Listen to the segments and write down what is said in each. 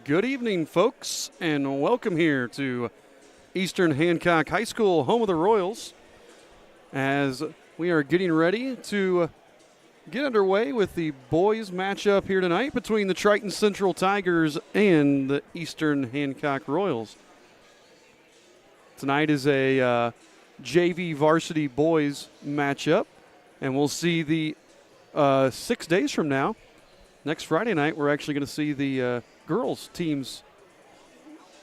Good evening, folks, and welcome here to Eastern Hancock High School, home of the Royals, as we are getting ready to get underway with the boys matchup here tonight between the Triton Central Tigers and the Eastern Hancock Royals. Tonight is a JV varsity boys matchup, and we'll see the 6 days from now, next Friday night, we're actually going to see the girls teams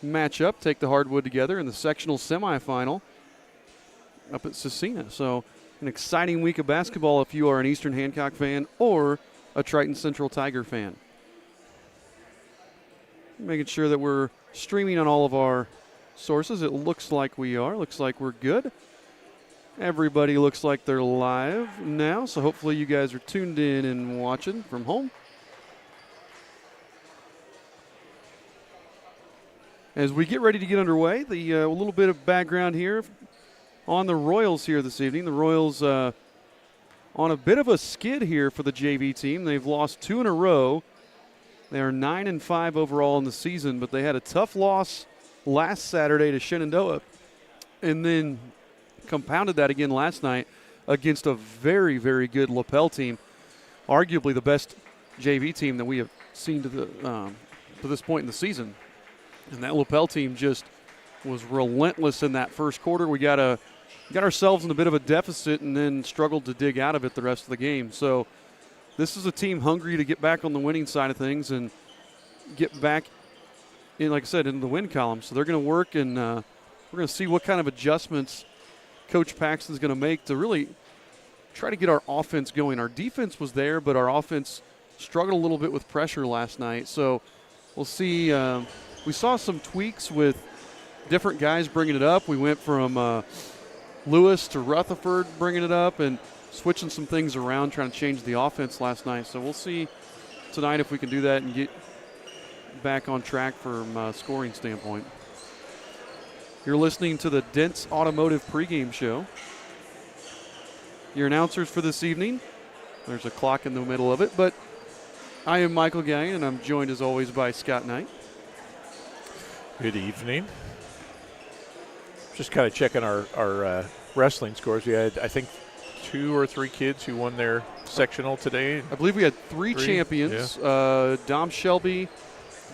match up, take the hardwood together in the sectional semifinal up at Cecina. So an exciting week of basketball if you are an Eastern Hancock fan or a Triton Central Tiger fan. Making sure that we're streaming on all of our sources. It looks like we are. Looks like we're good. Everybody looks like they're live now, so hopefully you guys are tuned in and watching from home. As we get ready to get underway, a little bit of background here on the Royals here this evening. The Royals on a bit of a skid here for the JV team. They've lost 2 in a row. They are 9-5 overall in the season, but they had a tough loss last Saturday to Shenandoah, and then compounded that again last night against a very, very good Lapel team, arguably the best JV team that we have seen to this point in the season. And that Lapel team just was relentless in that first quarter. We got ourselves in a bit of a deficit and then struggled to dig out of it the rest of the game. So this is a team hungry to get back on the winning side of things and get back in, like I said, in the win column. So they're going to work, and we're going to see what kind of adjustments Coach Paxton's going to make to really try to get our offense going. Our defense was there, but our offense struggled a little bit with pressure last night. So we'll see. We saw some tweaks with different guys bringing it up. We went from Lewis to Rutherford bringing it up and switching some things around, trying to change the offense last night. So we'll see tonight if we can do that and get back on track from a scoring standpoint. You're listening to the Dents Automotive pregame show. Your announcers for this evening, there's a clock in the middle of it, but I am Michael Gallion, and I'm joined as always by Scott Knight. Good evening. Just kind of checking our wrestling scores. We had, I think, 2 or 3 kids who won their sectional today. I believe we had 3 champions. Yeah. Dom Shelby,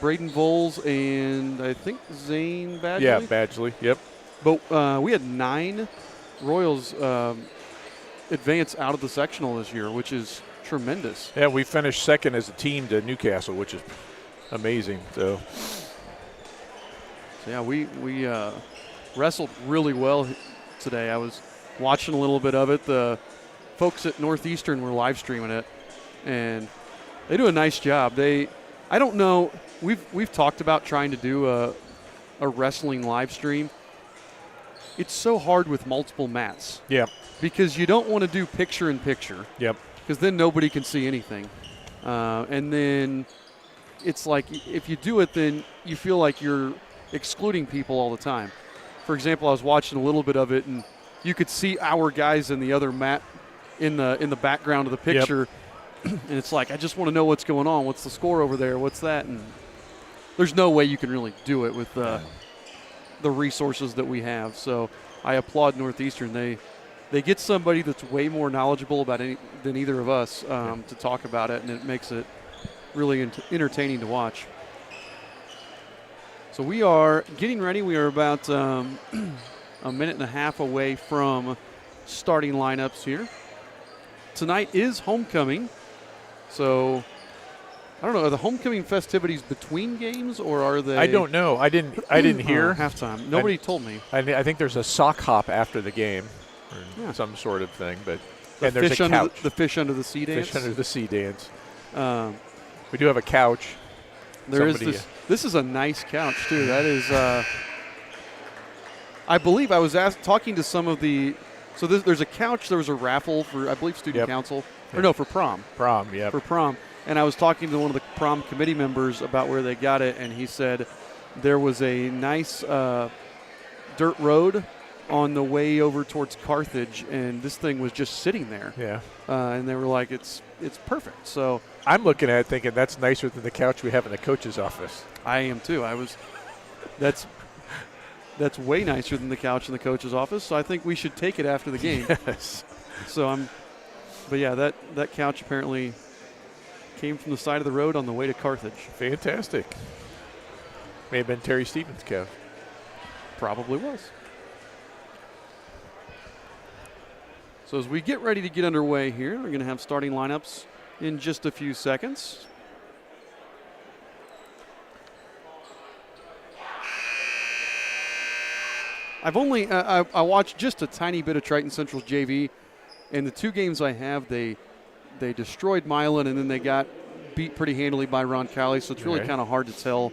Braden Voles, and I think Zane Badgley. Yeah, Badgley, yep. But we had 9 Royals advance out of the sectional this year, which is tremendous. Yeah, we finished second as a team to Newcastle, which is amazing. So yeah, we wrestled really well today. I was watching a little bit of it. The folks at Northeastern were live streaming it, and they do a nice job. I don't know. We've talked about trying to do a wrestling live stream. It's so hard with multiple mats. Yeah. Because you don't want to do picture-in-picture. Yep. Because then nobody can see anything. And then it's like if you do it, then you feel like you're excluding people all the time. For example, I was watching a little bit of it, and you could see our guys in the other mat in the background of the picture. Yep. And it's like, I just want to know what's going on. What's the score over there? What's that? And there's no way you can really do it with the resources that we have. So I applaud Northeastern. They get somebody that's way more knowledgeable about than either of us to talk about it, and it makes it really entertaining to watch. So we are getting ready. We are about a minute and a half away from starting lineups here. Tonight is homecoming. So I don't know, are the homecoming festivities between games, or are they? I don't know. I didn't hear. Halftime. Nobody told me. I think there's a sock hop after the game, or some sort of thing. But and there's a couch. The fish under the sea dance. Fish under the sea dance. We do have a couch. This is a nice couch too. That is. I believe I was talking to some of the. So there's a couch. There was a raffle for, I believe, student council. Or no, for prom. Prom, yeah. For prom. And I was talking to one of the prom committee members about where they got it, and he said there was a nice dirt road on the way over towards Carthage, and this thing was just sitting there. Yeah. And they were like, it's perfect. So I'm looking at it thinking that's nicer than the couch we have in the coach's office. I am too. That's way nicer than the couch in the coach's office. So I think we should take it after the game. Yes. But yeah, that couch apparently came from the side of the road on the way to Carthage. Fantastic. May have been Terry Stevens' couch. Probably was. So as we get ready to get underway here, we're going to have starting lineups in just a few seconds. I've only I watched just a tiny bit of Triton Central's JV, and the 2 games I have, they destroyed Milan, and then they got beat pretty handily by Roncalli. So it's really kind of hard to tell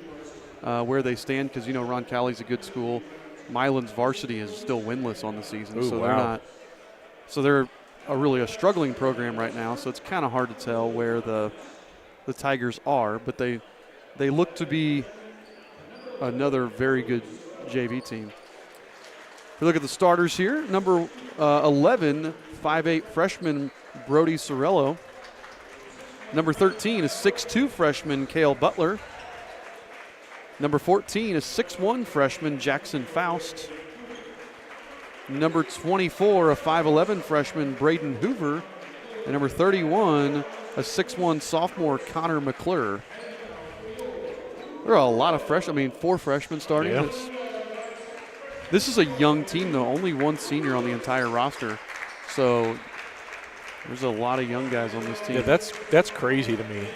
where they stand because Roncalli's a good school. Milan's varsity is still winless on the season, Ooh, so wow. they're not. So they're really a struggling program right now. So it's kind of hard to tell where the Tigers are, but they look to be another very good JV team. If you look at the starters here, number 11, 5'8" freshman Brody Sorello. Number 13 is 6'2" freshman Cale Butler. Number 14 is 6'1" freshman Jackson Faust. Number 24, a 5'11" freshman Braden Hoover. And number 31, a 6'1" sophomore Connor McClure. There are a lot of freshmen. 4 freshmen starting. Yeah. This is a young team, though. Only 1 senior on the entire roster. So there's a lot of young guys on this team. Yeah, that's crazy to me.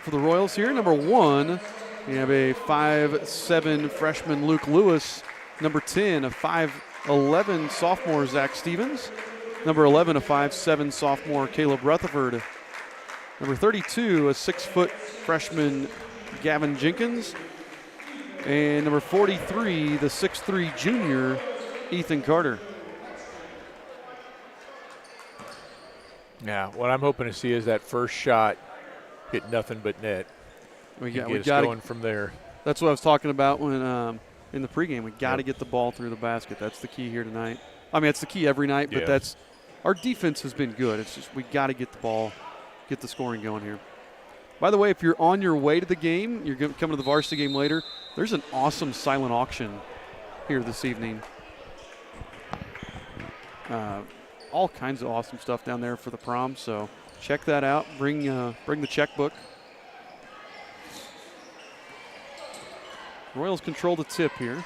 For the Royals here, number 1, we have a 5'7" freshman Luke Lewis. Number 10, a 5'11" sophomore Zach Stevens. Number 11, a 5'7" sophomore Caleb Rutherford. Number 32, a 6-foot freshman Gavin Jenkins. And number 43, the 6'3" junior Ethan Carter. Yeah, what I'm hoping to see is that first shot hit nothing but net. We get us got going from there. That's what I was talking about when in the pregame. We got to get the ball through the basket. That's the key here tonight. I mean, it's the key every night, but that's our defense has been good. It's just we got to get the ball, get the scoring going here. By the way, if you're on your way to the game, you're coming to the varsity game later, there's an awesome silent auction here this evening. All kinds of awesome stuff down there for the prom, so check that out. Bring the checkbook. Royals control the tip here.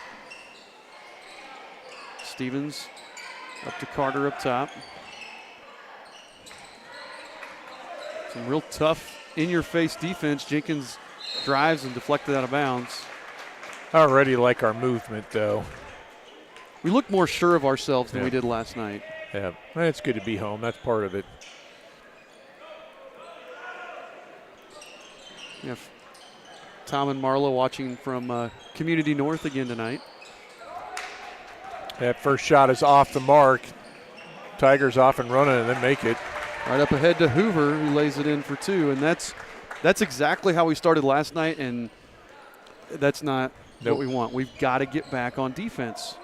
Stevens up to Carter up top. Some real tough, in-your-face defense. Jenkins drives and deflected out of bounds. I already like our movement, though. We look more sure of ourselves than we did last night. Yeah, it's good to be home. That's part of it. We have Tom and Marla watching from Community North again tonight. That first shot is off the mark. Tigers off and running and then make it. Right up ahead to Hoover, who lays it in for 2. And that's exactly how we started last night, and that's not what we want. We've got to get back on defense.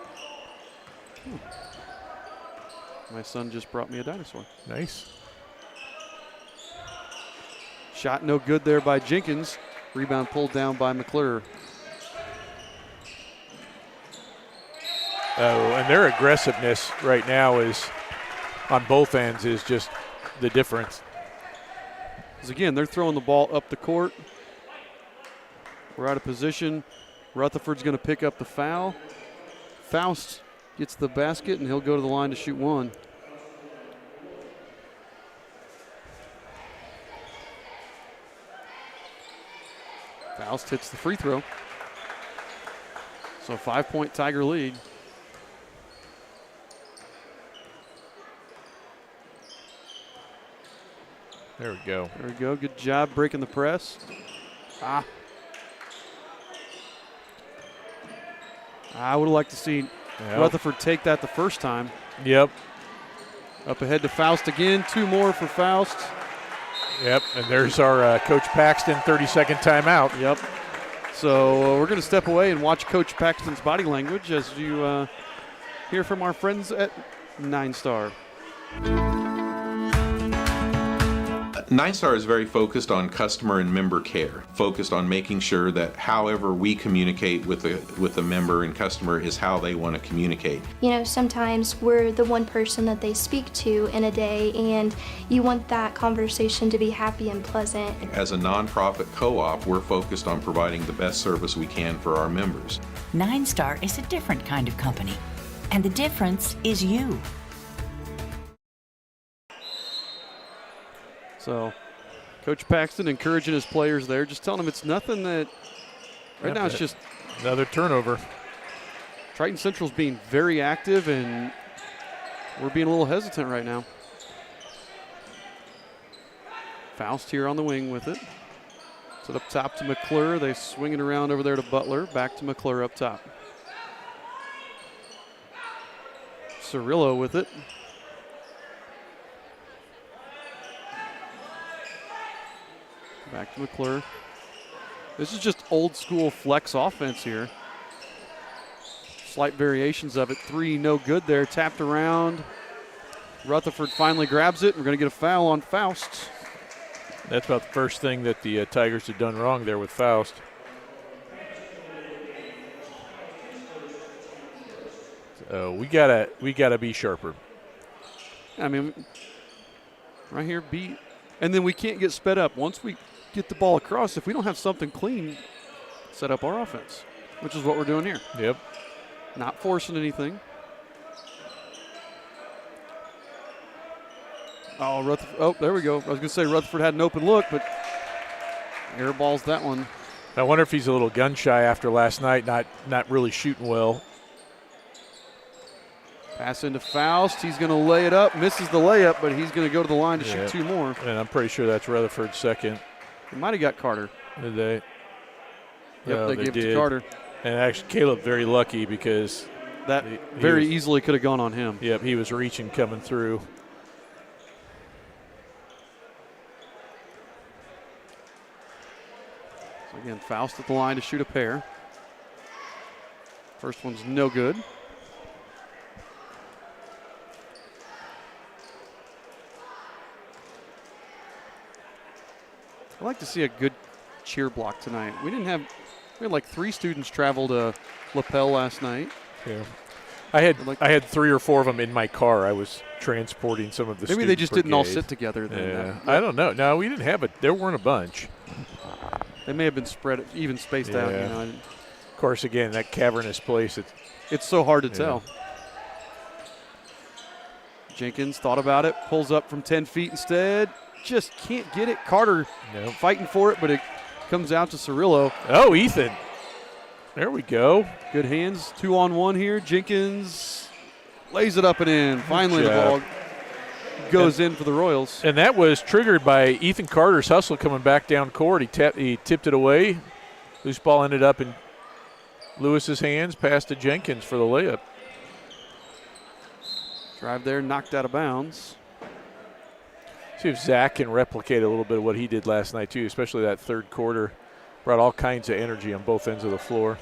My son just brought me a dinosaur. Nice. Shot no good there by Jenkins. Rebound pulled down by McClure. Oh, and their aggressiveness right now is on both ends is just the difference. Because again, they're throwing the ball up the court. We're out of position. Rutherford's going to pick up the foul. Faust gets the basket, and he'll go to the line to shoot 1. Faust hits the free throw. So 5-point Tiger lead. There we go. There we go. Good job breaking the press. I would have liked to see Rutherford take that the first time. Yep. Up ahead to Faust again. 2 more for Faust. Yep, and there's our Coach Paxton 30-second timeout. Yep. So we're going to step away and watch Coach Paxton's body language as you hear from our friends at 9-Star. 9-Star is very focused on customer and member care, focused on making sure that however we communicate with the member and customer is how they want to communicate. You know, sometimes we're the one person that they speak to in a day, and you want that conversation to be happy and pleasant. As a nonprofit co-op, we're focused on providing the best service we can for our members. 9-Star is a different kind of company, and the difference is you. So Coach Paxton encouraging his players there, just telling them it's nothing that right now it's just another turnover. Triton Central's being very active, and we're being a little hesitant right now. Faust here on the wing with it. Set up top to McClure. They swing it around over there to Butler. Back to McClure up top. Cirillo with it. Back to McClure. This is just old school flex offense here. Slight variations of it. 3 no good there. Tapped around. Rutherford finally grabs it. We're going to get a foul on Faust. That's about the first thing that the Tigers had done wrong there with Faust. So we gotta be sharper. I mean, right here, and then we can't get sped up. Once we get the ball across, if we don't have something clean, set up our offense, which is what we're doing here. Yep. Not forcing anything. Oh, Rutherford. Oh, there we go. I was going to say Rutherford had an open look, but airballs that one. I wonder if he's a little gun shy after last night, not really shooting well. Pass into Faust. He's going to lay it up. Misses the layup, but he's going to go to the line to shoot 2 more. And I'm pretty sure that's Rutherford's second. He might have got Carter. Did they? Yep, they gave it to Carter. And actually, Caleb very lucky because that very easily could have gone on him. Yep, he was reaching coming through. So again, Faust at the line to shoot a pair. First one's no good. I'd like to see a good cheer block tonight. We had like 3 students travel to Lapel last night. Yeah. I had 3 or 4 of them in my car. I was transporting some of the Maybe they just didn't all sit together then. Yeah. I don't know. No, we didn't have there weren't a bunch. They may have been spread, even spaced out. You know. Of course, again, that cavernous place. It's so hard to tell. Jenkins thought about it, pulls up from 10 feet instead. Just can't get it. Carter fighting for it, but it comes out to Cirillo. Oh, Ethan. There we go. Good hands. 2-on-1 here. Jenkins lays it up and in. Finally, the ball goes in for the Royals. And that was triggered by Ethan Carter's hustle coming back down court. He tipped it away. Loose ball ended up in Lewis's hands, passed to Jenkins for the layup. Drive there, knocked out of bounds. See if Zach can replicate a little bit of what he did last night, too, especially that third quarter. Brought all kinds of energy on both ends of the floor.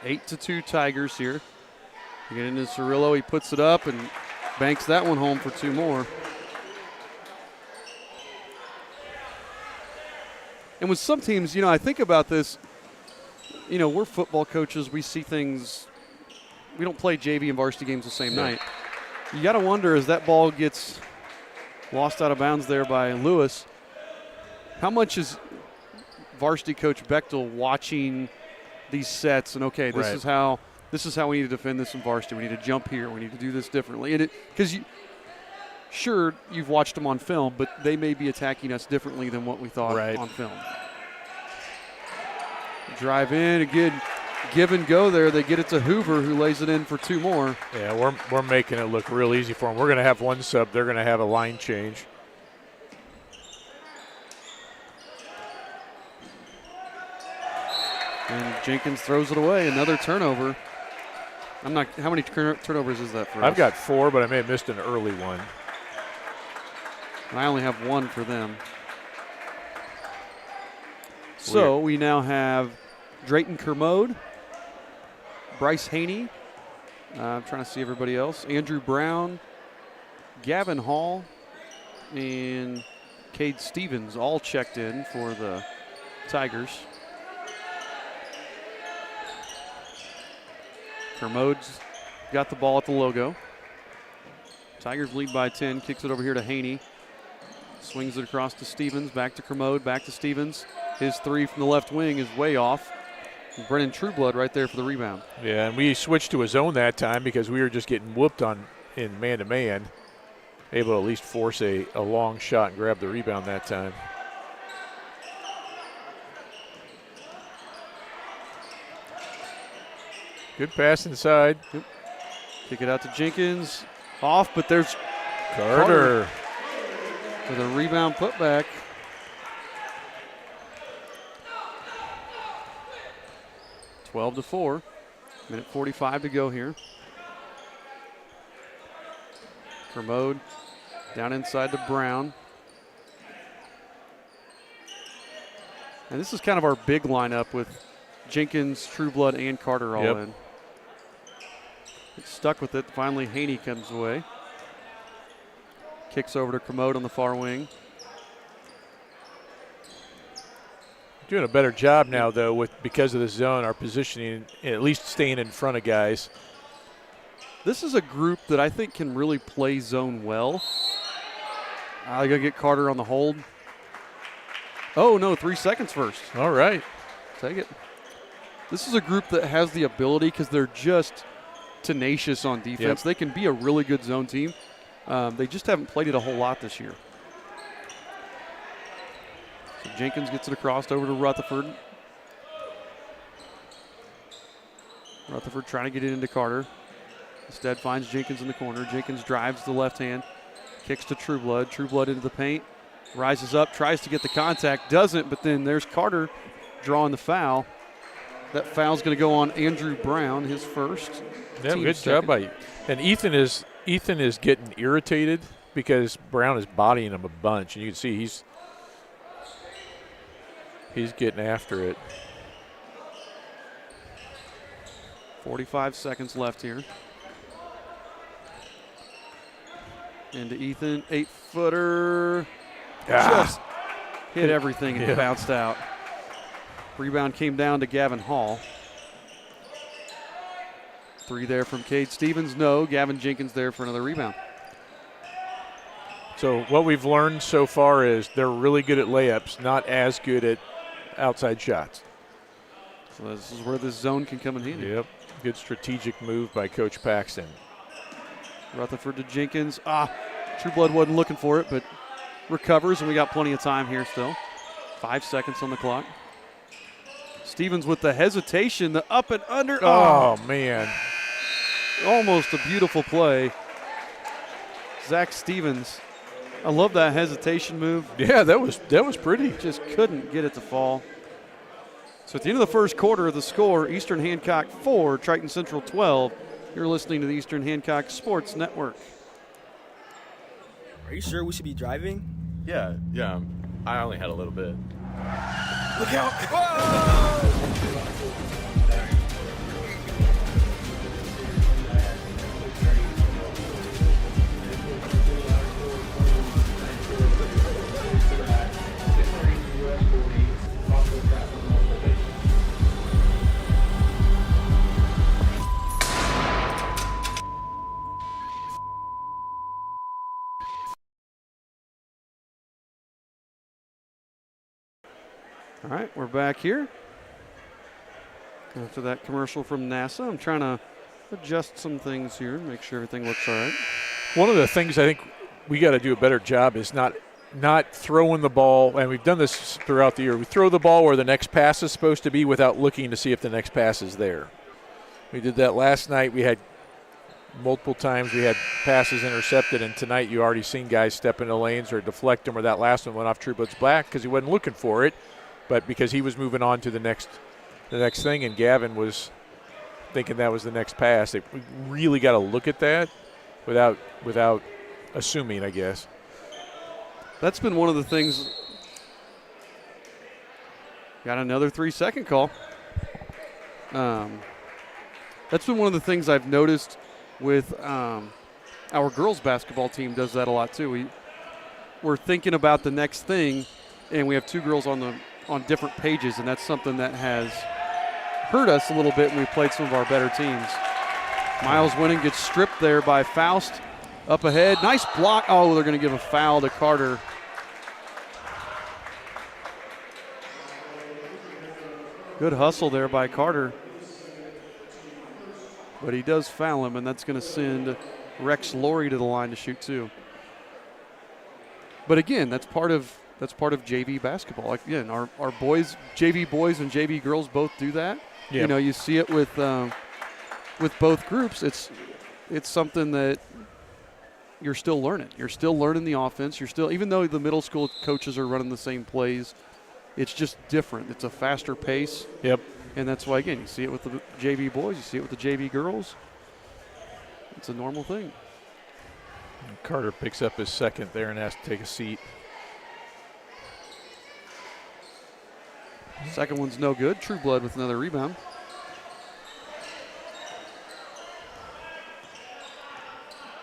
Eight to 2 Tigers here. You get into Cirillo, he puts it up and banks that one home for 2 more. And with some teams, I think about this, we're football coaches. We see things, we don't play JV and varsity games the same night. You got to wonder, as that ball gets lost out of bounds there by Lewis, how much is varsity coach Bechtel watching these sets and, okay, this is how we need to defend this in varsity. We need to jump here. We need to do this differently. And because sure, you've watched them on film, but they may be attacking us differently than what we thought on film. Drive in, a good give and go there. They get it to Hoover, who lays it in for 2 more. Yeah, we're making it look real easy for them. We're going to have one sub. They're going to have a line change. And Jenkins throws it away. Another turnover. I'm not. How many turnovers is that for us? I've got 4, but I may have missed an early one. And I only have 1 for them. So we now have Drayton Kermode, Bryce Haney. I'm trying to see everybody else. Andrew Brown, Gavin Hall, and Cade Stevens all checked in for the Tigers. Kermode's got the ball at the logo. Tigers lead by 10, kicks it over here to Haney. Swings it across to Stevens, back to Kermode, back to Stevens. His 3 from the left wing is way off. And Brennan Trueblood right there for the rebound. Yeah, and we switched to a zone that time because we were just getting whooped in man-to-man. Able to at least force a long shot and grab the rebound that time. Good pass inside. Yep. Kick it out to Jenkins. Off, but there's Carter with a rebound putback. (12-4). Minute 45 to go here. Kermode down inside to Brown. And this is kind of our big lineup with Jenkins, Trueblood, and Carter all in. It's stuck with it. Finally, Haney comes away. Kicks over to Kermode on the far wing. Doing a better job now, though, because of the zone, our positioning, at least staying in front of guys. This is a group that I think can really play zone well. I got to get Carter on the hold. Oh, no, 3 seconds first. All right. Take it. This is a group that has the ability because they're just tenacious on defense. Yep. They can be a really good zone team. They just haven't played it a whole lot this year. So Jenkins gets it across over to Rutherford. Rutherford trying to get it into Carter. Instead finds Jenkins in the corner. Jenkins drives the left hand. Kicks to Trueblood. Trueblood into the paint. Rises up, tries to get the contact. Doesn't, but then there's Carter drawing the foul. That foul's going to go on Andrew Brown, his first. Yeah, good job by you. And Ethan is getting irritated because Brown is bodying him a bunch, and you can see he's getting after it. 45 seconds left here. Into Ethan, 8-footer. Just hit everything and bounced out. Rebound came down to Gavin Hall. 3 there from Cade Stevens. No, Gavin Jenkins there for another rebound. So what we've learned so far is they're really good at layups, not as good at outside shots. So this is where this zone can come in handy. Yep, good strategic move by Coach Paxton. Rutherford to Jenkins. Trueblood wasn't looking for it, but recovers, and we got plenty of time here still. 5 seconds on the clock. Stevens with the hesitation, the up and under. Oh man. Almost a beautiful play. Zach Stevens. I love that hesitation move. Yeah, that was pretty. Just couldn't get it to fall. So at the end of the first quarter, the score, Eastern Hancock 4, Triton Central 12. You're listening to the Eastern Hancock Sports Network. Are you sure we should be driving? Yeah. I only had a little bit. Look out! Whoa! All right, we're back here. After that commercial from NASA, I'm trying to adjust some things here, make sure everything looks all right. One of the things I think we got to do a better job is not throwing the ball, and we've done this throughout the year. We throw the ball where the next pass is supposed to be without looking to see if the next pass is there. We did that last night. We had multiple times we had passes intercepted, and tonight you already seen guys step into lanes or deflect them, or that last one went off Trueblood's back because he wasn't looking for it, but because he was moving on to the next thing, and Gavin was thinking that was the next pass. We really got to look at that without assuming, I guess. That's been one of the things. Got another 3-second call. That's been one of the things I've noticed with our girls basketball team does that a lot too. We're thinking about the next thing, and we have two girls on different pages, and that's something that has hurt us a little bit when we played some of our better teams. Miles Winning gets stripped there by Faust. Up ahead, nice block. Oh, they're going to give a foul to Carter. Good hustle there by Carter. But he does foul him, and that's going to send Rex Laurie to the line to shoot too. But again, that's part of JV basketball. Like, again, our boys, JV boys and JV girls both do that. Yep. You know, you see it with both groups. It's something that you're still learning. You're still learning the offense. You're still, even though the middle school coaches are running the same plays, it's just different. It's a faster pace. Yep. And that's why, again, you see it with the JV boys, you see it with the JV girls. It's a normal thing. And Carter picks up his second there and has to take a seat. Second one's no good. True Blood with another rebound.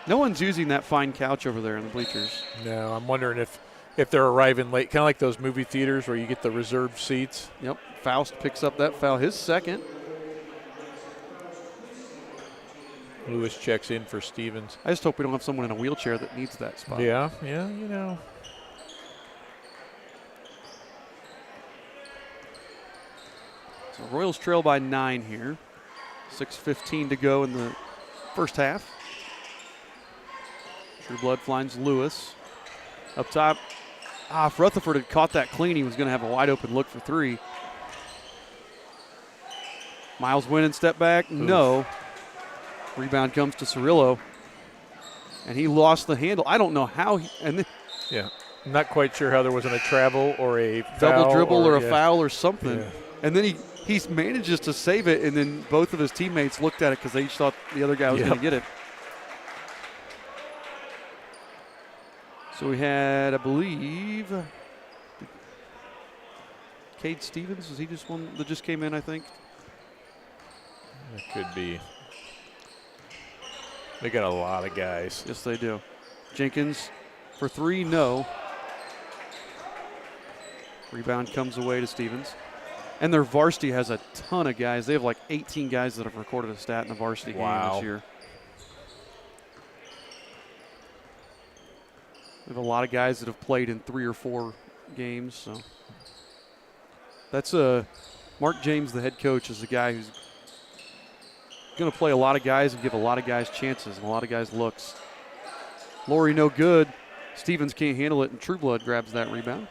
No one's using that fine couch over there in the bleachers. No, I'm wondering if they're arriving late, kind of like those movie theaters where you get the reserved seats. Yep. Faust picks up that foul, his second. Lewis checks in for Stevens. I just hope we don't have someone in a wheelchair that needs that spot. Yeah, you know. So Royals trail by 9 here. 6:15 to go in the first half. True Blood finds Lewis. Up top. If Rutherford had caught that clean, he was going to have a wide open look for three. Miles Winning step back. Oof. No. Rebound comes to Cirillo. And he lost the handle. I don't know how. Yeah. I'm not quite sure how there wasn't a travel or a double dribble or a yeah. foul or something. Yeah. And then he manages to save it, and then both of his teammates looked at it because they each thought the other guy was going to get it. So we had, I believe, Cade Stevens. Was he just one that just came in, I think? It could be. They got a lot of guys. Yes, they do. Jenkins for three, no. Rebound comes away to Stevens. And their varsity has a ton of guys. They have like 18 guys that have recorded a stat in the varsity game this year. We have a lot of guys that have played in 3 or 4 games. So that's Mark James, the head coach, is a guy who's going to play a lot of guys and give a lot of guys chances and a lot of guys looks. Laurie no good. Stevens can't handle it, and True Blood grabs that rebound.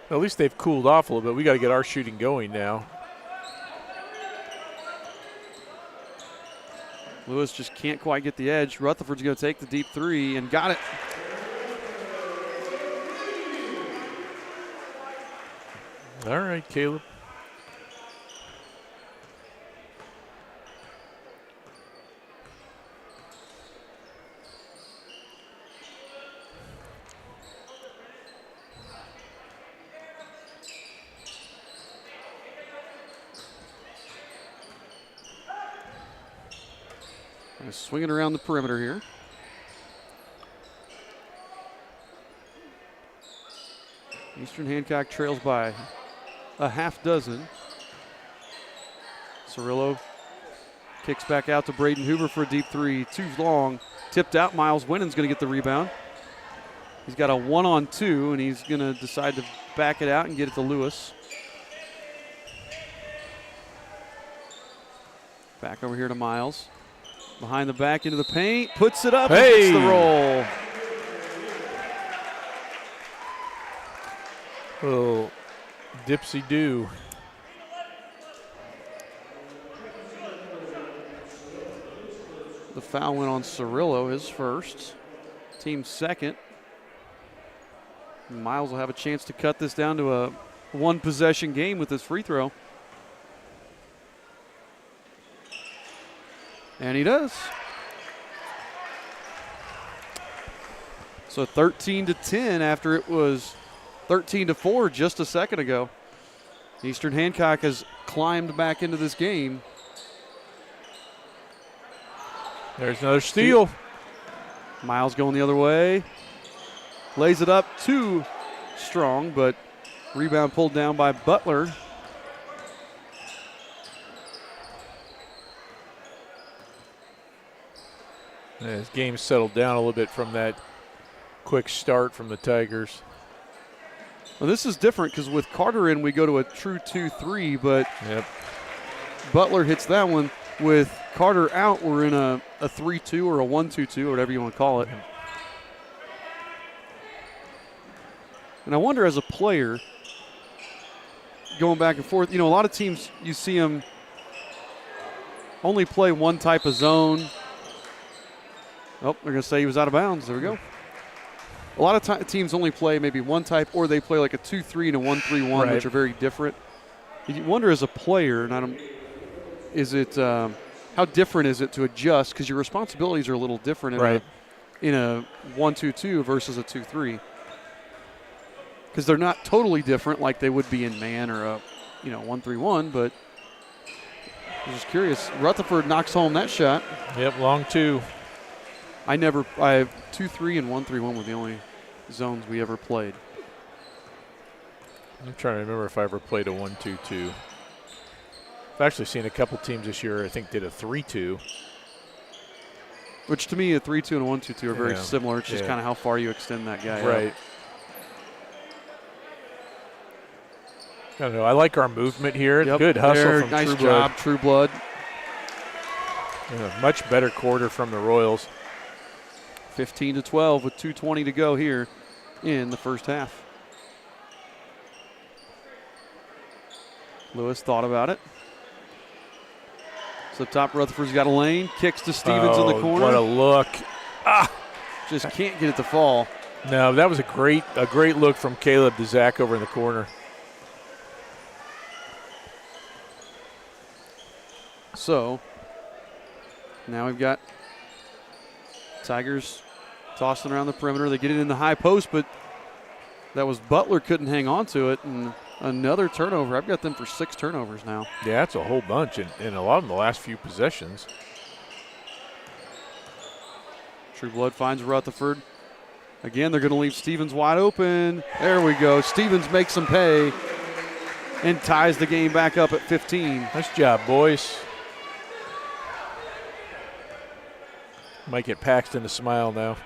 Well, at least they've cooled off a little bit. We got to get our shooting going now. Lewis just can't quite get the edge. Rutherford's going to take the deep three and got it. All right, Caleb. Swinging around the perimeter here. Eastern Hancock trails by a half dozen. Cirillo kicks back out to Braden Hoover for a deep three. Too long. Tipped out. Miles Winnen's going to get the rebound. He's got a 1-on-2, and he's going to decide to back it out and get it to Lewis. Back over here to Miles. Behind the back into the paint, puts it up, and gets the roll. Oh, dipsy-do. The foul went on Cirillo, his first. Team's second. Miles will have a chance to cut this down to a one-possession game with this free throw. And he does. So 13-10 after it was 13-4 just a second ago. Eastern Hancock has climbed back into this game. There's another steal. Miles going the other way. Lays it up too strong, but rebound pulled down by Butler. This game settled down a little bit from that quick start from the Tigers. Well, this is different because with Carter in, we go to a true 2-3, but Yep. Butler hits that one. With Carter out, we're in a 3-2 or a 1-2-2, or whatever you want to call it. And I wonder, as a player, going back and forth, a lot of teams, you see them only play one type of zone. Oh, they're going to say he was out of bounds. There we go. A lot of teams only play maybe one type, or they play like a 2-3 and a 1-3-1, right, which are very different. You wonder, as a player, and how different is it to adjust? Because your responsibilities are a little different in a 1-2-2 versus a 2-3. Because they're not totally different like they would be in man or a 1-3-1, but I'm just curious. Rutherford knocks home that shot. Yep, long two. I have 2-3 and 1-3-1 were the only zones we ever played. I'm trying to remember if I ever played a 1-2-2. I've actually seen a couple teams this year, I think, did a 3-2. Which to me, a 3-2 and a 1-2-2 are very similar. It's just kind of how far you extend that guy right. out. I don't know. I like our movement here. Yep, good hustle from nice True job, Blood. True Blood. Yeah, much better quarter from the Royals. 15-12 with 2:20 to go here in the first half. Lewis thought about it. So top, Rutherford's got a lane, kicks to Stevens in the corner. What a look. Just can't get it to fall. No, that was a great look from Caleb to Zach over in the corner. So now we've got Tigers tossing around the perimeter. They get it in the high post, but that was Butler couldn't hang on to it. And another turnover. I've got them for 6 turnovers now. Yeah, that's a whole bunch, and a lot of them the last few possessions. True Blood finds Rutherford. Again, they're going to leave Stevens wide open. There we go. Stevens makes them pay and ties the game back up at 15. Nice job, boys. Might get Paxton to smile now.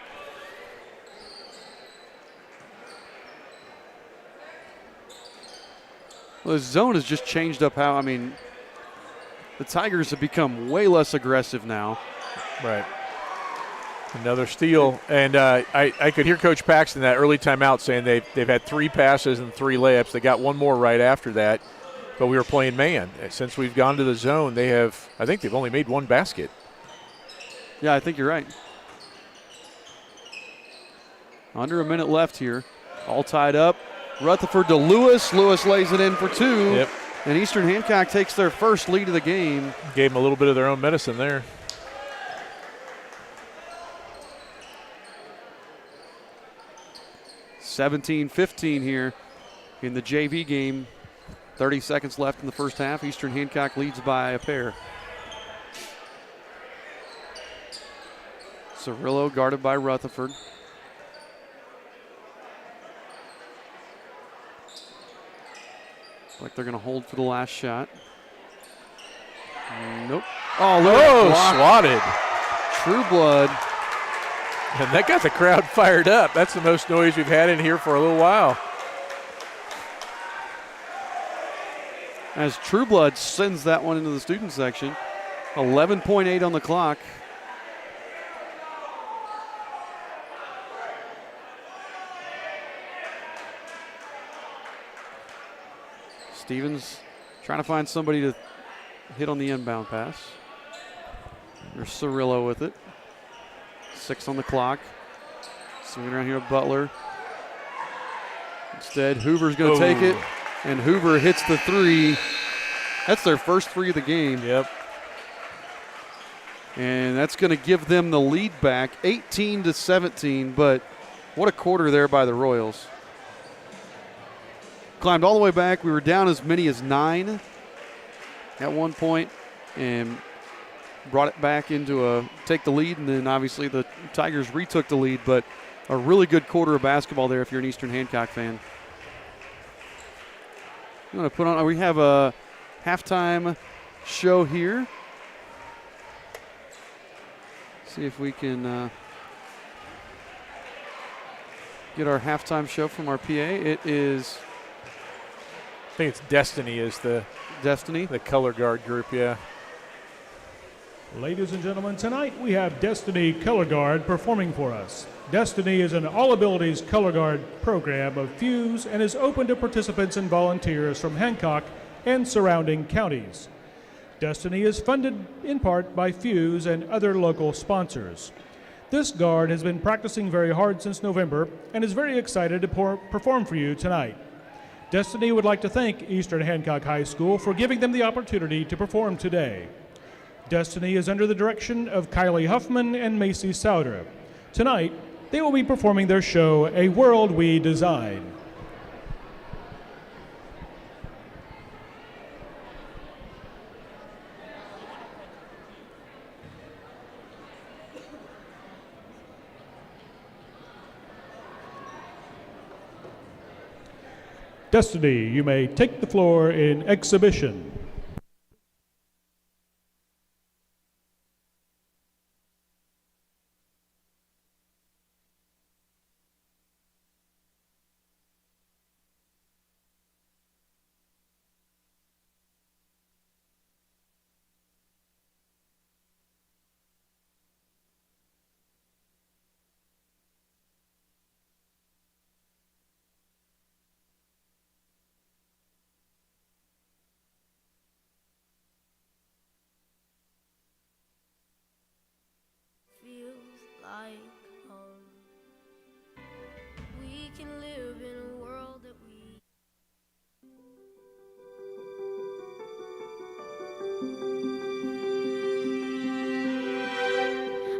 Well, the zone has just changed up the Tigers have become way less aggressive now. Right. Another steal. And I could hear Coach Paxton that early timeout saying they've had 3 passes and 3 layups. They got one more right after that, but we were playing man. Since we've gone to the zone, I think they've only made 1 basket. Yeah, I think you're right. Under a minute left here. All tied up. Rutherford to Lewis. Lewis lays it in for 2. Yep. And Eastern Hancock takes their first lead of the game. Gave them a little bit of their own medicine there. (17-15) here in the JV game. 30 seconds left in the first half. Eastern Hancock leads by a pair. Cirillo guarded by Rutherford. Like they're going to hold for the last shot. Nope. Oh, swatted. True Blood. And that got the crowd fired up. That's the most noise we've had in here for a little while. As True Blood sends that one into the student section. 11.8 on the clock. Stevens trying to find somebody to hit on the inbound pass. There's Cirillo with it. 6 on the clock. Swinging around here with Butler. Instead, Hoover's going to take it, and Hoover hits the 3. That's their first 3 of the game. Yep. And that's going to give them the lead back, 18-17. But what a quarter there by the Royals. Climbed all the way back. We were down as many as 9 at one point and brought it back into take the lead. And then obviously the Tigers retook the lead. But a really good quarter of basketball there if you're an Eastern Hancock fan. I'm going to put on, we have a halftime show here. See if we can get our halftime show from our PA. It is, I think it's Destiny is the color guard group, yeah. Ladies and gentlemen, tonight we have Destiny Color Guard performing for us. Destiny is an all-abilities color guard program of Fuse and is open to participants and volunteers from Hancock and surrounding counties. Destiny is funded in part by Fuse and other local sponsors. This guard has been practicing very hard since November and is very excited to perform for you tonight. Destiny would like to thank Eastern Hancock High School for giving them the opportunity to perform today. Destiny is under the direction of Kylie Huffman and Macy Souder. Tonight, they will be performing their show, A World We Design. Destiny, you may take the floor in exhibition.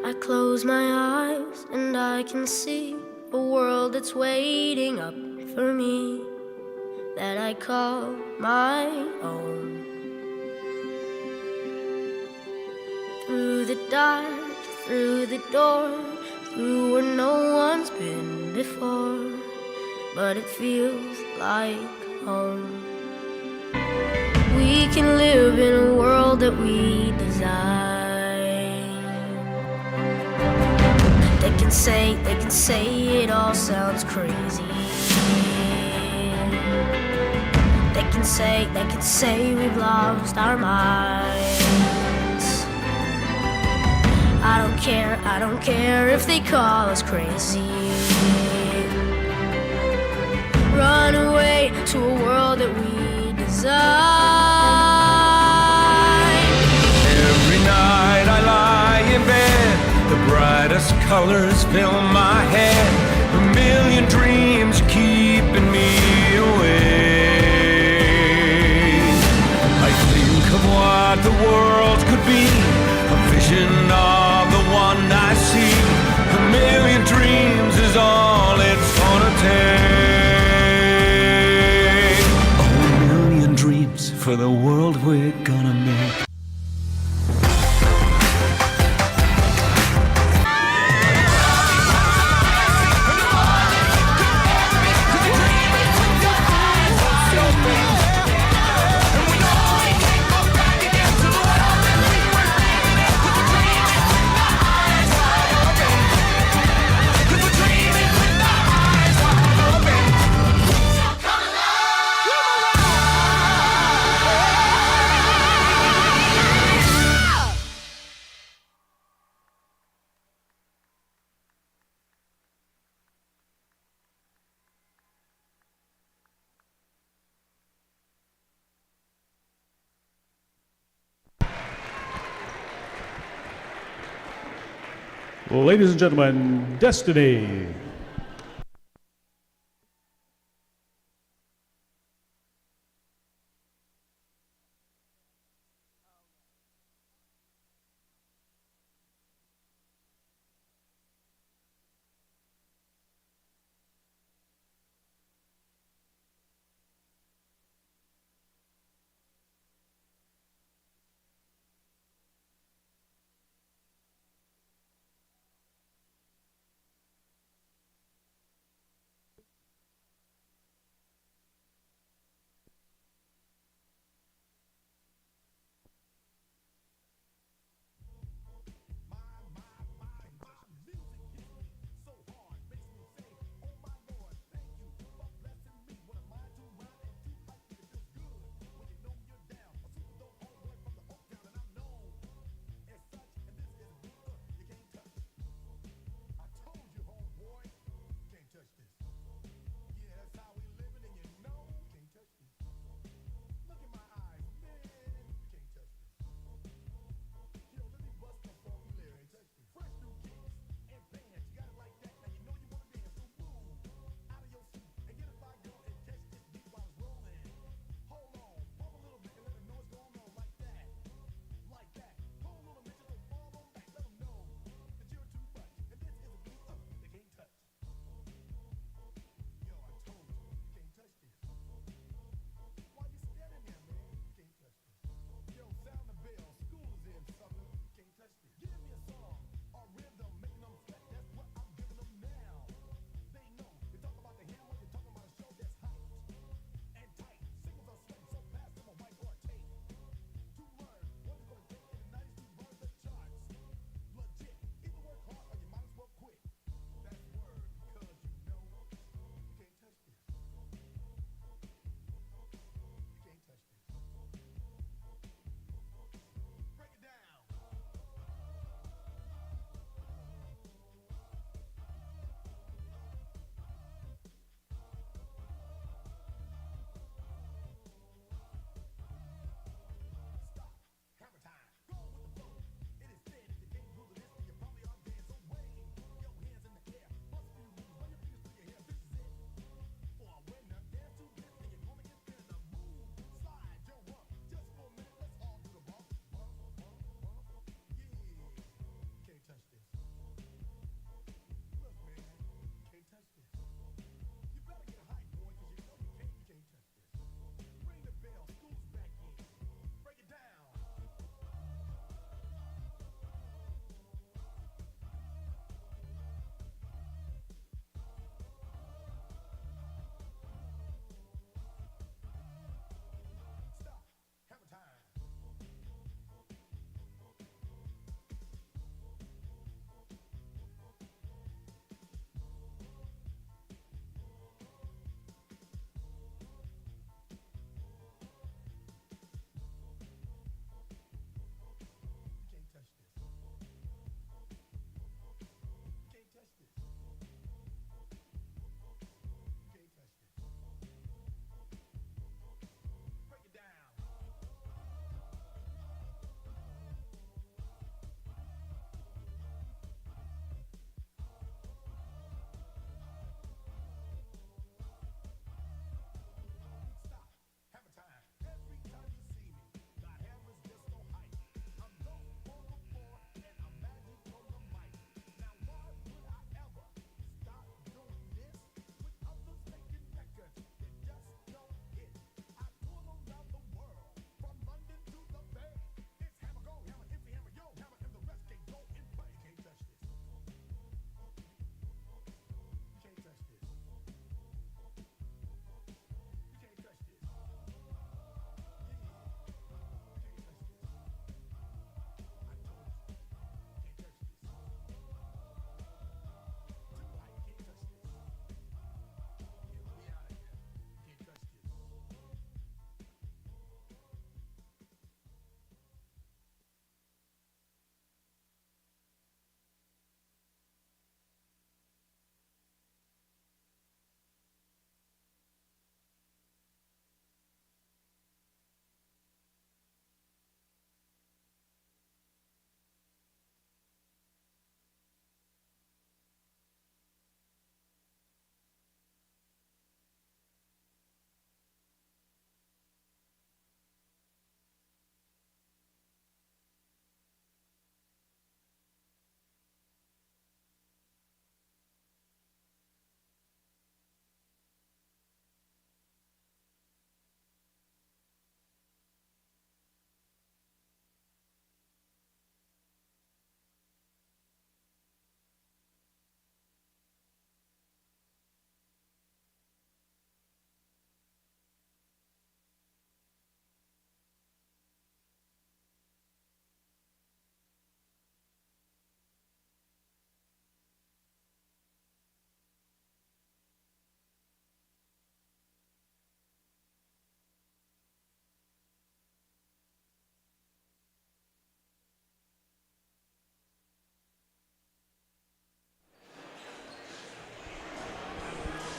I close my eyes and I can see a world that's waiting up for me, that I call my own. Through the dark, through the door, through where no one's been before, but it feels like home. We can live in a world that we design. They can say it all sounds crazy. They can say we've lost our minds. I don't care if they call us crazy. Run away to a world that we design. Every night I lie in bed, the brightest colors fill my head, a million dreams keeping me awake. I think of what the world could be, a vision of the one I see. A million dreams is all it's gonna take. Oh, a million dreams for the world we're gonna make. Ladies and gentlemen, Destiny.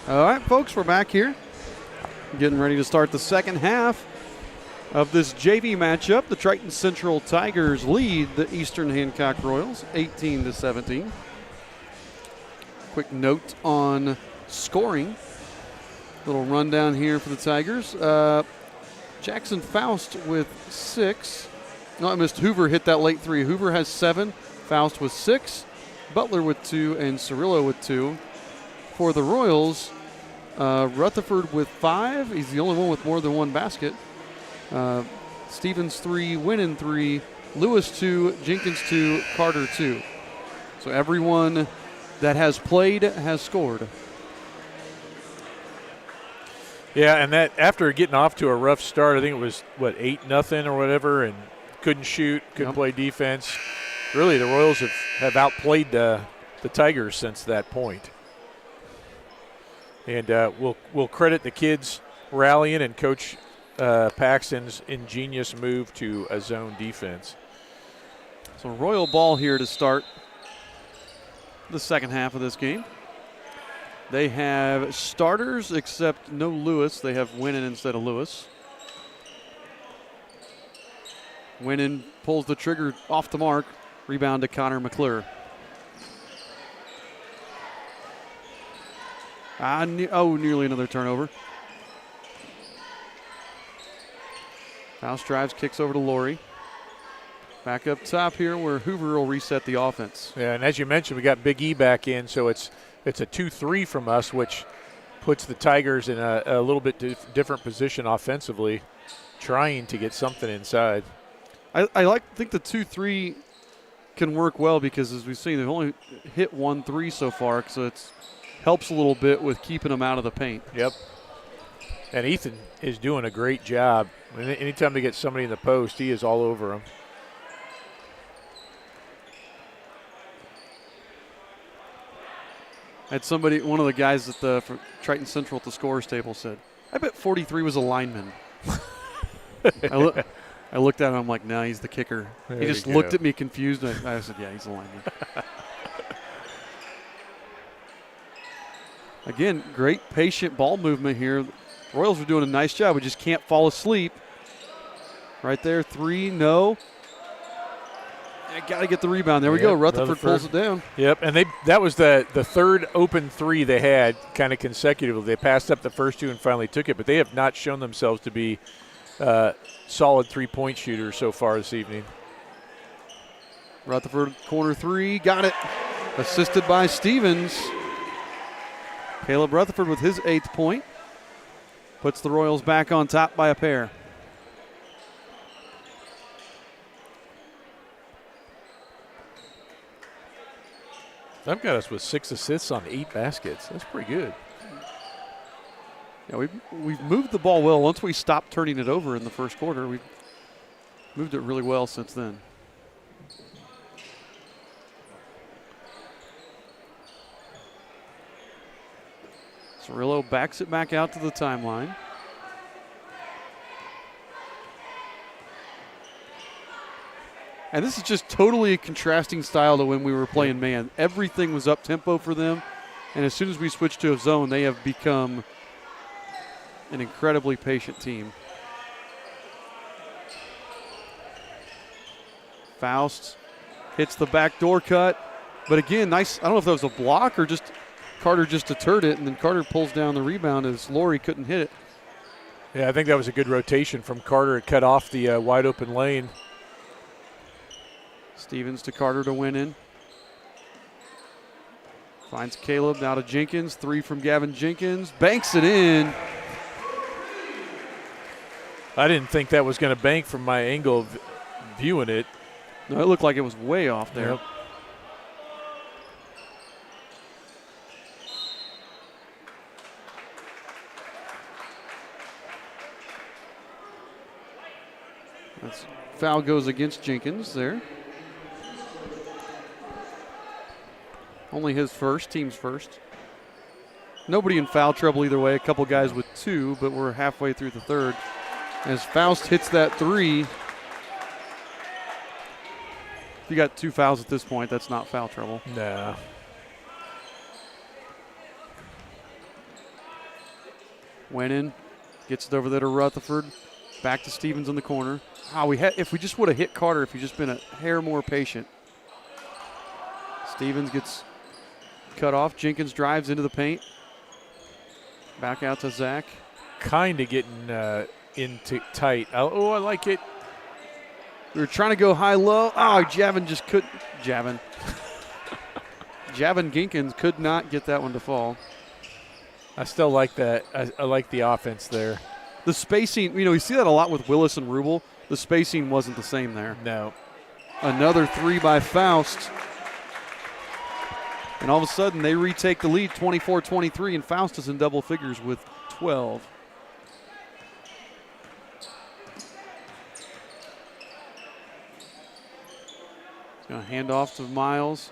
All right, folks, we're back here. Getting ready to start the second half of this JV matchup. The Triton Central Tigers lead the Eastern Hancock Royals 18-17. Quick note on scoring. Little rundown here for the Tigers. Jackson Faust with 6. No, I missed Hoover hit that late 3. Hoover has 7. Faust with 6. Butler with 2 and Cirillo with 2. For the Royals, Rutherford with 5. He's the only one with more than 1 basket. Stevens 3, Winnan 3, Lewis 2, Jenkins 2, Carter 2. So everyone that has played has scored. Yeah, and that after getting off to a rough start, I think it was, 8-0 or whatever, and couldn't shoot, couldn't play defense. Really, the Royals have outplayed the Tigers since that point. And we'll credit the kids rallying and Coach Paxton's ingenious move to a zone defense. So Royal ball here to start the second half of this game. They have starters except no Lewis. They have Winnan instead of Lewis. Winnan pulls the trigger off the mark. Rebound to Connor McClure. Nearly another turnover. Faust drives, kicks over to Laurie. Back up top here where Hoover will reset the offense. Yeah, and as you mentioned, we got Big E back in, so it's a 2-3 from us, which puts the Tigers in a little bit different position offensively, trying to get something inside. I think the 2-3 can work well because, as we've seen, they've only hit 1 3 so far, so it helps a little bit with keeping them out of the paint. Yep. And Ethan is doing a great job. Anytime they get somebody in the post, he is all over them. Had one of the guys at for Triton Central at the scorers table said, I bet 43 was a lineman. I looked at him, I'm like, no, he's the kicker. He just looked at me confused. I said, yeah, he's a lineman. Again, great patient ball movement here. Royals are doing a nice job. We just can't fall asleep. Right there, 3, no. I got to get the rebound. There we go. Rutherford pulls it down. Yep, and that was the third open 3 they had kind of consecutively. They passed up the first 2 and finally took it, but they have not shown themselves to be solid three-point shooters so far this evening. Rutherford, corner 3, got it. Assisted by Stevens. Caleb Rutherford with his 8th point. Puts the Royals back on top by a pair. I've got us with 6 assists on 8 baskets. That's pretty good. Yeah, we've moved the ball well. Once we stopped turning it over in the first quarter, we've moved it really well since then. Cirillo backs it back out to the timeline. And this is just totally a contrasting style to when we were playing man. Everything was up-tempo for them. And as soon as we switched to a zone, they have become an incredibly patient team. Faust hits the backdoor cut. But again, nice. I don't know if that was a block or just Carter just deterred it, and then Carter pulls down the rebound as Laurie couldn't hit it. Yeah, I think that was a good rotation from Carter. It cut off the wide open lane. Stevens to Carter to Winnan. Finds Caleb, now to Jenkins. 3 from Gavin Jenkins. Banks it in. I didn't think that was going to bank from my angle of viewing it. No, it looked like it was way off there. Yep. That's, foul goes against Jenkins there. Only his first, team's first. Nobody in foul trouble either way. A couple guys with 2, but we're halfway through the third. As Faust hits that 3. If you got 2 fouls at this point, that's not foul trouble. No. Went in, gets it over there to Rutherford. Back to Stevens in the corner. If we just would have hit Carter, if he'd just been a hair more patient. Stevens gets cut off. Jenkins drives into the paint. Back out to Zach. Kind of getting into tight. I like it. We were trying to go high-low. Javin just couldn't. Javin Ginkins could not get that one to fall. I still like that. I like the offense there. The spacing, you see that a lot with Willis and Rubel. The spacing wasn't the same there. No. Another three by Faust. And all of a sudden, they retake the lead 24-23, and Faust is in double figures with 12. He's going to hand off to Miles.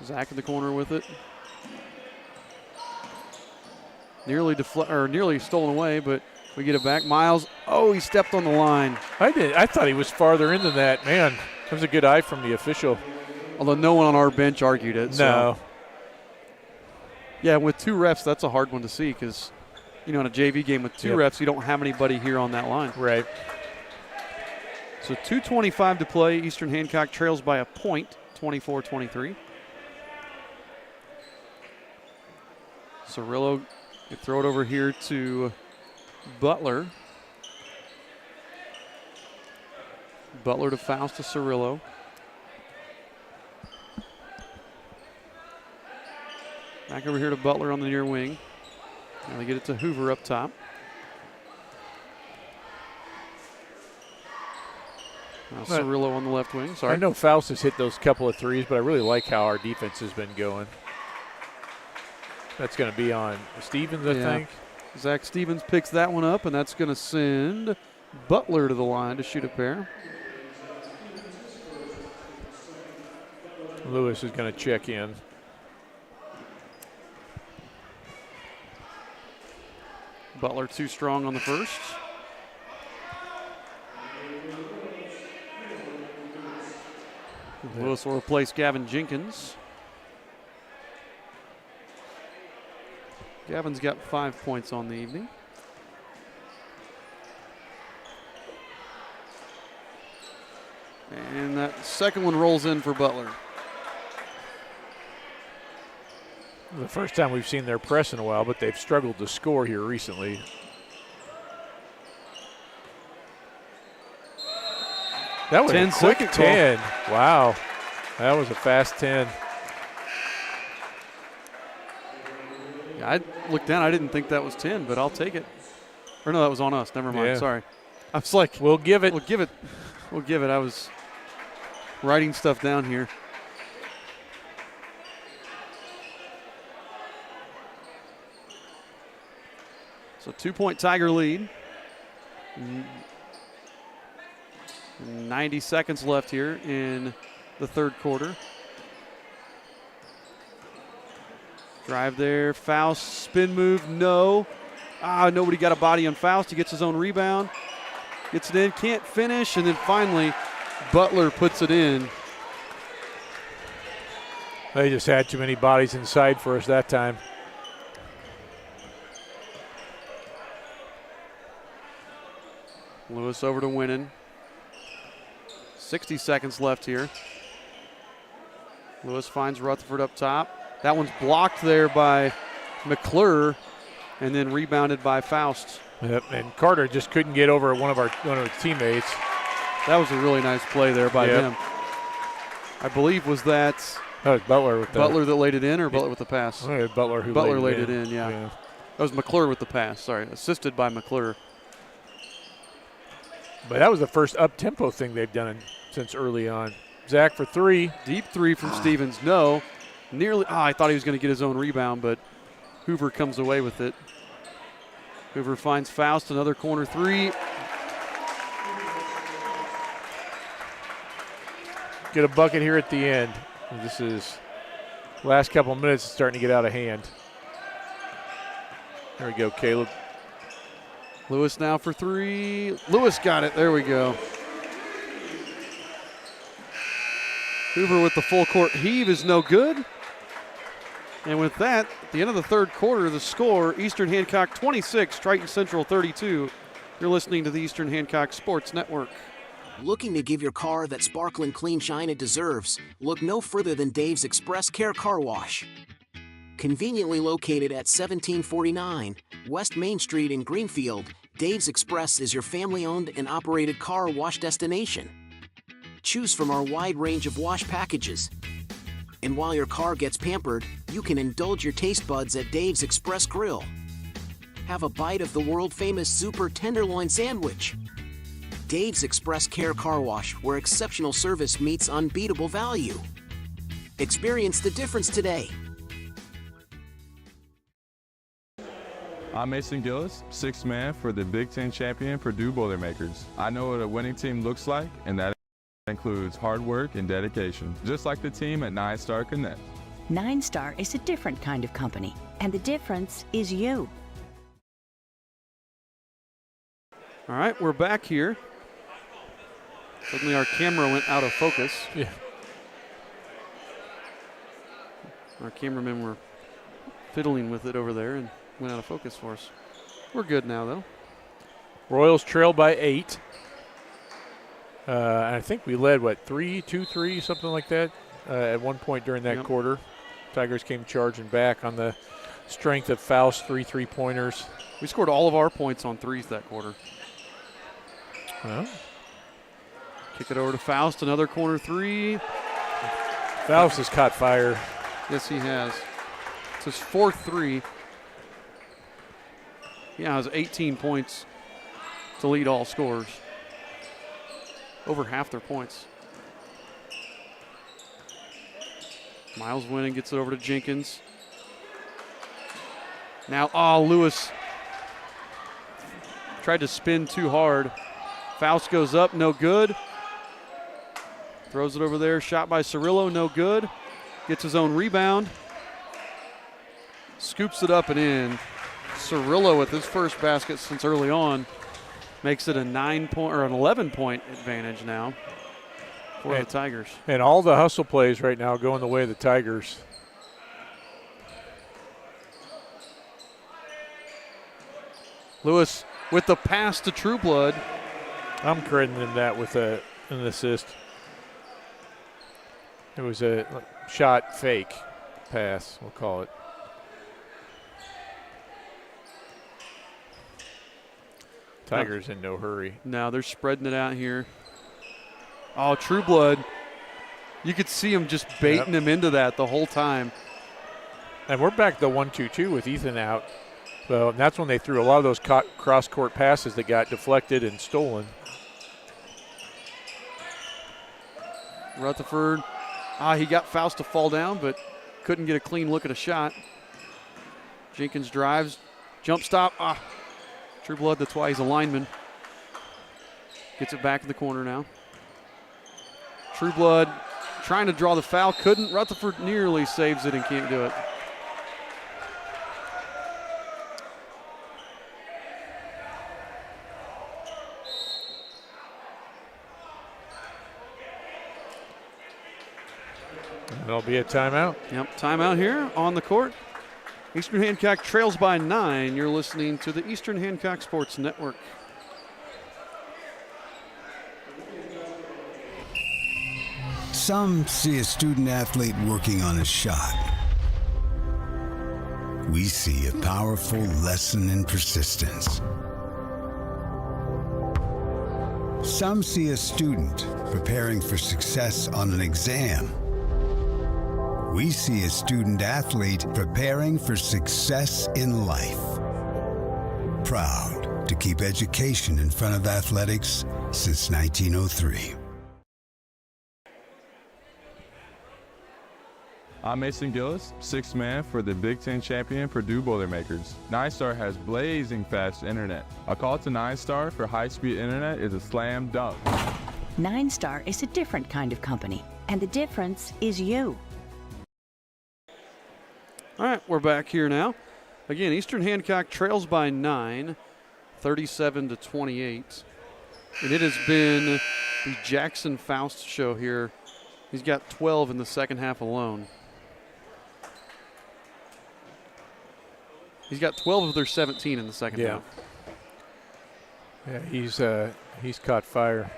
Zach in the corner with it. Nearly stolen away, but we get it back. Miles, he stepped on the line. I thought he was farther in than that. Man, that was a good eye from the official. Although no one on our bench argued it. No. So. Yeah, with two refs, that's a hard one to see because, in a JV game with two refs, you don't have anybody here on that line. Right. So 2:25 to play. Eastern Hancock trails by a point, 24-23. Cirillo, you throw it over here to Butler. Butler to Faust to Cirillo. Back over here to Butler on the near wing. Now they get it to Hoover up top. Now Cirillo on the left wing. Sorry. I know Faust has hit those couple of threes, but I really like how our defense has been going. That's going to be on Stevens, I think. Zach Stevens picks that one up, and that's going to send Butler to the line to shoot a pair. Lewis is going to check in. Butler too strong on the first. Lewis will replace Gavin Jenkins. Gavin's got 5 points on the evening. And that second one rolls in for Butler. The first time we've seen their press in a while, but they've struggled to score here recently. That was a quick 10. Wow. That was a fast 10. Yeah, I looked down. I didn't think that was 10, but I'll take it. Or no, that was on us. Never mind. Yeah. Sorry. I was like, we'll give it. We'll give it. We'll give it. I was writing stuff down here. So 2-point Tiger lead. 90 seconds left here in the third quarter. Drive there. Faust, spin move, no. Nobody got a body on Faust. He gets his own rebound. Gets it in, can't finish, and then finally Butler puts it in. They just had too many bodies inside for us that time. Lewis over to Winnan. 60 seconds left here. Lewis finds Rutherford up top. That one's blocked there by McClure and then rebounded by Faust. Yep, and Carter just couldn't get over one of his teammates. That was a really nice play there by him. I believe was that Butler with Butler that laid it in or Butler with the pass? Butler laid it in, yeah. That was McClure with the pass, sorry, assisted by McClure. But that was the first up-tempo thing they've done since early on. Zach for three. Deep three from Stevens, no. Nearly, I thought he was going to get his own rebound, but Hoover comes away with it. Hoover finds Faust, another corner three. Get a bucket here at the end. This is last couple of minutes, it's starting to get out of hand. There we go, Caleb. Lewis now for three. Lewis got it. There we go. Hoover with the full court heave is no good. And with that, at the end of the third quarter, the score, Eastern Hancock 26, Triton Central 32. You're listening to the Eastern Hancock Sports Network. Looking to give your car that sparkling clean shine it deserves? Look no further than Dave's Express Care Car Wash. Conveniently located at 1749 West Main Street in Greenfield, Dave's Express is your family-owned and operated car wash destination. Choose from our wide range of wash packages. And while your car gets pampered, you can indulge your taste buds at Dave's Express Grill. Have a bite of the world-famous Super Tenderloin Sandwich. Dave's Express Care Car Wash, where exceptional service meets unbeatable value. Experience the difference today. I'm Mason Gillis, sixth man for the Big Ten champion Purdue Boilermakers. I know what a winning team looks like, and that includes hard work and dedication, just like the team at 9 Star Connect. 9 Star is a different kind of company, and the difference is you. All right, we're back here. Suddenly our camera went out of focus. Yeah. Our cameramen were fiddling with it over there and went out of focus for us. We're good now, though. Royals trail by 8. I think we led, 2-3, something like that, at one point during that quarter. Tigers came charging back on the strength of Faust, 3 3-pointers. We scored all of our points on threes that quarter. Well, kick it over to Faust, another corner three. Faust has caught fire. Yes, he has. It's his 4th three. Yeah, it has 18 points to lead all scorers. Over half their points. Miles winning, gets it over to Jenkins. Now, Lewis tried to spin too hard. Faust goes up, no good. Throws it over there, shot by Cirillo, no good. Gets his own rebound. Scoops it up and in. Cirillo with his first basket since early on makes it a 9-point or an 11-point advantage now for the Tigers. And all the hustle plays right now going the way of the Tigers. Lewis with the pass to Trueblood. I'm crediting him that with an assist. It was a shot fake pass, we'll call it. Tigers in no hurry. No, they're spreading it out here. Oh, Trueblood. You could see him just baiting him into that the whole time. And we're back to 1-2-2 with Ethan out. So that's when they threw a lot of those cross-court passes that got deflected and stolen. Rutherford, he got Faust to fall down, but couldn't get a clean look at a shot. Jenkins drives, jump stop. Trueblood, that's why he's a lineman. Gets it back in the corner now. Trueblood trying to draw the foul, couldn't. Rutherford nearly saves it and can't do it. There'll be a timeout. Yep, timeout here on the court. Eastern Hancock trails by 9. You're listening to the Eastern Hancock Sports Network. Some see a student athlete working on a shot. We see a powerful lesson in persistence. Some see a student preparing for success on an exam. We see a student athlete preparing for success in life. Proud to keep education in front of athletics since 1903. I'm Mason Gillis, sixth man for the Big Ten champion Purdue Boilermakers. 9 Star has blazing fast internet. A call to 9 Star for high-speed internet is a slam dunk. 9 Star is a different kind of company, and the difference is you. All right, we're back here now. Again, Eastern Hancock trails by 9, 37-28. And it has been the Jackson Faust show here. He's got 12 in the second half alone. He's got 12 of their 17 in the second half. Yeah, he's caught fire.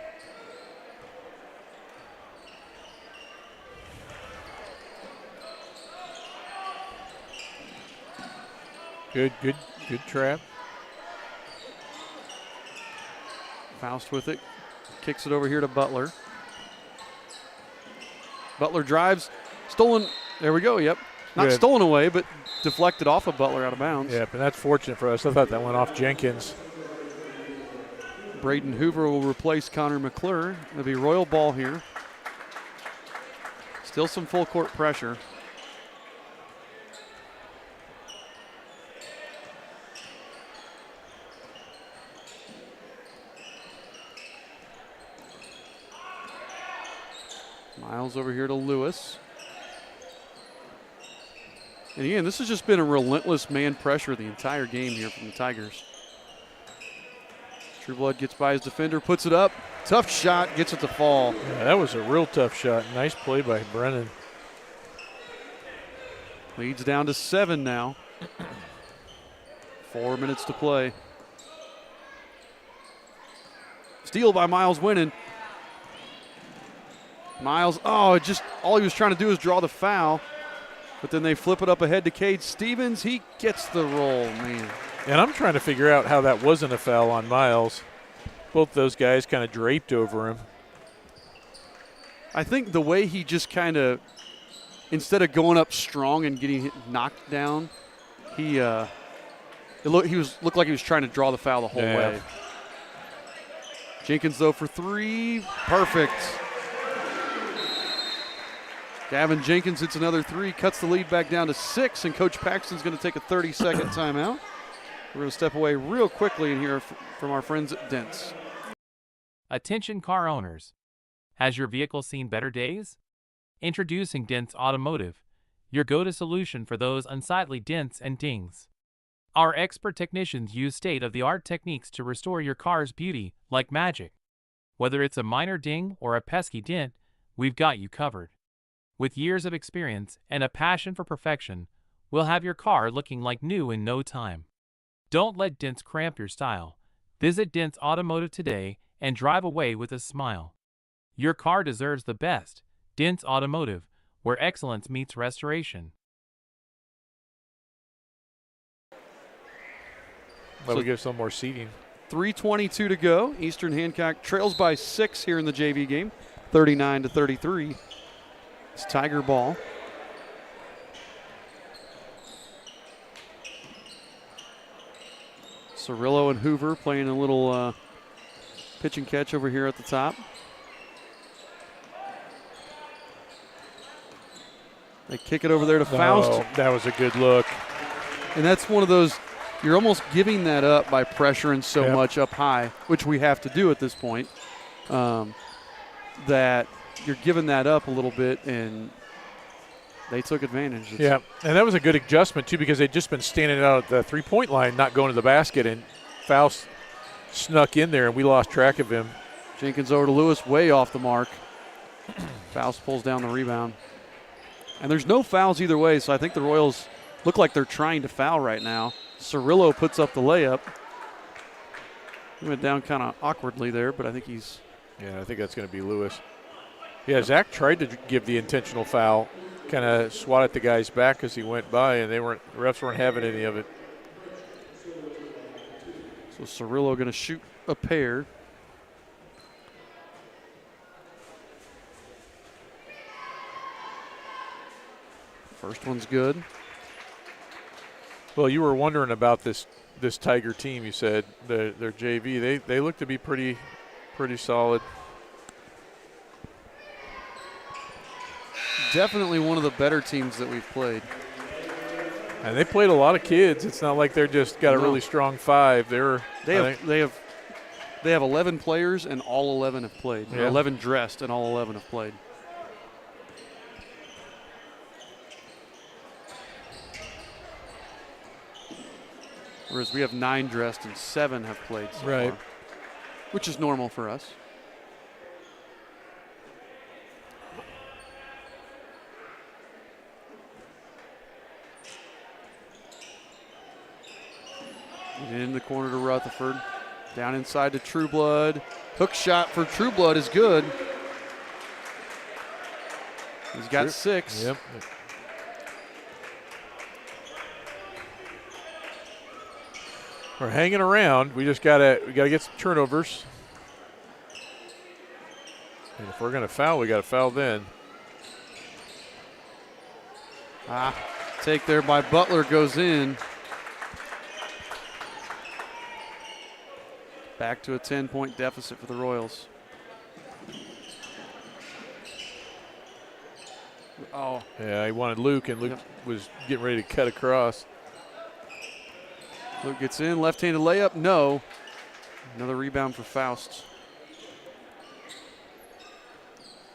Good trap. Faust with it. Kicks it over here to Butler. Butler drives. Stolen. There we go. Yep. Not stolen away, but deflected off of Butler out of bounds. Yep, and that's fortunate for us. I thought that went off Jenkins. Braden Hoover will replace Connor McClure. It'll be Royal ball here. Still some full court pressure. Miles over here to Lewis. And again, this has just been a relentless man pressure the entire game here from the Tigers. Trueblood gets by his defender, puts it up. Tough shot, gets it to fall. Yeah, that was a real tough shot. Nice play by Brennan. Leads down to 7 now. 4 minutes to play. Steal by Miles Winnan. Miles, all he was trying to do is draw the foul. But then they flip it up ahead to Cade Stevens. He gets the roll, man. And I'm trying to figure out how that wasn't a foul on Miles. Both those guys kind of draped over him. I think the way he just kind of, instead of going up strong and getting knocked down, he looked like he was trying to draw the foul the whole way. Jenkins, though, for 3. Perfect. Gavin Jenkins hits another 3, cuts the lead back down to 6, and Coach Paxton's going to take a 30-second timeout. We're going to step away real quickly and hear from our friends at Dents. Attention car owners. Has your vehicle seen better days? Introducing Dents Automotive, your go-to solution for those unsightly dents and dings. Our expert technicians use state-of-the-art techniques to restore your car's beauty like magic. Whether it's a minor ding or a pesky dent, we've got you covered. With years of experience and a passion for perfection, we'll have your car looking like new in no time. Don't let dents cramp your style. Visit Dents Automotive today and drive away with a smile. Your car deserves the best. Dents Automotive, where excellence meets restoration. Well, we give some more seating. 3:22 to go. Eastern Hancock trails by 6 here in the JV game, 39-33. It's Tiger ball. Cirillo and Hoover playing a little pitch and catch over here at the top. They kick it over there to Faust. That was a good look. And that's one of those, you're almost giving that up by pressuring so much up high, which we have to do at this point, that you're giving that up a little bit, and they took advantage. Yeah, and that was a good adjustment, too, because they'd just been standing out at the three-point line, not going to the basket, and Faust snuck in there, and we lost track of him. Jenkins over to Lewis, way off the mark. Faust pulls down the rebound. And there's no fouls either way, so I think the Royals look like they're trying to foul right now. Cirillo puts up the layup. He went down kind of awkwardly there, but I think he's... Yeah, I think that's going to be Lewis. Yeah, Zach tried to give the intentional foul, kind of swatted the guy's back as he went by, and the refs weren't having any of it. So Cirillo going to shoot a pair. First one's good. Well, you were wondering about this Tiger team. You said their JV. They look to be pretty solid. Definitely one of the better teams that we've played. And they played a lot of kids. It's not like they're just got a really strong 5. They have 11 players and all 11 have played. Yeah. 11 dressed and all 11 have played. Whereas we have 9 dressed and 7 have played so far, which is normal for us. In the corner to Rutherford. Down inside to Trueblood. Hook shot for Trueblood is good. He's got 6. Yep. We're hanging around. We gotta get some turnovers. And if we're gonna foul, we gotta foul then. Take there by Butler goes in. Back to a 10-point deficit for the Royals. Oh. Yeah, he wanted Luke, and Luke was getting ready to cut across. Luke gets in, left-handed layup, no. Another rebound for Faust.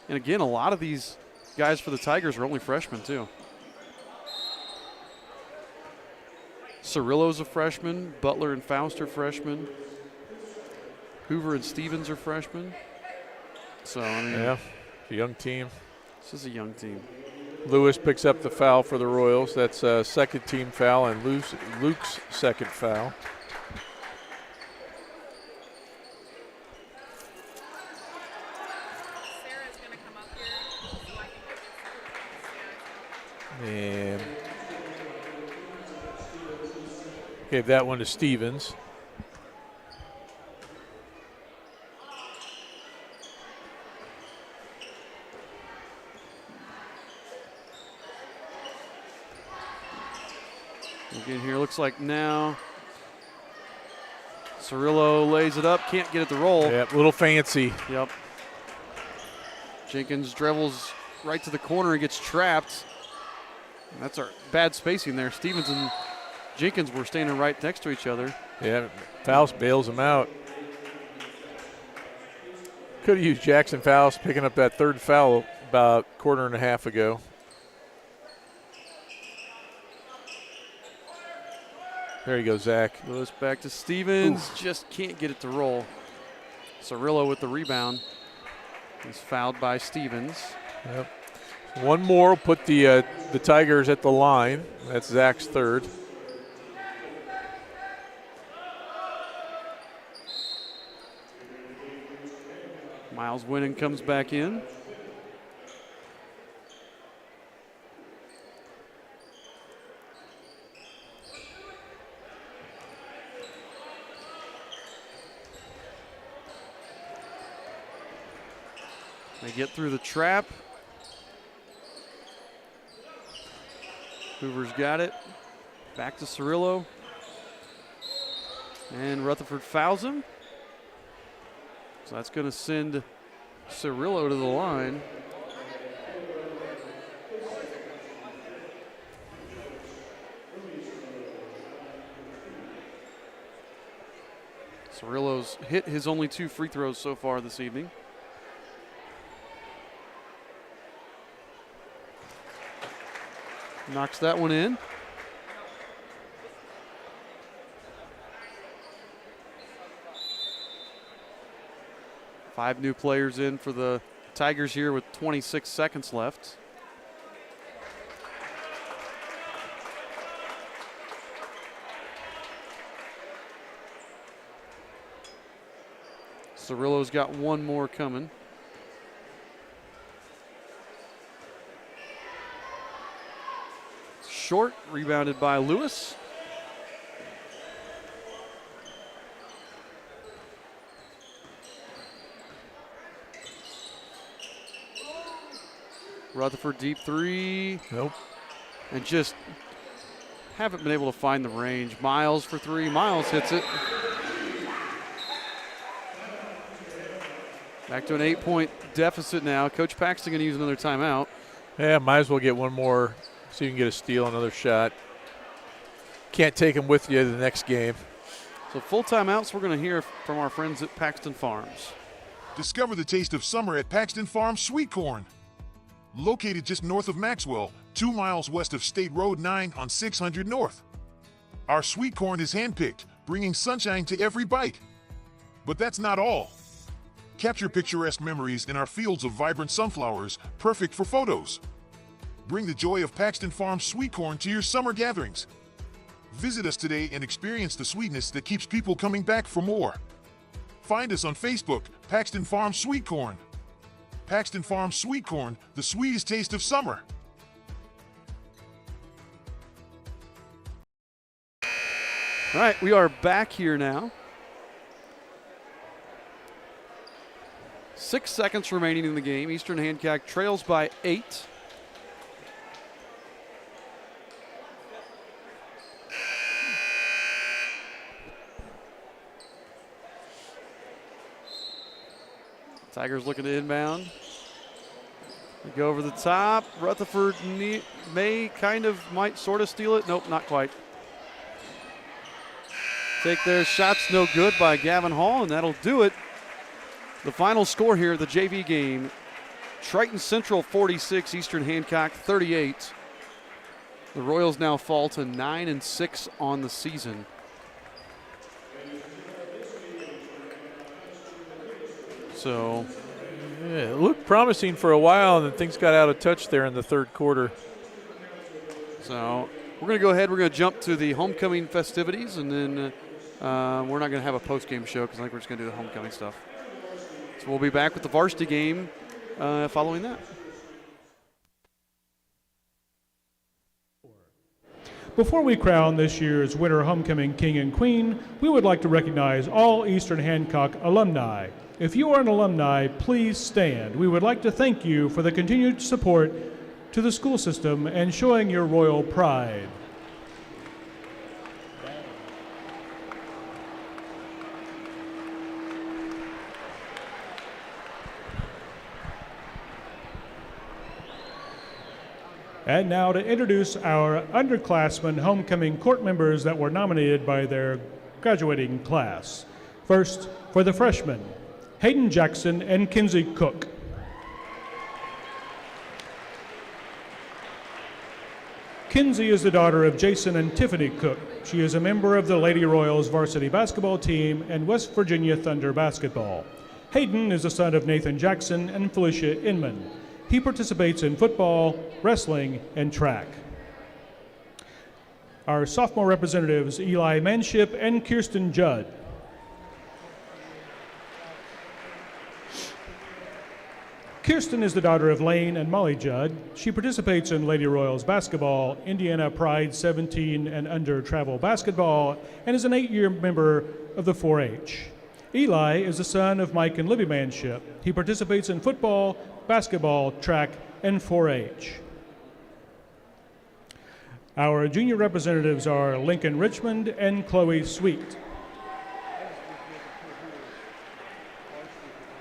And again, a lot of these guys for the Tigers are only freshmen too. Cirillo's a freshman, Butler and Faust are freshmen. Hoover and Stevens are freshmen. So, I mean. Yeah, a young team. This is a young team. Lewis picks up the foul for the Royals. That's a second team foul and Luke's second foul. And gave that one to Stevens. Again here, looks like now Cirillo lays it up, can't get it to roll. Yep, a little fancy. Yep. Jenkins dribbles right to the corner and gets trapped. And that's our bad spacing there. Stevens and Jenkins were standing right next to each other. Yeah, Faust bails him out. Could have used Jackson Faust picking up that third foul about a quarter and a half ago. There you go, Zach. Goes back to Stevens, just can't get it to roll. Cirillo with the rebound. He's fouled by Stevens. Yep. One more will put the Tigers at the line. That's Zach's third. Miles Winning comes back in. They get through the trap. Hoover's got it. Back to Cirillo. And Rutherford fouls him. So that's going to send Cirillo to the line. Cirillo's hit his only 2 free throws so far this evening. Knocks that one in. Five new players in for the Tigers here with 26 seconds left. Cirillo's got one more coming. Short, rebounded by Lewis. Rutherford deep three. Nope. And just haven't been able to find the range. Miles for three. Miles hits it. Back to an 8-point deficit now. Coach Paxton going to use another timeout. Yeah, might as well get one more so you can get a steal, another shot. Can't take them with you to the next game. So full timeouts, we're going to hear from our friends at Paxton Farms. Discover the taste of summer at Paxton Farms Sweet Corn. Located just north of Maxwell, 2 miles west of State Road 9 on 600 North. Our sweet corn is handpicked, bringing sunshine to every bite. But that's not all. Capture picturesque memories in our fields of vibrant sunflowers, perfect for photos. Bring the joy of Paxton Farms sweet corn to your summer gatherings. Visit us today and experience the sweetness that keeps people coming back for more. Find us on Facebook, Paxton Farms Sweet Corn. Paxton Farms Sweet Corn, the sweetest taste of summer. All right, we are back here now. 6 seconds remaining in the game. Eastern Hancock trails by 8. Tigers looking to inbound. They go over the top. Rutherford might sort of steal it. Nope, not quite. Take their shots, no good by Gavin Hall, and that'll do it. The final score here, the JV game, Triton Central 46, Eastern Hancock 38. The Royals now fall to 9-6 on the season. So, yeah, it looked promising for a while, and then things got out of touch there in the third quarter. So we're going to go ahead. We're going to jump to the homecoming festivities, and then we're not going to have a post-game show because I think we're just going to do the homecoming stuff. So we'll be back with the varsity game following that. Before we crown this year's winter homecoming king and queen, we would like to recognize all Eastern Hancock alumni. If you are an alumni, please stand. We would like to thank you for the continued support to the school system and showing your royal pride. And now to introduce our underclassmen homecoming court members that were nominated by their graduating class. First, for the freshmen, Hayden Jackson and Kinsey Cook. Kinsey is the daughter of Jason and Tiffany Cook. She is a member of the Lady Royals varsity basketball team and West Virginia Thunder basketball. Hayden is the son of Nathan Jackson and Felicia Inman. He participates in football, wrestling, and track. Our sophomore representatives, Eli Manship and Kirsten Judd. Kirsten is the daughter of Lane and Molly Judd. She participates in Lady Royals basketball, Indiana Pride 17 and under travel basketball, and is an 8-year member of the 4-H. Eli is the son of Mike and Libby Manship. He participates in football, basketball, track, and 4-H. Our junior representatives are Lincoln Richmond and Chloe Sweet.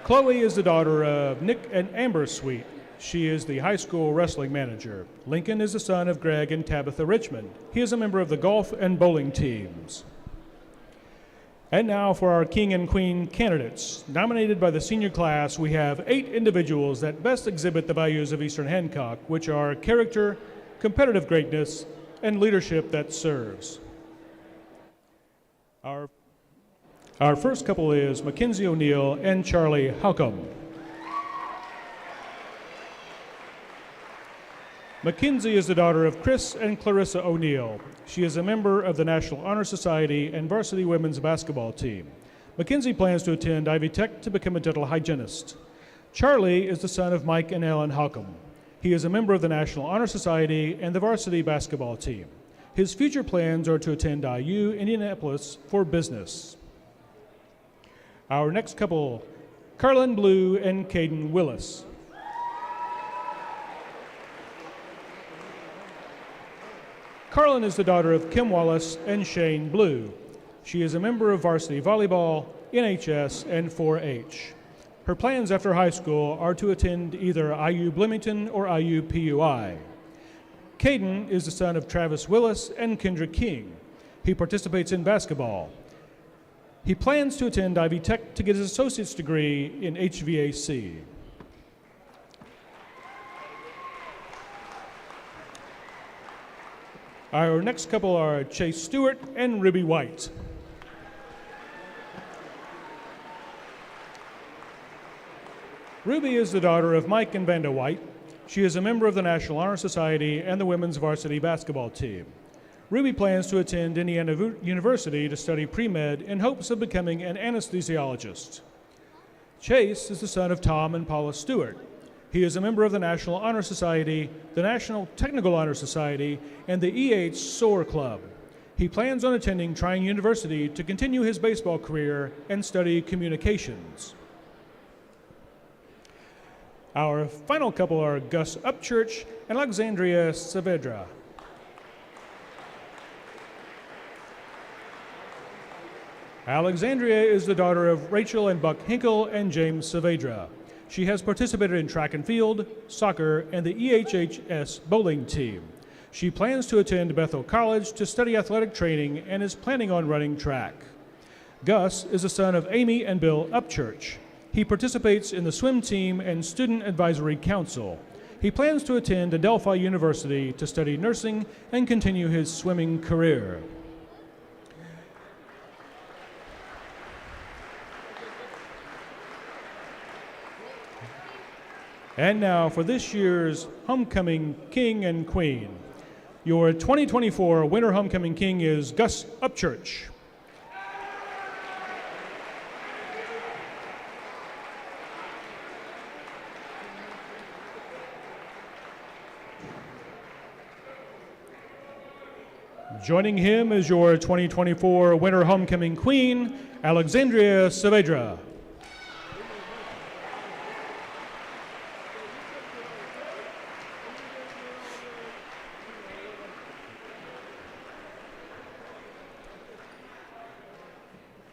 Chloe is the daughter of Nick and Amber Sweet. She is the high school wrestling manager. Lincoln is the son of Greg and Tabitha Richmond. He is a member of the golf and bowling teams. And now for our King and Queen candidates. Nominated by the senior class, we have 8 individuals that best exhibit the values of Eastern Hancock, which are character, competitive greatness, and leadership that serves. Our first couple is Mackenzie O'Neill and Charlie Halcomb. Mackenzie is the daughter of Chris and Clarissa O'Neill. She is a member of the National Honor Society and varsity women's basketball team. Mackenzie plans to attend Ivy Tech to become a dental hygienist. Charlie is the son of Mike and Ellen Halcomb. He is a member of the National Honor Society and the varsity basketball team. His future plans are to attend IU Indianapolis for business. Our next couple, Carlin Blue and Caden Willis. Carlin is the daughter of Kim Wallace and Shane Blue. She is a member of varsity volleyball, NHS, and 4-H. Her plans after high school are to attend either IU Bloomington or IU PUI. Caden is the son of Travis Willis and Kendra King. He participates in basketball. He plans to attend Ivy Tech to get his associate's degree in HVAC. Our next couple are Chase Stewart and Ruby White. Ruby is the daughter of Mike and Vanda White. She is a member of the National Honor Society and the women's varsity basketball team. Ruby plans to attend Indiana University to study pre-med in hopes of becoming an anesthesiologist. Chase is the son of Tom and Paula Stewart. He is a member of the National Honor Society, the National Technical Honor Society, and the E.H. Soar Club. He plans on attending Triton University to continue his baseball career and study communications. Our final couple are Gus Upchurch and Alexandria Saavedra. Alexandria is the daughter of Rachel and Buck Hinkle and James Saavedra. She has participated in track and field, soccer, and the EHHS bowling team. She plans to attend Bethel College to study athletic training and is planning on running track. Gus is the son of Amy and Bill Upchurch. He participates in the swim team and Student Advisory Council. He plans to attend Adelphi University to study nursing and continue his swimming career. And now for this year's Homecoming King and Queen. Your 2024 Winter Homecoming King is Gus Upchurch. Joining him is your 2024 Winter Homecoming Queen, Alexandria Saavedra.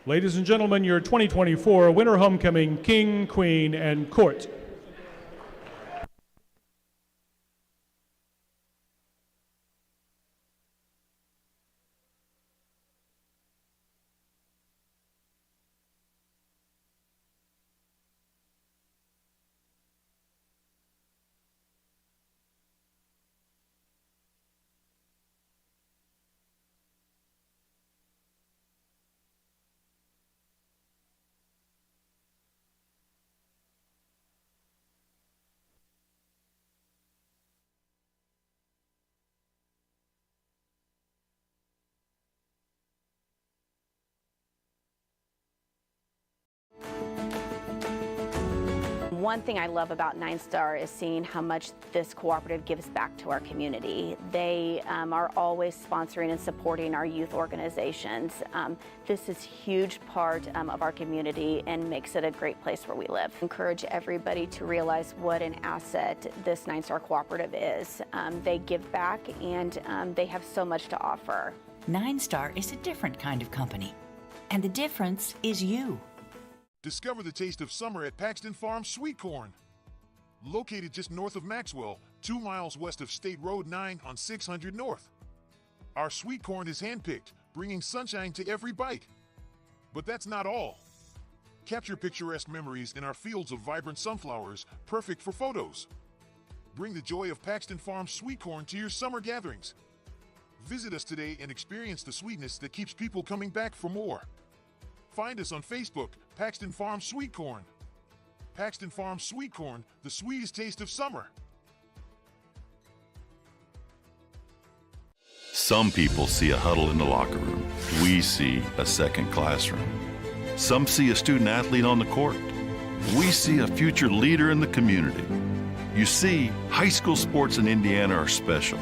Ladies and gentlemen, your 2024 Winter Homecoming King, Queen, and Court. One thing I love about 9 Star is seeing how much this cooperative gives back to our community. They are always sponsoring and supporting our youth organizations. This is a huge part of our community and makes it a great place where we live. Encourage everybody to realize what an asset this 9 Star cooperative is. They give back and they have so much to offer. 9 Star is a different kind of company, and the difference is you. Discover the taste of summer at Paxton Farms Sweet Corn. Located just north of Maxwell, 2 miles west of State Road 9 on 600 North. Our sweet corn is handpicked, bringing sunshine to every bite. But that's not all. Capture picturesque memories in our fields of vibrant sunflowers, perfect for photos. Bring the joy of Paxton Farms Sweet Corn to your summer gatherings. Visit us today and experience the sweetness that keeps people coming back for more. Find us on Facebook, Paxton Farms Sweet Corn. Paxton Farms Sweet Corn, the sweetest taste of summer. Some people see a huddle in the locker room. We see a second classroom. Some see a student athlete on the court. We see a future leader in the community. You see, high school sports in Indiana are special.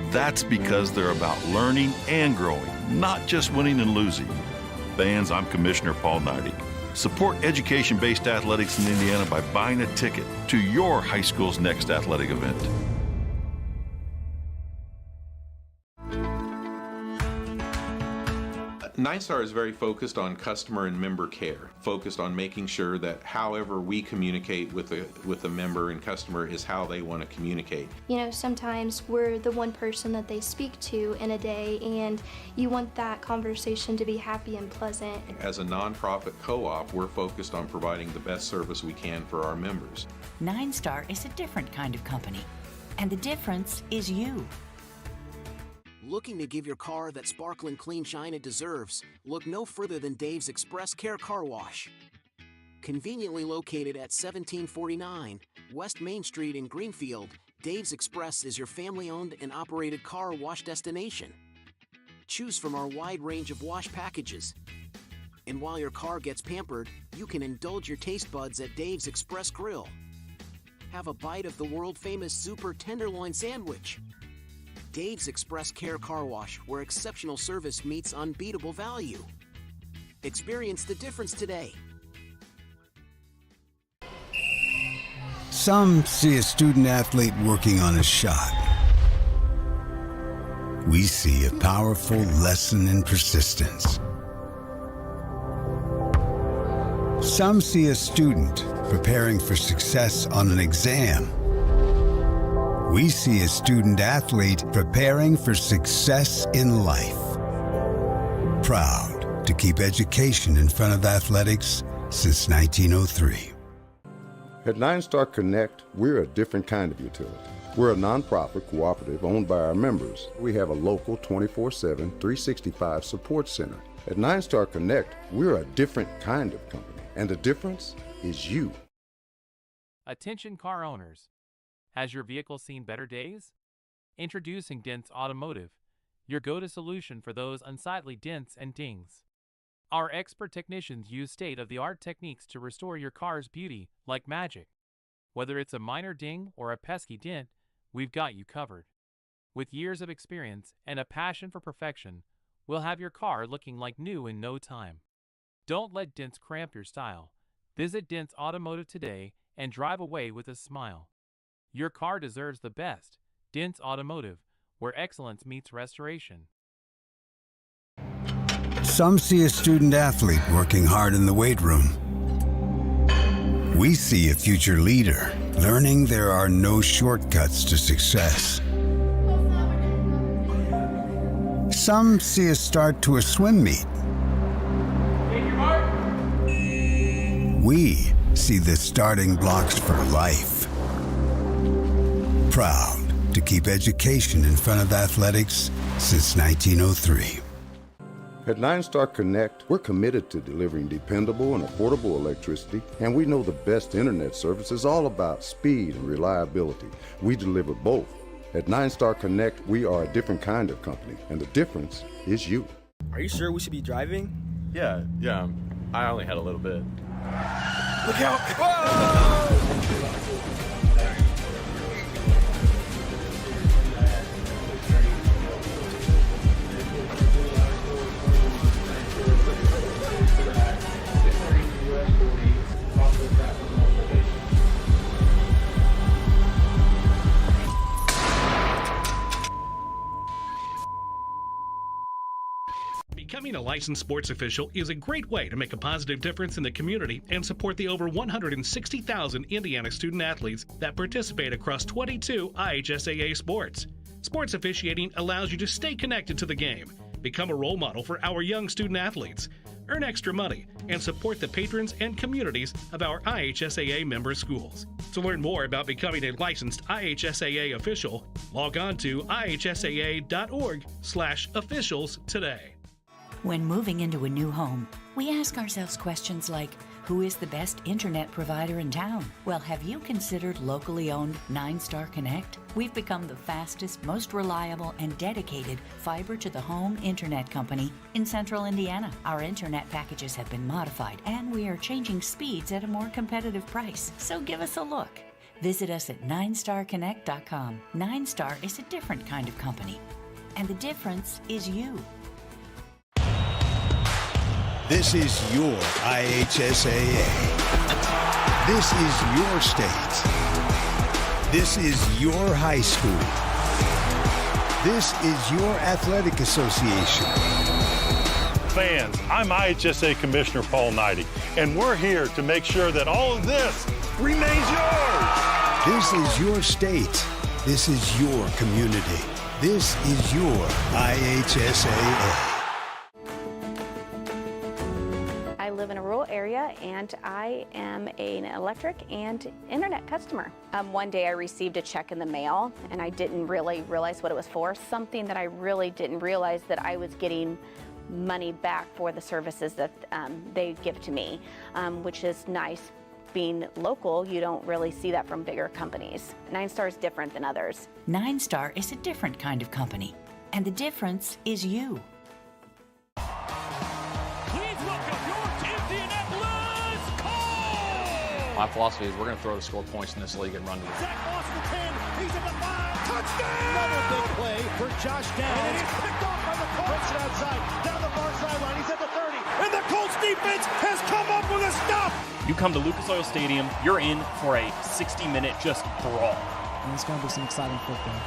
That's because they're about learning and growing, not just winning and losing. Fans, I'm Commissioner Paul Neidig. Support education-based athletics in Indiana by buying a ticket to your high school's next athletic event. Nine Star is very focused on customer and member care, focused on making sure that however we communicate with the member and customer is how they want to communicate. You know, sometimes we're the one person that they speak to in a day, and you want that conversation to be happy and pleasant. As a nonprofit co-op, we're focused on providing the best service we can for our members. 9 Star is a different kind of company, and the difference is you. Looking to give your car that sparkling clean shine it deserves? Look no further than Dave's Express Care Car Wash. Conveniently located at 1749 West Main Street in Greenfield, Dave's Express is your family-owned and operated car wash destination. Choose from our wide range of wash packages. And while your car gets pampered, you can indulge your taste buds at Dave's Express Grill. Have a bite of the world-famous Super Tenderloin Sandwich. Dave's Express Care Car Wash, where exceptional service meets unbeatable value. Experience the difference today. Some see a student athlete working on a shot. We see a powerful lesson in persistence. Some see a student preparing for success on an exam. We see a student athlete preparing for success in life. Proud to keep education in front of athletics since 1903. At 9-Star Connect, we're a different kind of utility. We're a nonprofit cooperative owned by our members. We have a local 24/7, 365 support center. At 9-Star Connect, we're a different kind of company, and the difference is you. Attention car owners. Has your vehicle seen better days? Introducing Dents Automotive, your go-to solution for those unsightly dents and dings. Our expert technicians use state-of-the-art techniques to restore your car's beauty like magic. Whether it's a minor ding or a pesky dent, we've got you covered. With years of experience and a passion for perfection, we'll have your car looking like new in no time. Don't let dents cramp your style. Visit Dents Automotive today and drive away with a smile. Your car deserves the best. Dents Automotive, where excellence meets restoration. Some see a student athlete working hard in the weight room. We see a future leader learning there are no shortcuts to success. Some see a start to a swim meet. We see the starting blocks for life. Proud to keep education in front of athletics since 1903. At 9-Star Connect, we're committed to delivering dependable and affordable electricity, and we know the best internet service is all about speed and reliability. We deliver both. At 9-Star Connect, we are a different kind of company, and the difference is you. Are you sure we should be driving? Yeah. I only had a little bit. Look out! Whoa! Becoming a licensed sports official is a great way to make a positive difference in the community and support the over 160,000 Indiana student athletes that participate across 22 IHSAA sports. Sports officiating allows you to stay connected to the game, become a role model for our young student athletes, earn extra money, and support the patrons and communities of our IHSAA member schools. To learn more about becoming a licensed IHSAA official, log on to ihsaa.org/officials today. When moving into a new home, we ask ourselves questions like, who is the best internet provider in town? Well, have you considered locally owned 9-Star Connect? We've become the fastest, most reliable, and dedicated fiber-to-the-home internet company in central Indiana. Our internet packages have been modified, and we are changing speeds at a more competitive price. So give us a look. Visit us at 9starconnect.com. 9-Star is a different kind of company, and the difference is you. This is your IHSAA. This is your state. This is your high school. This is your athletic association. Fans, I'm IHSA Commissioner Paul Knighty, and we're here to make sure that all of this remains yours. This is your state. This is your community. This is your IHSAA. I live in a rural area and I am an electric and internet customer. One day I received a check in the mail and I didn't really realize what it was for. Something that I really didn't realize, that I was getting money back for the services that they give to me, which is nice. Being local, you don't really see that from bigger companies. 9-Star is different than others. 9-Star is a different kind of company, and the difference is you. My philosophy is we're going to throw to score points in this league and run to win. Zach Moss to the 10. He's at the 5. Touchdown! Another big play for Josh Downs. And he's picked off by the Colts. Puts it outside. Down the far sideline. He's at the 30. And the Colts defense has come up with a stop. You come to Lucas Oil Stadium, you're in for a 60-minute just brawl. And it's going to be some exciting football.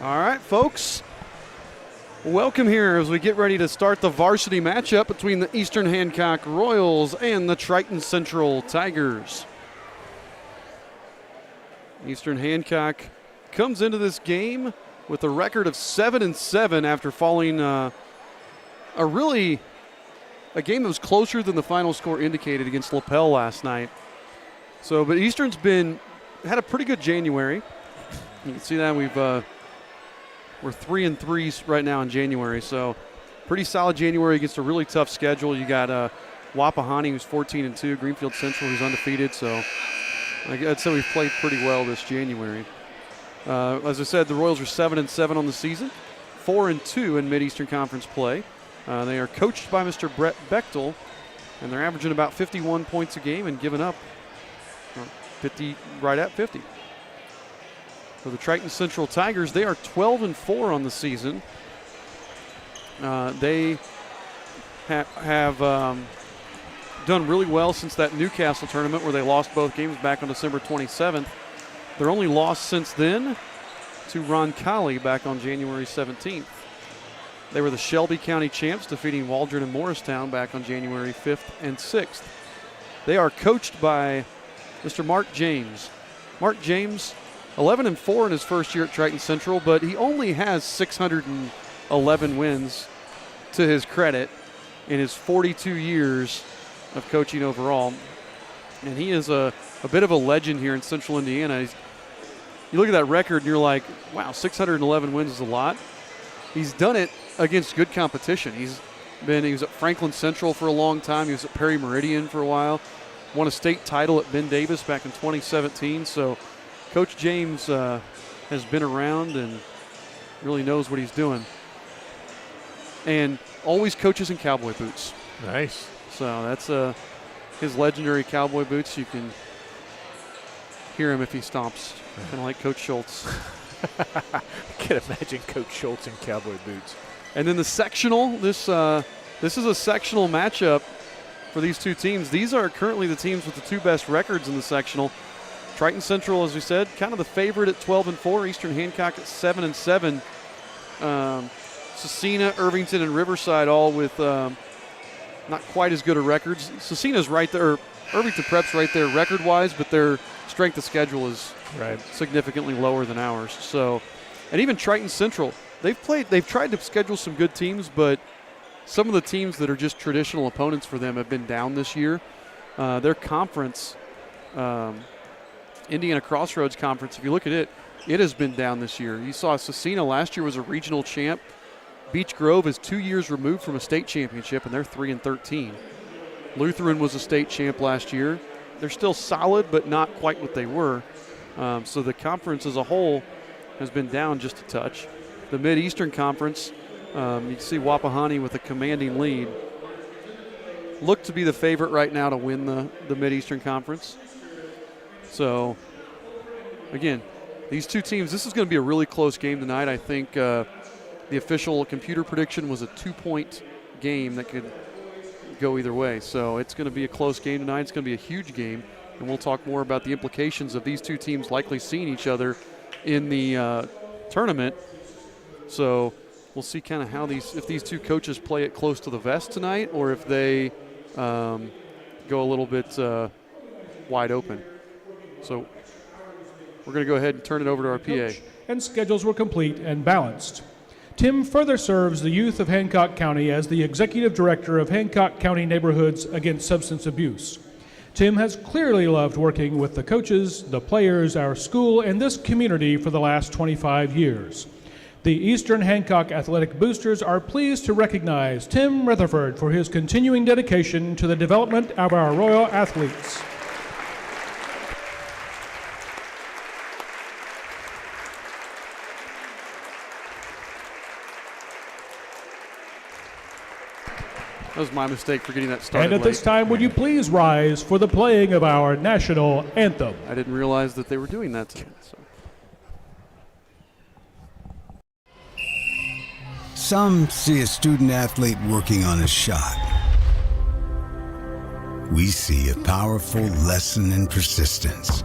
All right, folks. Welcome here as we get ready to start the varsity matchup between the Eastern Hancock Royals and the Triton Central Tigers. Eastern Hancock comes into this game with a record of 7-7 after falling a game that was closer than the final score indicated against LaPel last night. So, but Eastern's had a pretty good January. You can see that we're 3-3 right now in January, so pretty solid January against a really tough schedule. You got Wapahani, who's 14-2, Greenfield Central, who's undefeated. So I'd say we've played pretty well this January. As I said, the Royals are 7-7 on the season, 4-2 in Mid-Eastern Conference play. They are coached by Mr. Brett Bechtel, and they're averaging about 51 points a game and giving up 50, right at 50. For the Triton Central Tigers, they are 12-4 on the season. They have done really well since that Newcastle tournament where they lost both games back on December 27th. Their only loss since then to Roncalli back on January 17th. They were the Shelby County champs, defeating Waldron and Morristown back on January 5th and 6th. They are coached by Mr. Mark James. Mark James, 11-4 in his first year at Triton Central, but he only has 611 wins to his credit in his 42 years of coaching overall. And he is a bit of a legend here in Central Indiana. You look at that record and you're like, wow, 611 wins is a lot. He's done it against good competition. He was at Franklin Central for a long time. He was at Perry Meridian for a while. Won a state title at Ben Davis back in 2017. So Coach James has been around and really knows what he's doing. And always coaches in cowboy boots. Nice. So that's his legendary cowboy boots. You can hear him if he stomps, kind of like Coach Schultz. I can't imagine Coach Schultz in cowboy boots. And then the sectional, this is a sectional matchup for these two teams. These are currently the teams with the two best records in the sectional. Triton Central, as we said, kind of the favorite at 12-4. Eastern Hancock at 7-7. Cecina, Irvington, and Riverside all with not quite as good of records. Cecina's right there, Irvington Prep's right there record-wise, but their strength of schedule is significantly lower than ours. So, and even Triton Central, they've tried to schedule some good teams, but some of the teams that are just traditional opponents for them have been down this year. Their conference, Indiana Crossroads Conference, if you look at it, it has been down this year. You saw Cecina last year was a regional champ. Beech Grove is 2 years removed from a state championship, and they're 3-13. Lutheran was a state champ last year. They're still solid, but not quite what they were. So the conference as a whole has been down just a touch. The Mid-Eastern Conference, you can see Wapahani with a commanding lead. Look to be the favorite right now to win the Mid-Eastern Conference. So, again, these two teams, this is going to be a really close game tonight. I think the official computer prediction was a 2-point game that could go either way. So it's going to be a close game tonight. It's going to be a huge game, and we'll talk more about the implications of these two teams likely seeing each other in the tournament. So we'll see kind of how if these two coaches play it close to the vest tonight, or if they go a little bit wide open. So we're going to go ahead and turn it over to our PA. And schedules were complete and balanced. Tim further serves the youth of Hancock County as the Executive Director of Hancock County Neighborhoods Against Substance Abuse. Tim has clearly loved working with the coaches, the players, our school, and this community for the last 25 years. The Eastern Hancock Athletic Boosters are pleased to recognize Tim Rutherford for his continuing dedication to the development of our Royal athletes. That was my mistake for getting that started And at this time, would you please rise for the playing of our national anthem? I didn't realize that they were doing that tonight. So. Some see a student athlete working on a shot. We see a powerful lesson in persistence.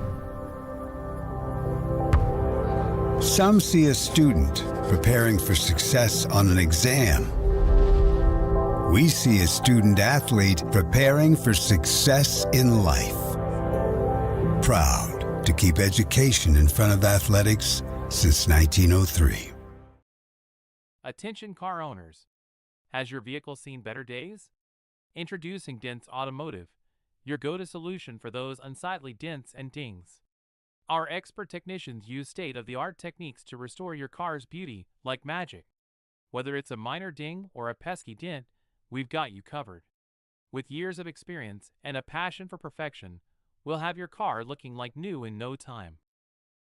Some see a student preparing for success on an exam. We see a student athlete preparing for success in life. Proud to keep education in front of athletics since 1903. Attention car owners. Has your vehicle seen better days? Introducing Dents Automotive, your go-to solution for those unsightly dents and dings. Our expert technicians use state-of-the-art techniques to restore your car's beauty like magic. Whether it's a minor ding or a pesky dent, we've got you covered. With years of experience and a passion for perfection, we'll have your car looking like new in no time.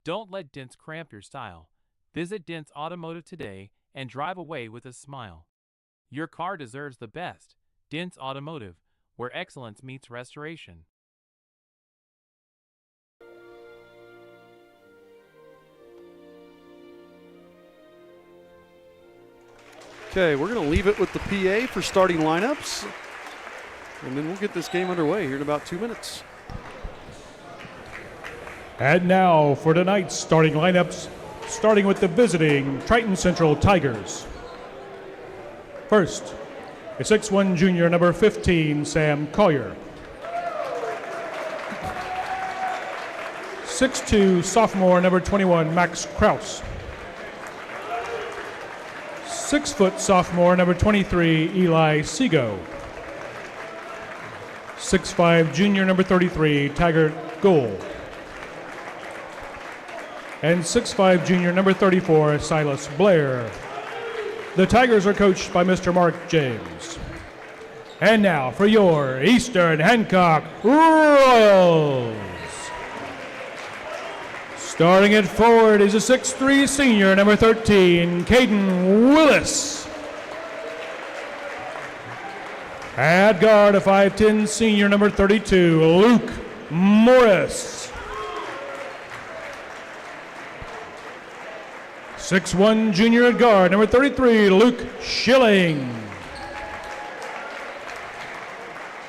Don't let dents cramp your style. Visit Dents Automotive today and drive away with a smile. Your car deserves the best. Dents Automotive, where excellence meets restoration. Okay, we're going to leave it with the PA for starting lineups, and then we'll get this game underway here in about 2 minutes. And now for tonight's starting lineups, starting with the visiting Triton Central Tigers. First, a 6'1" junior, number 15, Sam Collier. 6'2", sophomore, number 21, Max Kraus. 6 foot sophomore, number 23, Eli Sego. 6'5", junior, number 33, Taggart Gould. And 6'5", junior, number 34, Silas Blair. The Tigers are coached by Mr. Mark James. And now for your Eastern Hancock Royals. Starting at forward is a 6'3" senior, number 13, Caden Willis. At guard, a 5'10" senior, number 32, Luke Morris. 6'1" junior at guard, number 33, Luke Schilling.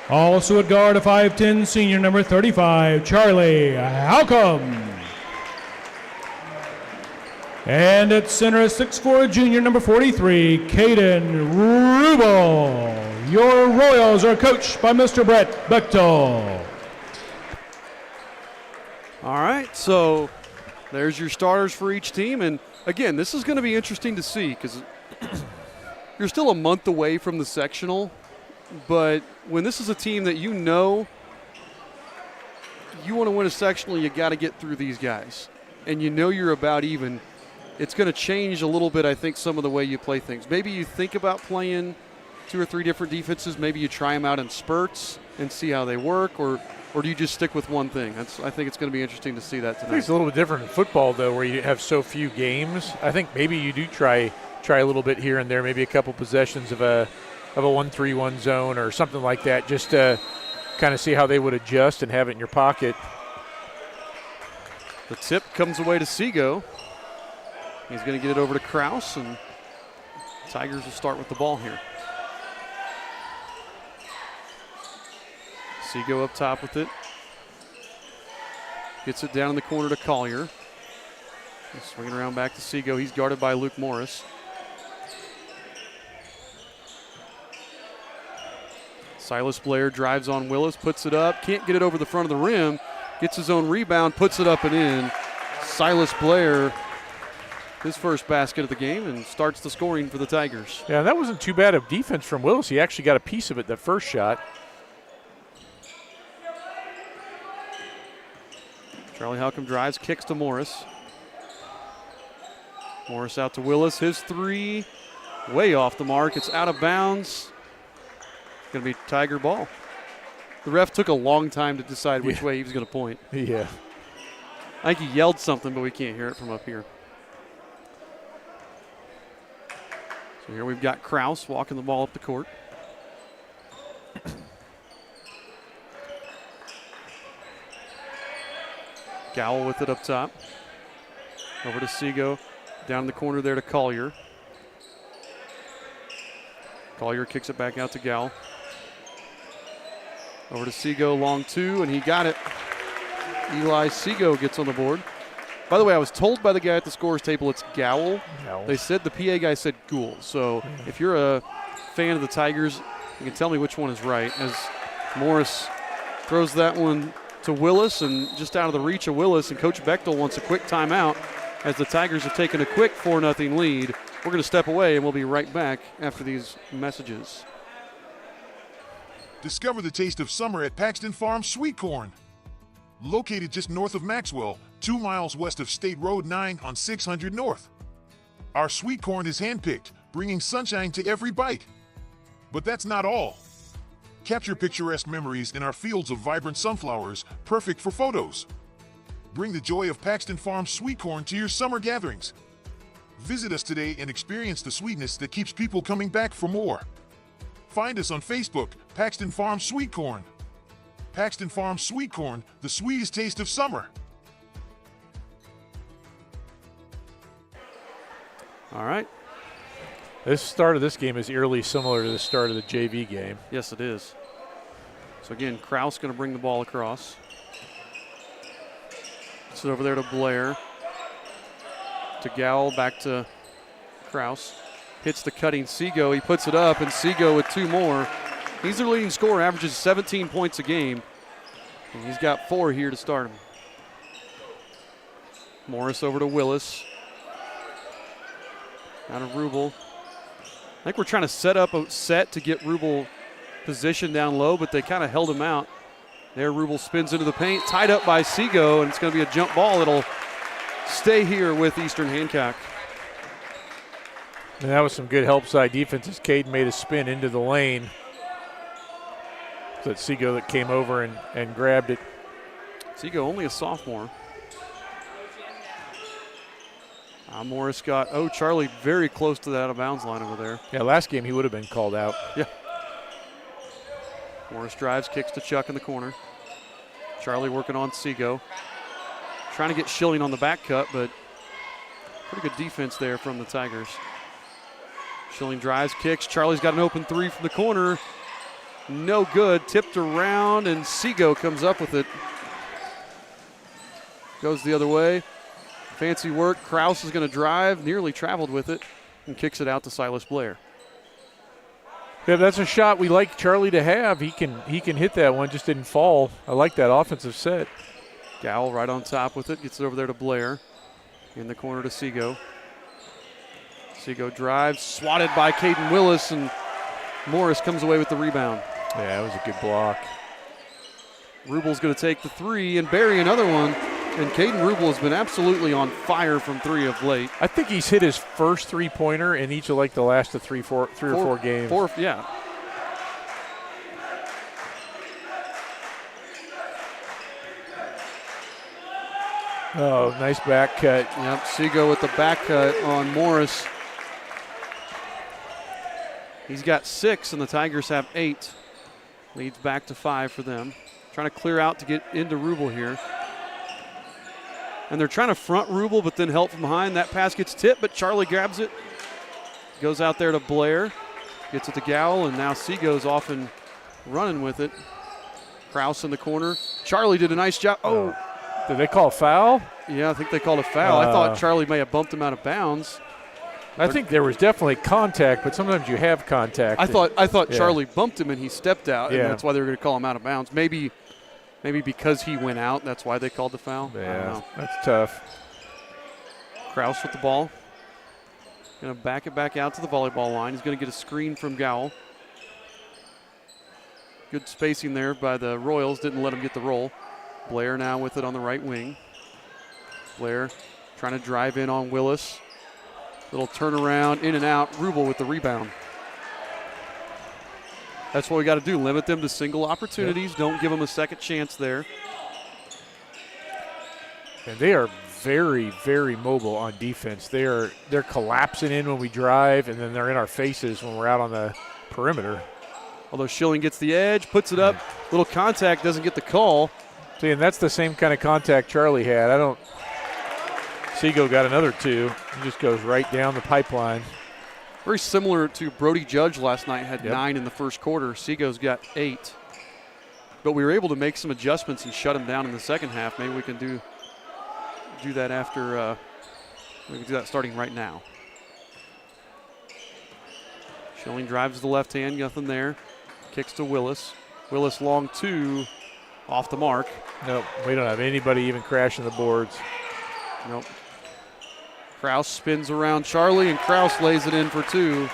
Also at guard, a 5'10" senior, number 35, Charlie Halcomb. And at center, a 6'4" junior, number 43, Caden Rubel. Your Royals are coached by Mr. Brett Bechtel. All right, so there's your starters for each team. And again, this is going to be interesting to see because you're still a month away from the sectional. But when this is a team that you know you want to win a sectional, you got to get through these guys. And you know you're about even. It's going to change a little bit, I think, some of the way you play things. Maybe you think about playing 2 or 3 different defenses. Maybe you try them out in spurts and see how they work, or do you just stick with one thing? I think it's going to be interesting to see that tonight. I think it's a little bit different in football, though, where you have so few games. I think maybe you do try a little bit here and there, maybe a couple possessions of a 1-3-1 zone or something like that, just to kind of see how they would adjust and have it in your pocket. The tip comes away to Sego. He's going to get it over to Kraus, and Tigers will start with the ball here. Sego up top with it. Gets it down in the corner to Collier. He's swinging around back to Sego. He's guarded by Luke Morris. Silas Blair drives on Willis, puts it up, can't get it over the front of the rim, gets his own rebound, puts it up and in. Silas Blair, his first basket of the game, and starts the scoring for the Tigers. Yeah, that wasn't too bad of defense from Willis. He actually got a piece of it that first shot. Charlie Halcomb drives, kicks to Morris. Morris out to Willis. His three, way off the mark. It's out of bounds. It's going to be Tiger ball. The ref took a long time to decide which way he was going to point. Yeah. I think he yelled something, but we can't hear it from up here. So here we've got Kraus walking the ball up the court. Gowell with it up top. Over to Sego. Down in the corner there to Collier. Collier kicks it back out to Gowell. Over to Sego, long 2, and he got it. Eli Sego gets on the board. By the way, I was told by the guy at the scores table it's Gowl. Gowl. They said the PA guy said Ghoul. So if you're a fan of the Tigers, you can tell me which one is right. As Morris throws that one to Willis, and just out of the reach of Willis, and Coach Bechtel wants a quick timeout as the Tigers have taken a quick 4-0 lead. We're going to step away, and we'll be right back after these messages. Discover the taste of summer at Paxton Farms Sweet Corn. Located just north of Maxwell, 2 miles west of State Road 9 on 600 North. Our sweet corn is handpicked, bringing sunshine to every bite. But that's not all. Capture picturesque memories in our fields of vibrant sunflowers, perfect for photos. Bring the joy of Paxton Farms Sweet Corn to your summer gatherings. Visit us today and experience the sweetness that keeps people coming back for more. Find us on Facebook, Paxton Farms Sweet Corn. Paxton Farms Sweet Corn, the sweetest taste of summer. All right. This start of this game is eerily similar to the start of the JV game. Yes, it is. So again, Kraus going to bring the ball across. It's over there to Blair. To Gowl, back to Kraus. Hits the cutting Seago. He puts it up, and Seago with 2 more. He's their leading scorer, averages 17 points a game. And he's got 4 here to start him. Morris over to Willis. Out of Rubel. I think we're trying to set up a set to get Rubel positioned down low, but they kind of held him out. There, Rubel spins into the paint, tied up by Seago, and it's going to be a jump ball. It'll stay here with Eastern Hancock. And that was some good help side defense as Caden made a spin into the lane. So it's Seago that came over and grabbed it. Seago only a sophomore. Morris got, Charlie very close to the out of bounds line over there. Yeah, last game he would have been called out. Yeah. Morris drives, kicks to Chuck in the corner. Charlie working on Seago. Trying to get Schilling on the back cut, but pretty good defense there from the Tigers. Schilling drives, kicks. Charlie's got an open 3 from the corner. No good. Tipped around, and Seago comes up with it. Goes the other way. Fancy work. Kraus is going to drive, nearly traveled with it, and kicks it out to Silas Blair. Yeah, that's a shot we like Charlie to have. He can hit that one, just didn't fall. I like that offensive set. Gowl right on top with it, gets it over there to Blair. In the corner to Seago. Seago drives, swatted by Caden Willis, and Morris comes away with the rebound. Yeah, it was a good block. Rubel's going to take the 3 and bury another one. And Caden Rubel has been absolutely on fire from 3 of late. I think he's hit his first 3-pointer in each of like the last three or four games. Yeah. Oh, nice back cut. Yep, Seago with the back cut on Morris. He's got 6, and the Tigers have 8. Leads back to 5 for them. Trying to clear out to get into Rubel here. And they're trying to front Rubel, but then help from behind. That pass gets tipped, but Charlie grabs it. Goes out there to Blair. Gets it to Gowl, and now Seago's off and running with it. Kraus in the corner. Charlie did a nice job. Oh. Did they call a foul? Yeah, I think they called a foul. I thought Charlie may have bumped him out of bounds. I think there was definitely contact, but sometimes you have contact. I thought Charlie bumped him and he stepped out, and that's why they were going to call him out of bounds. Maybe because he went out, that's why they called the foul. Yeah, that's tough. Kraus with the ball. Going to back it back out to the volleyball line. He's going to get a screen from Gowl. Good spacing there by the Royals. Didn't let him get the roll. Blair now with it on the right wing. Blair trying to drive in on Willis. Little turnaround, in and out. Rubel with the rebound. That's what we got to do. Limit them to single opportunities. Yep. Don't give them a second chance there. And they are very, very mobile on defense. They're collapsing in when we drive, and then they're in our faces when we're out on the perimeter. Although Schilling gets the edge, puts it up. Little contact, doesn't get the call. See, and that's the same kind of contact Charlie had. Seago got another 2. He just goes right down the pipeline. Very similar to Brody Judge last night, had 9 in the first quarter. Seago's got 8. But we were able to make some adjustments and shut him down in the second half. Maybe we can do do that after. We can do that starting right now. Schilling drives to the left hand, nothing there. Kicks to Willis. Willis long two, off the mark. Nope, we don't have anybody even crashing the boards. Nope. Kraus spins around Charlie, and Kraus lays it in for two.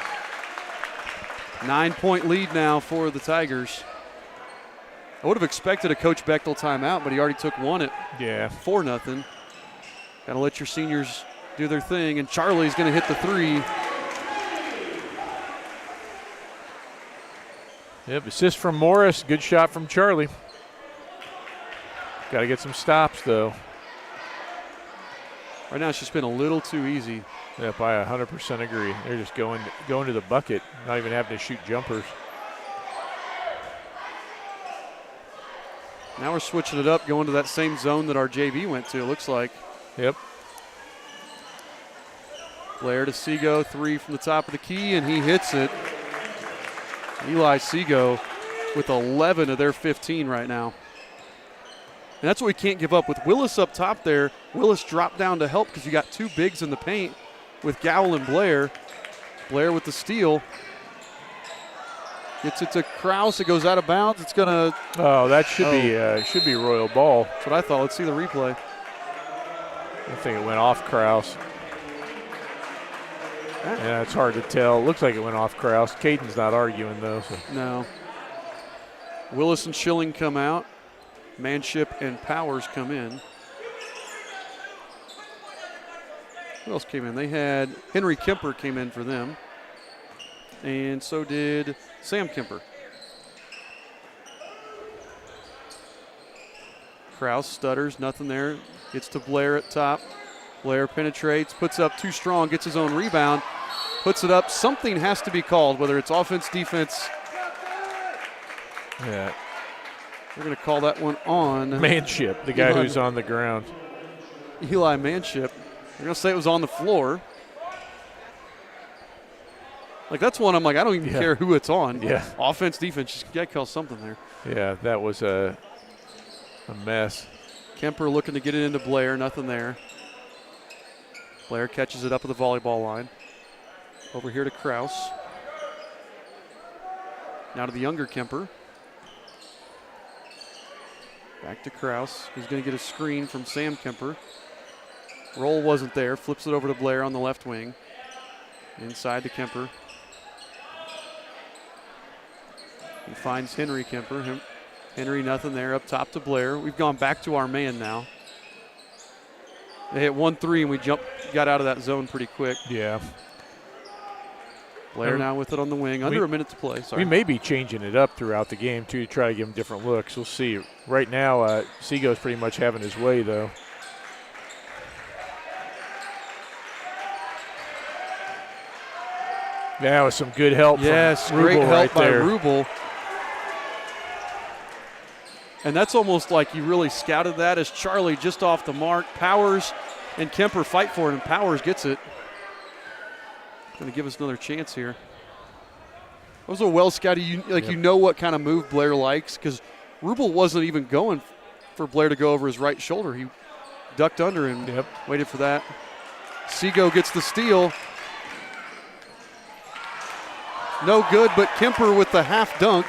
9-point lead now for the Tigers. I would have expected a Coach Bechtel timeout, but he already took one at 4-0. Got to let your seniors do their thing, and Charlie's going to hit the three. Yep, assist from Morris, good shot from Charlie. Got to get some stops, though. Right now it's just been a little too easy. Yep, I 100% agree. They're just going to the bucket, not even having to shoot jumpers. Now we're switching it up, going to that same zone that our JV went to, it looks like. Yep. Blair to Seago, three from the top of the key, and he hits it. Eli Seago with 11 of their 15 right now. And that's what we can't give up. With Willis up top there, Willis dropped down to help because you got two bigs in the paint with Gowell and Blair. Blair with the steal. Gets it to Kraus. It goes out of bounds. It's going to. Oh, that should be Royal ball. That's what I thought. Let's see the replay. I think it went off Kraus. Yeah, it's hard to tell. Looks like it went off Kraus. Caden's not arguing, though. So. No. Willis and Schilling come out. Manship and Powers come in. Who else came in? They had Henry Kemper came in for them. And so did Sam Kemper. Kraus stutters, nothing there. Gets to Blair at top. Blair penetrates, puts up too strong, gets his own rebound, puts it up. Something has to be called, whether it's offense, defense. Yeah. We're going to call that one on. Manship, the guy who's on the ground. Eli Manship. We're going to say it was on the floor. Like, that's one I'm like, I don't even care who it's on. Yeah. Offense, defense, just got to call something there. Yeah, that was a mess. Kemper looking to get it into Blair, nothing there. Blair catches it up at the volleyball line. Over here to Kraus. Now to the younger Kemper. Back to Kraus. He's going to get a screen from Sam Kemper. Roll wasn't there. Flips it over to Blair on the left wing. Inside to Kemper. He finds Henry Kemper. Henry, nothing there. Up top to Blair. We've gone back to our man now. They hit 1-3 and we got out of that zone pretty quick. Yeah. Blair now with it on the wing. Under a minute to play. Sorry. We may be changing it up throughout the game, too, to try to give them different looks. We'll see. Right now, Seago's pretty much having his way, though. That was some good help from great help right by there. Rubel. And that's almost like you really scouted that as Charlie just off the mark. Powers and Kemper fight for it, and Powers gets it. Going to give us another chance here. Those are well scouted. You know what kind of move Blair likes, because Rubel wasn't even going for Blair to go over his right shoulder. He ducked under and waited for that. Seago gets the steal. No good, but Kemper with the half dunk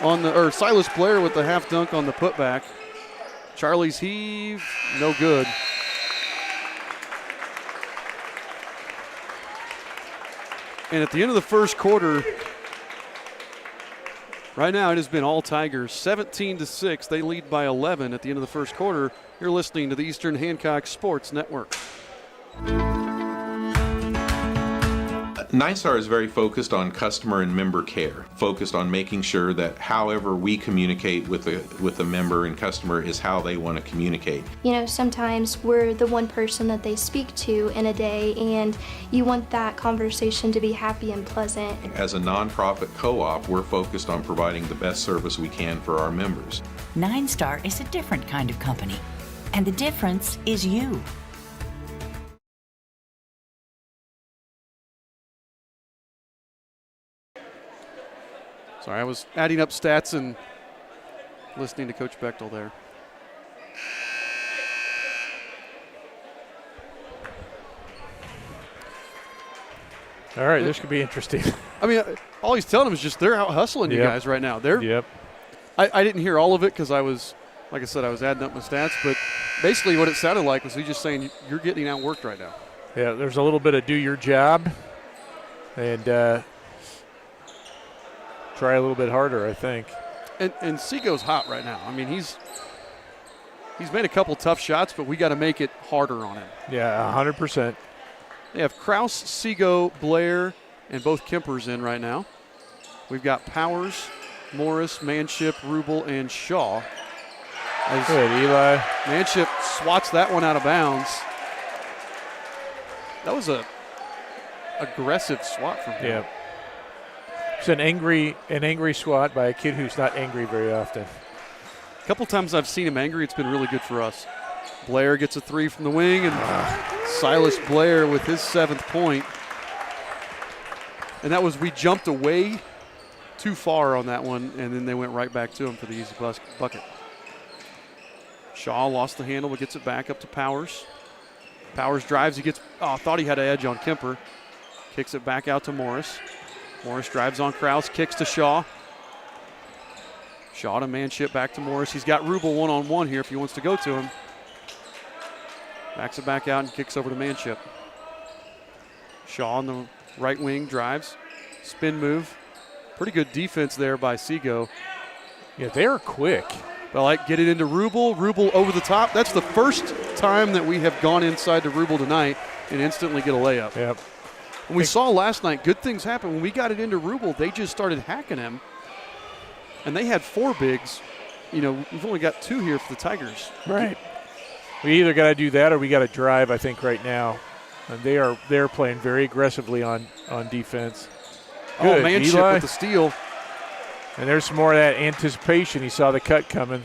or Silas Blair with the half dunk on the putback. Charlie's heave, no good. And at the end of the first quarter, right now it has been all Tigers. 17-6, they lead by 11 at the end of the first quarter. You're listening to the Eastern Hancock Sports Network. Nine Star is very focused on customer and member care, focused on making sure that however we communicate with the member and customer is how they want to communicate. You know, sometimes we're the one person that they speak to in a day, and you want that conversation to be happy and pleasant. As a nonprofit co-op, we're focused on providing the best service we can for our members. 9 Star is a different kind of company, and the difference is you. Sorry, I was adding up stats and listening to Coach Bechtel there. All right, this could be interesting. I mean, all he's telling them is just they're out hustling you guys right now. Yep. I didn't hear all of it because I was, like I said, I was adding up my stats. But basically what it sounded like was he just saying you're getting outworked right now. Yeah, there's a little bit of do your job and try a little bit harder, I think. And Seago's hot right now. I mean, he's made a couple tough shots, but we got to make it harder on him. Yeah, 100%. They have Kraus, Seago, Blair, and both Kempers in right now. We've got Powers, Morris, Manship, Rubel, and Shaw. Good, Eli. Manship swats that one out of bounds. That was a aggressive swat from him. Yeah. It's an angry swat by a kid who's not angry very often. A couple times I've seen him angry. It's been really good for us. Blair gets a three from the wing, and Silas Blair with his 7th point. And that was, we jumped away too far on that one, and then they went right back to him for the easy bucket. Shaw lost the handle, but gets it back up to Powers. Powers drives. He gets, thought he had an edge on Kemper. Kicks it back out to Morris. Morris drives on Kraus, kicks to Shaw. Shaw to Manship, back to Morris. He's got Rubel one-on-one here if he wants to go to him. Backs it back out and kicks over to Manship. Shaw on the right wing drives. Spin move. Pretty good defense there by Seago. Yeah, they are quick. But like, get it into Rubel. Rubel over the top. That's the first time that we have gone inside to Rubel tonight and instantly get a layup. Yep. And we saw last night, good things happen. When we got it into Rubel, they just started hacking him. And they had 4 bigs. You know, we've only got 2 here for the Tigers. Right. We either got to do that or we got to drive, I think, right now. And they're playing very aggressively on defense. Good, Manship Eli with the steal. And there's some more of that anticipation. He saw the cut coming.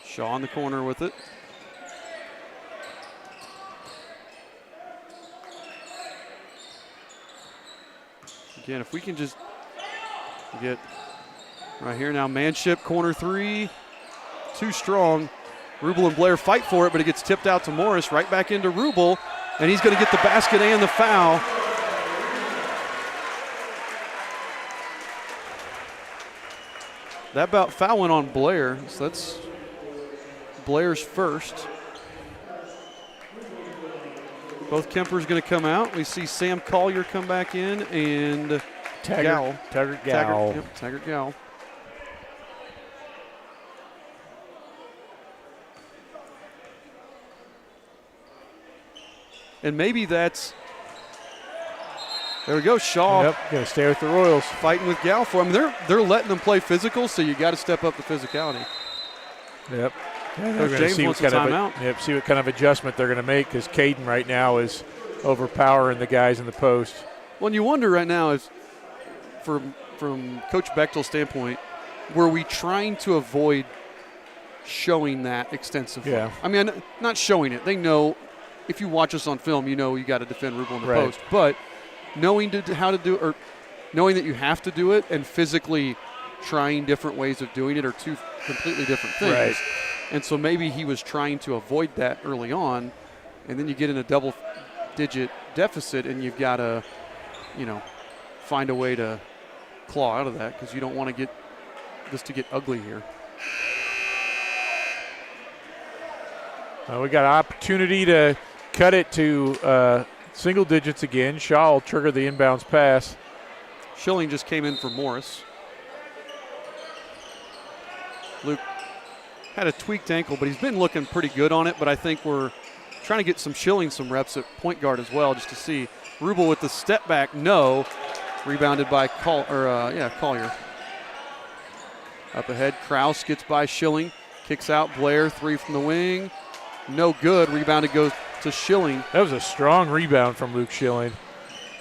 Shaw in the corner with it. Again, if we can just get right here now, Manship, corner 3, too strong. Rubel and Blair fight for it, but it gets tipped out to Morris, right back into Rubel, and he's going to get the basket and the foul. That foul went on Blair, so that's Blair's first. Both Kempers going to come out. We see Sam Collier come back in, and Taggart Gow. Taggart Gow. And maybe that's, there we go, Shaw. Yep, going to stay with the Royals. Fighting with Gal for him. They're letting them play physical, so you got to step up the physicality. Yep. Yeah, Coach James wants a timeout. See what kind of adjustment they're going to make, because Caden right now is overpowering the guys in the post. Well, and you wonder right now, if from Coach Bechtel's standpoint, were we trying to avoid showing that extensively? Yeah. I mean, not showing it. They know. If you watch us on film, you know you got to defend Rubel in the post. But knowing how to do it, or knowing that you have to do it, and physically trying different ways of doing it are 2 completely different things. Right. And so maybe he was trying to avoid that early on, and then you get in a double-digit deficit, and you've got to, find a way to claw out of that, because you don't want to get this to get ugly here. We got an opportunity to cut it to single digits again. Shaw will trigger the inbounds pass. Schilling just came in for Morris. Luke had a tweaked ankle, but he's been looking pretty good on it. But I think we're trying to get Schilling some reps at point guard as well, just to see. Rubel with the step back, no. Rebounded by Collier. Up ahead, Kraus gets by Schilling. Kicks out Blair, 3 from the wing. No good. Rebounded goes to Schilling. That was a strong rebound from Luke Schilling.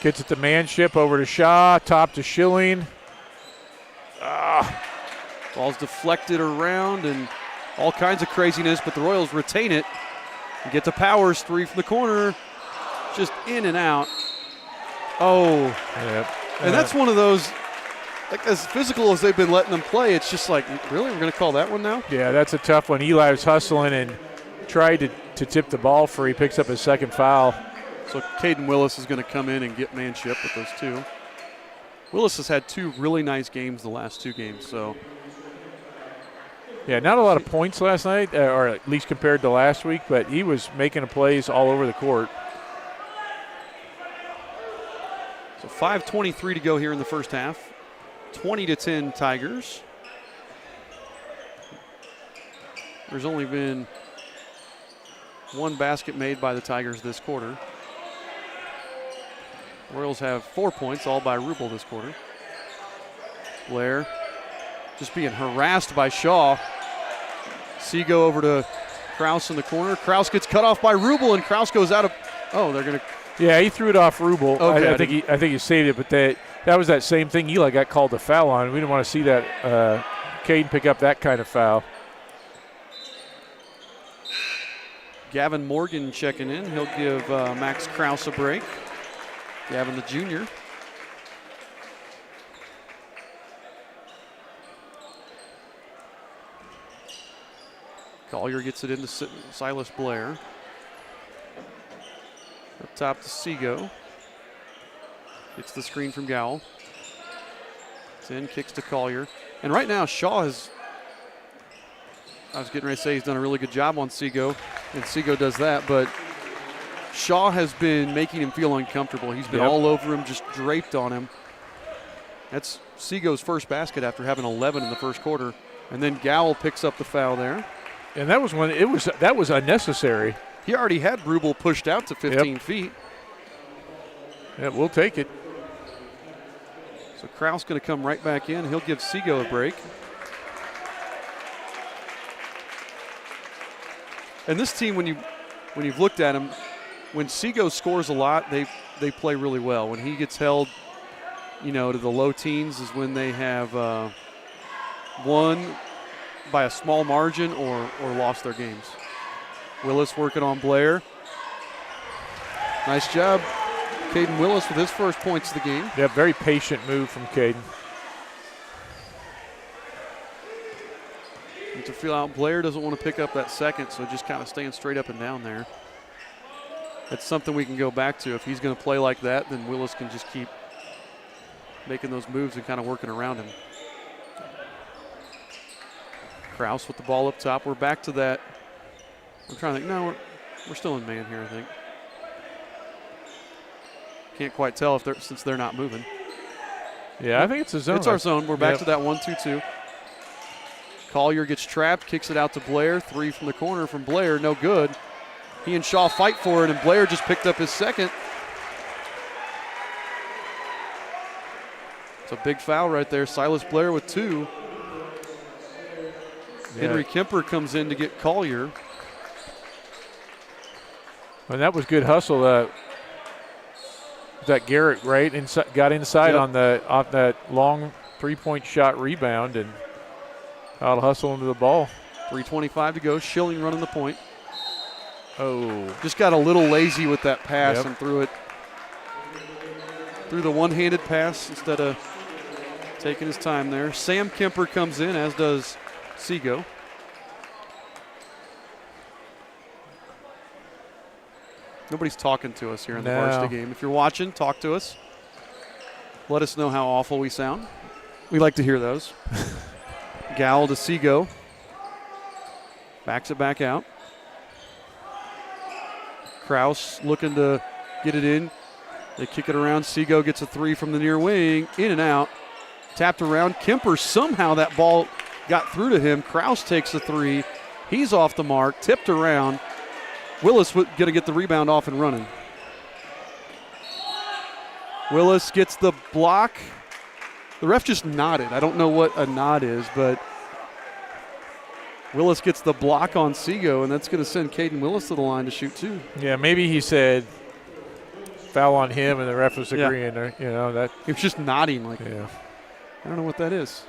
Gets it to Manship, over to Shaw, top to Schilling. Ball's deflected around and all kinds of craziness, but the Royals retain it and get to Powers, 3 from the corner. Just in and out. Oh. Yep. And that's one of those, like, as physical as they've been letting them play, it's just like, really? We're going to call that one now? Yeah, that's a tough one. Eli was hustling, and tried to tip the ball free, picks up his second foul. So Caden Willis is going to come in and get manship with those two. Willis has had 2 really nice games the last 2 games, so. Yeah, not a lot of points last night, or at least compared to last week, but he was making plays all over the court. So 5:23 to go here in the first half. 20-10 Tigers. There's only been 1 basket made by the Tigers this quarter. Royals have 4 points, all by Rubel this quarter. Blair just being harassed by Shaw. Seago over to Kraus in the corner. Kraus gets cut off by Rubel, and Kraus goes out of. Oh, they're going to. Yeah, he threw it off Rubel. Okay, I think he saved it, but that was that same thing Eli got called a foul on. We didn't want to see that Caden pick up that kind of foul. Gavin Morgan checking in. He'll give Max Kraus a break. Gavin the junior. Collier gets it into Silas Blair. Up top to Seago. Gets the screen from Gowell. It's in, kicks to Collier. And right now, Shaw has, I was getting ready to say he's done a really good job on Seago, and Seago does that, but Shaw has been making him feel uncomfortable. He's been all over him, just draped on him. That's Seago's first basket after having 11 in the first quarter. And then Gowell picks up the foul there. And that was unnecessary. He already had Rubel pushed out to 15 feet. Yeah, we'll take it. So Kraus going to come right back in. He'll give Seago a break. And this team, when you've looked at him, when Seago scores a lot, they play really well. When he gets held, to the low teens is when they have won by a small margin or lost their games. Willis working on Blair. Nice job, Caden Willis with his first points of the game. Yeah, very patient move from Caden. And to feel out, Blair doesn't want to pick up that second, so just kind of staying straight up and down there. That's something we can go back to. If he's going to play like that, then Willis can just keep making those moves and kind of working around him. Kraus with the ball up top. We're back to that. I'm trying to think. No, we're still in man here, I think. Can't quite tell since they're not moving. Yeah, I think it's a zone. It's our zone. We're back to that 1-2-2. Collier gets trapped, kicks it out to Blair. 3 from the corner from Blair, no good. He and Shaw fight for it, and Blair just picked up his second. It's a big foul right there. Silas Blair with 2. Yeah. Henry Kemper comes in to get Collier. And that was good hustle. That Garrett got inside on off that long 3-point shot rebound and out hustle into the ball. 3:25 to go. Schilling running the point. Oh, just got a little lazy with that pass and threw the one-handed pass instead of taking his time there. Sam Kemper comes in, as does Seago. Nobody's talking to us here in the varsity game. If you're watching, talk to us. Let us know how awful we sound. We like to hear those. Gowell to Seago. Backs it back out. Kraus looking to get it in. They kick it around. Seago gets a 3 from the near wing. In and out. Tapped around. Kemper, somehow that ball got through to him. Kraus takes the 3. He's off the mark. Tipped around. Willis going to get the rebound off and running. Willis gets the block. The ref just nodded. I don't know what a nod is, but Willis gets the block on Seago, and that's going to send Caden Willis to the line to shoot 2. Yeah, maybe he said foul on him, and the ref was agreeing. Yeah. That he was just nodding like, I don't know what that is.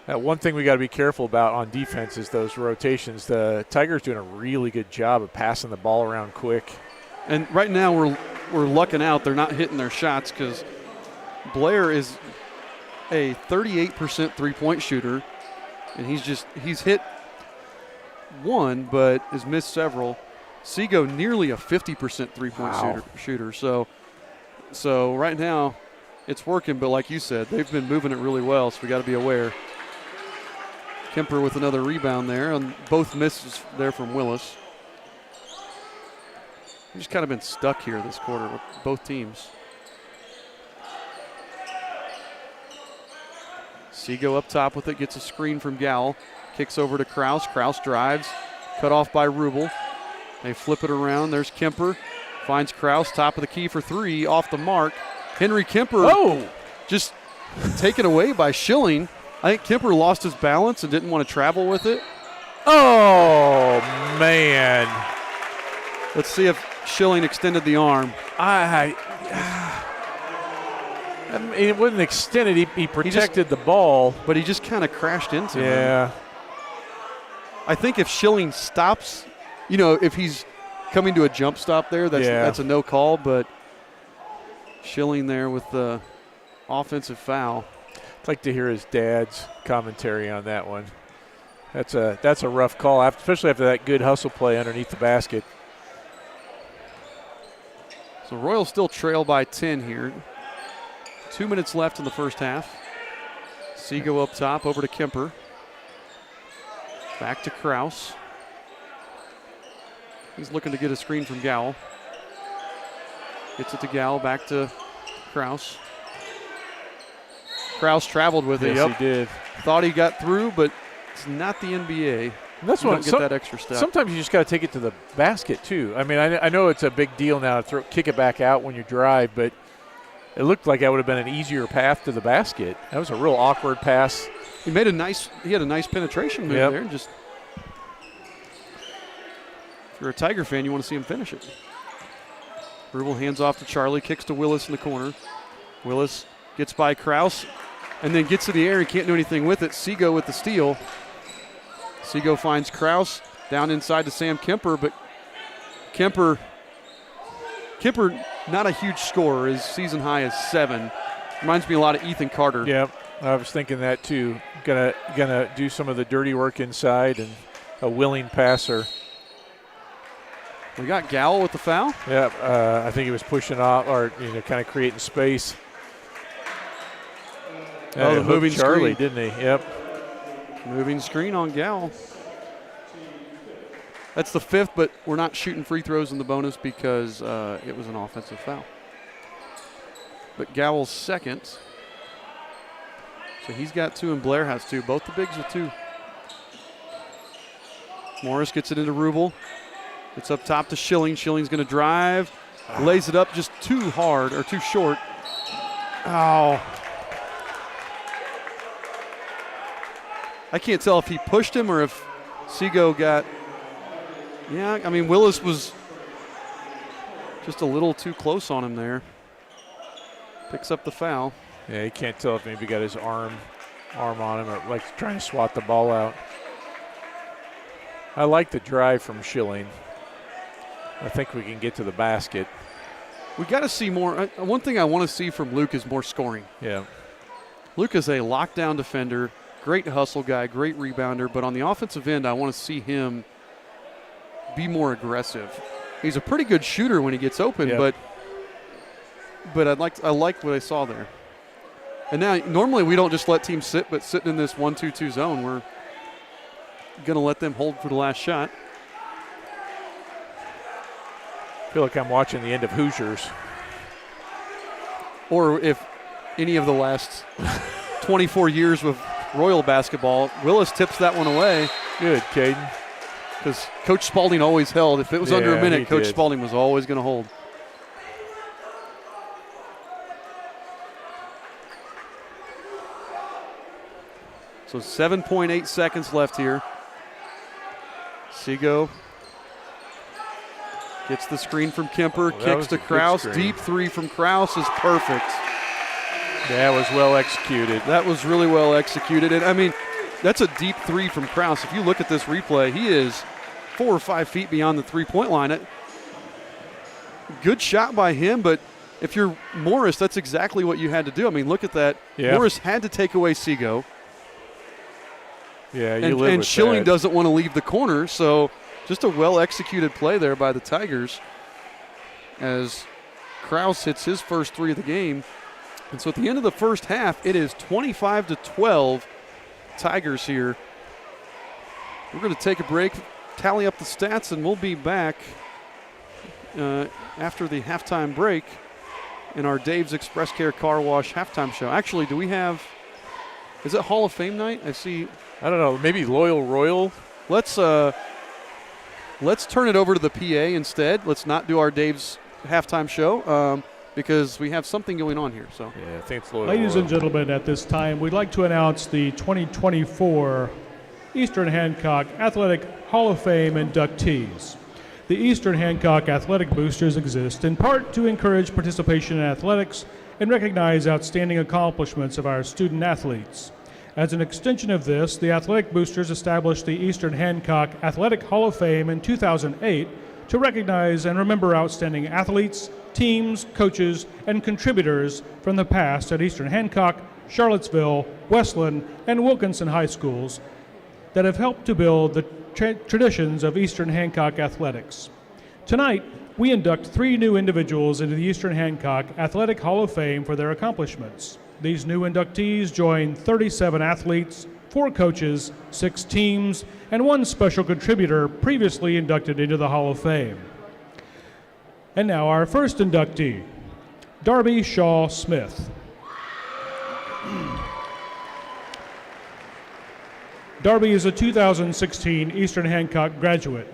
One thing we got to be careful about on defense is those rotations. The Tigers doing a really good job of passing the ball around quick. And right now we're lucking out. They're not hitting their shots because Blair is a 38% three-point shooter, and he's hit one, but has missed several. Seago nearly a 50% three-point shooter. So right now it's working, but like you said, they've been moving it really well, so we got to be aware. Kemper with another rebound there, and both misses there from Willis. We've just kind of been stuck here this quarter with both teams. Seago up top with it, gets a screen from Gowell, kicks over to Kraus. Kraus drives, cut off by Rubel. They flip it around. There's Kemper, finds Kraus, top of the key for three, off the mark. Henry Kemper just taken away by Schilling. I think Kemper lost his balance and didn't want to travel with it. Oh, man. Let's see if Schilling extended the arm. I mean, it wasn't extended. He protected the ball. But he just kind of crashed into him. Yeah. I think if Schilling stops, if he's coming to a jump stop there, that's a no call. But Schilling there with the offensive foul. I'd like to hear his dad's commentary on that one. That's a rough call, especially after that good hustle play underneath the basket. So Royals still trail by 10 here. 2 minutes left in the first half. Seago up top, over to Kemper. Back to Kraus. He's looking to get a screen from Gowell. Gets it to Gowell, back to Kraus. Kraus traveled with it. Yes, he did. Thought he got through, but it's not the NBA. And that's you don't get that extra step. Sometimes you just got to take it to the basket, too. I mean, I know it's a big deal now to kick it back out when you drive, but it looked like that would have been an easier path to the basket. That was a real awkward pass. He had a nice penetration move there. Just if you're a Tiger fan, you want to see him finish it. Rubel hands off to Charlie, kicks to Willis in the corner. Willis gets by Kraus and then gets to the air. He can't do anything with it. Seago with the steal. Seago finds Kraus down inside to Sam Kemper, but Kemper not a huge scorer. His season high is 7. Reminds me a lot of Ethan Carter. Yep, I was thinking that too. Gonna do some of the dirty work inside and a willing passer. We got Gowell with the foul. Yeah, I think he was pushing off or kind of creating space. The moving Charlie, screen. didn't he? Yep. Moving screen on Gowell. That's the 5th, but we're not shooting free throws in the bonus because it was an offensive foul. But Gowell's 2nd. So he's got 2 and Blair has 2. Both the bigs with 2. Morris gets it into Rubel. It's up top to Schilling. Schilling's going to drive. Lays it up just too hard or too short. Oh. I can't tell if he pushed him or if Seago got. Yeah, I mean, Willis was just a little too close on him there. Picks up the foul. Yeah, you can't tell if maybe got his arm on him or like trying to swat the ball out. I like the drive from Schilling. I think we can get to the basket. We got to see more. One thing I want to see from Luke is more scoring. Yeah. Luke is a lockdown defender, great hustle guy, great rebounder, but on the offensive end, I want to see him be more aggressive. He's a pretty good shooter when he gets open, but I like what I saw there. And now, normally we don't just let teams sit, but sitting in this 1-2-2 zone, we're going to let them hold for the last shot. I feel like I'm watching the end of Hoosiers. Or if any of the last 24 years with Royal basketball, Willis tips that one away. Good, Caden. Because Coach Spalding always held. If it was under a minute, Coach did. Spalding was always going to hold. So 7.8 seconds left here. Seago gets the screen from Kemper, kicks to Kraus. Deep 3 from Kraus is perfect. That was well executed. That was really well executed. And I mean, that's a deep 3 from Kraus. If you look at this replay, he is 4 or 5 feet beyond the three-point line. Good shot by him, but if you're Morris, that's exactly what you had to do. I mean, look at that. Yeah. Morris had to take away Seago. Yeah, you and, live and with Schilling that. doesn't want to leave the corner, so just a well-executed play there by the Tigers as Kraus hits his first 3 of the game. And so at the end of the first half, it is 25-12 Tigers here. We're going to take a break, tally up the stats, and we'll be back after the halftime break in our Dave's Express Care Car Wash halftime show. Actually, do we have, is it Hall of Fame night? I see. I don't know, maybe Loyal Royal? Let's turn it over to the PA instead. Let's not do our Dave's halftime show because we have something going on here. So yeah, I think it's Loyal Ladies Royal. and gentlemen, at this time, we'd like to announce the 2024 Eastern Hancock Athletic Hall of Fame inductees. The Eastern Hancock Athletic Boosters exist in part to encourage participation in athletics and recognize outstanding accomplishments of our student athletes. As an extension of this, the Athletic Boosters established the Eastern Hancock Athletic Hall of Fame in 2008 to recognize and remember outstanding athletes, teams, coaches, and contributors from the past at Eastern Hancock, Charlottesville, Westland, and Wilkinson High Schools that have helped to build the traditions of Eastern Hancock athletics. Tonight, we induct 3 new individuals into the Eastern Hancock Athletic Hall of Fame for their accomplishments. These new inductees join 37 athletes, 4 coaches, 6 teams, and 1 special contributor previously inducted into the Hall of Fame. And now our first inductee, Darby Shaw Smith. Darby is a 2016 Eastern Hancock graduate.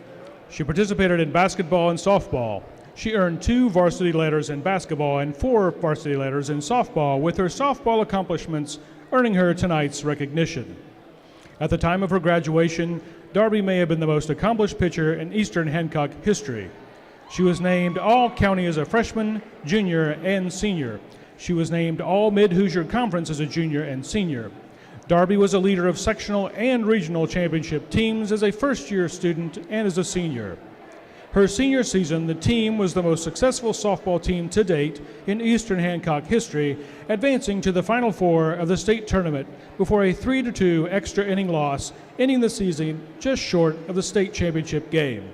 She participated in basketball and softball. She earned 2 varsity letters in basketball and 4 varsity letters in softball, with her softball accomplishments earning her tonight's recognition. At the time of her graduation, Darby may have been the most accomplished pitcher in Eastern Hancock history. She was named All-County as a freshman, junior, and senior. She was named All-Mid-Hoosier Conference as a junior and senior. Darby was a leader of sectional and regional championship teams as a first-year student and as a senior. Her senior season, the team was the most successful softball team to date in Eastern Hancock history, advancing to the Final Four of the state tournament before a 3-2 extra inning loss, ending the season just short of the state championship game.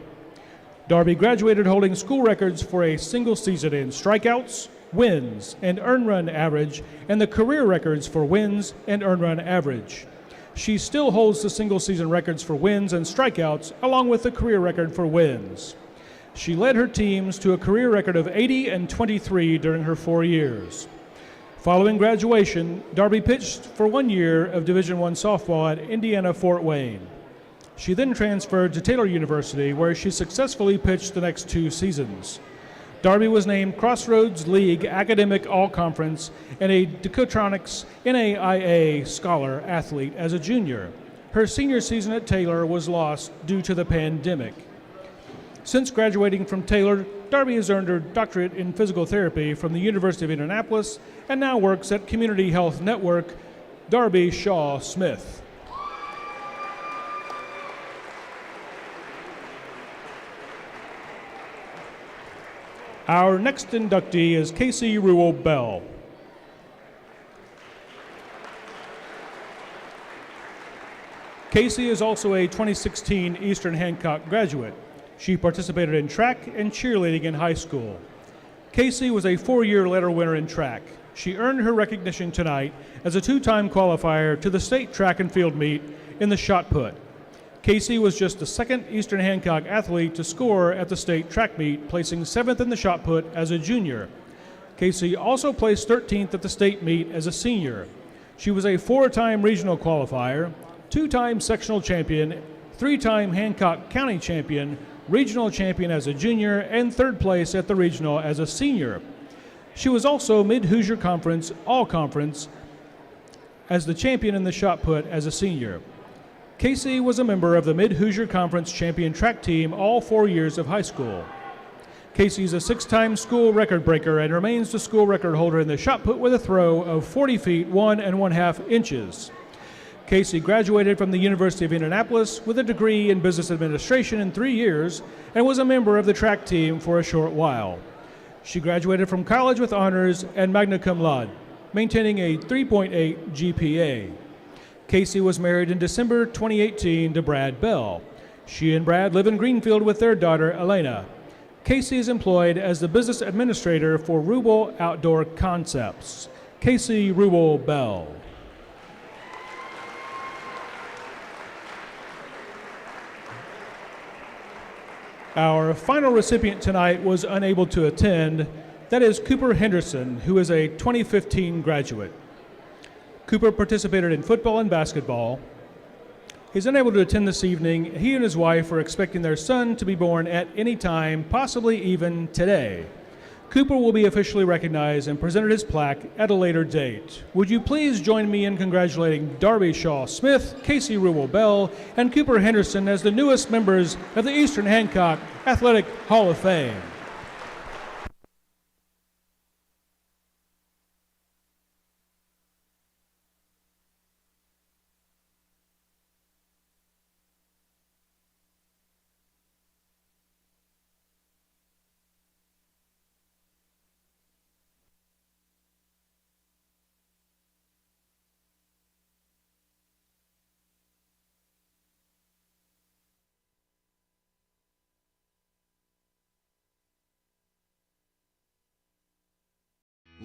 Darby graduated holding school records for a single season in strikeouts, wins, and earned run average, and the career records for wins and earned run average. She still holds the single season records for wins and strikeouts, along with the career record for wins. She led her teams to a career record of 80 and 23 during her 4 years. Following graduation, Darby pitched for 1 year of Division I softball at Indiana Fort Wayne. She then transferred to Taylor University, where she successfully pitched the next 2 seasons. Darby was named Crossroads League Academic All-Conference and a Decotronics NAIA Scholar Athlete as a junior. Her senior season at Taylor was lost due to the pandemic. Since graduating from Taylor, Darby has earned her doctorate in physical therapy from the University of Indianapolis and now works at Community Health Network. Darby Shaw Smith. Our next inductee is Casey Ruel Bell. Casey is also a 2016 Eastern Hancock graduate. She participated in track and cheerleading in high school. Casey was a 4-year letter winner in track. She earned her recognition tonight as a 2-time qualifier to the state track and field meet in the shot put. Casey was just the 2nd Eastern Hancock athlete to score at the state track meet, placing 7th in the shot put as a junior. Casey also placed 13th at the state meet as a senior. She was a 4-time regional qualifier, 2-time sectional champion, 3-time Hancock County champion, regional champion as a junior, and 3rd place at the regional as a senior. She was also Mid-Hoosier Conference All-Conference as the champion in the shot put as a senior. Casey was a member of the Mid-Hoosier Conference champion track team all 4 years of high school. Casey's a 6-time school record breaker and remains the school record holder in the shot put with a throw of 40 feet 1 1/2 inches. Casey graduated from the University of Indianapolis with a degree in business administration in 3 years and was a member of the track team for a short while. She graduated from college with honors and magna cum laude, maintaining a 3.8 GPA. Casey was married in December 2018 to Brad Bell. She and Brad live in Greenfield with their daughter, Elena. Casey is employed as the business administrator for Rubel Outdoor Concepts. Casey Rubel Bell. Our final recipient tonight was unable to attend. That is Cooper Henderson, who is a 2015 graduate. Cooper participated in football and basketball. He's unable to attend this evening. He and his wife are expecting their son to be born at any time, possibly even today. Cooper will be officially recognized and presented his plaque at a later date. Would you please join me in congratulating Darby Shaw Smith, Casey Rubel Bell, and Cooper Henderson as the newest members of the Eastern Hancock Athletic Hall of Fame.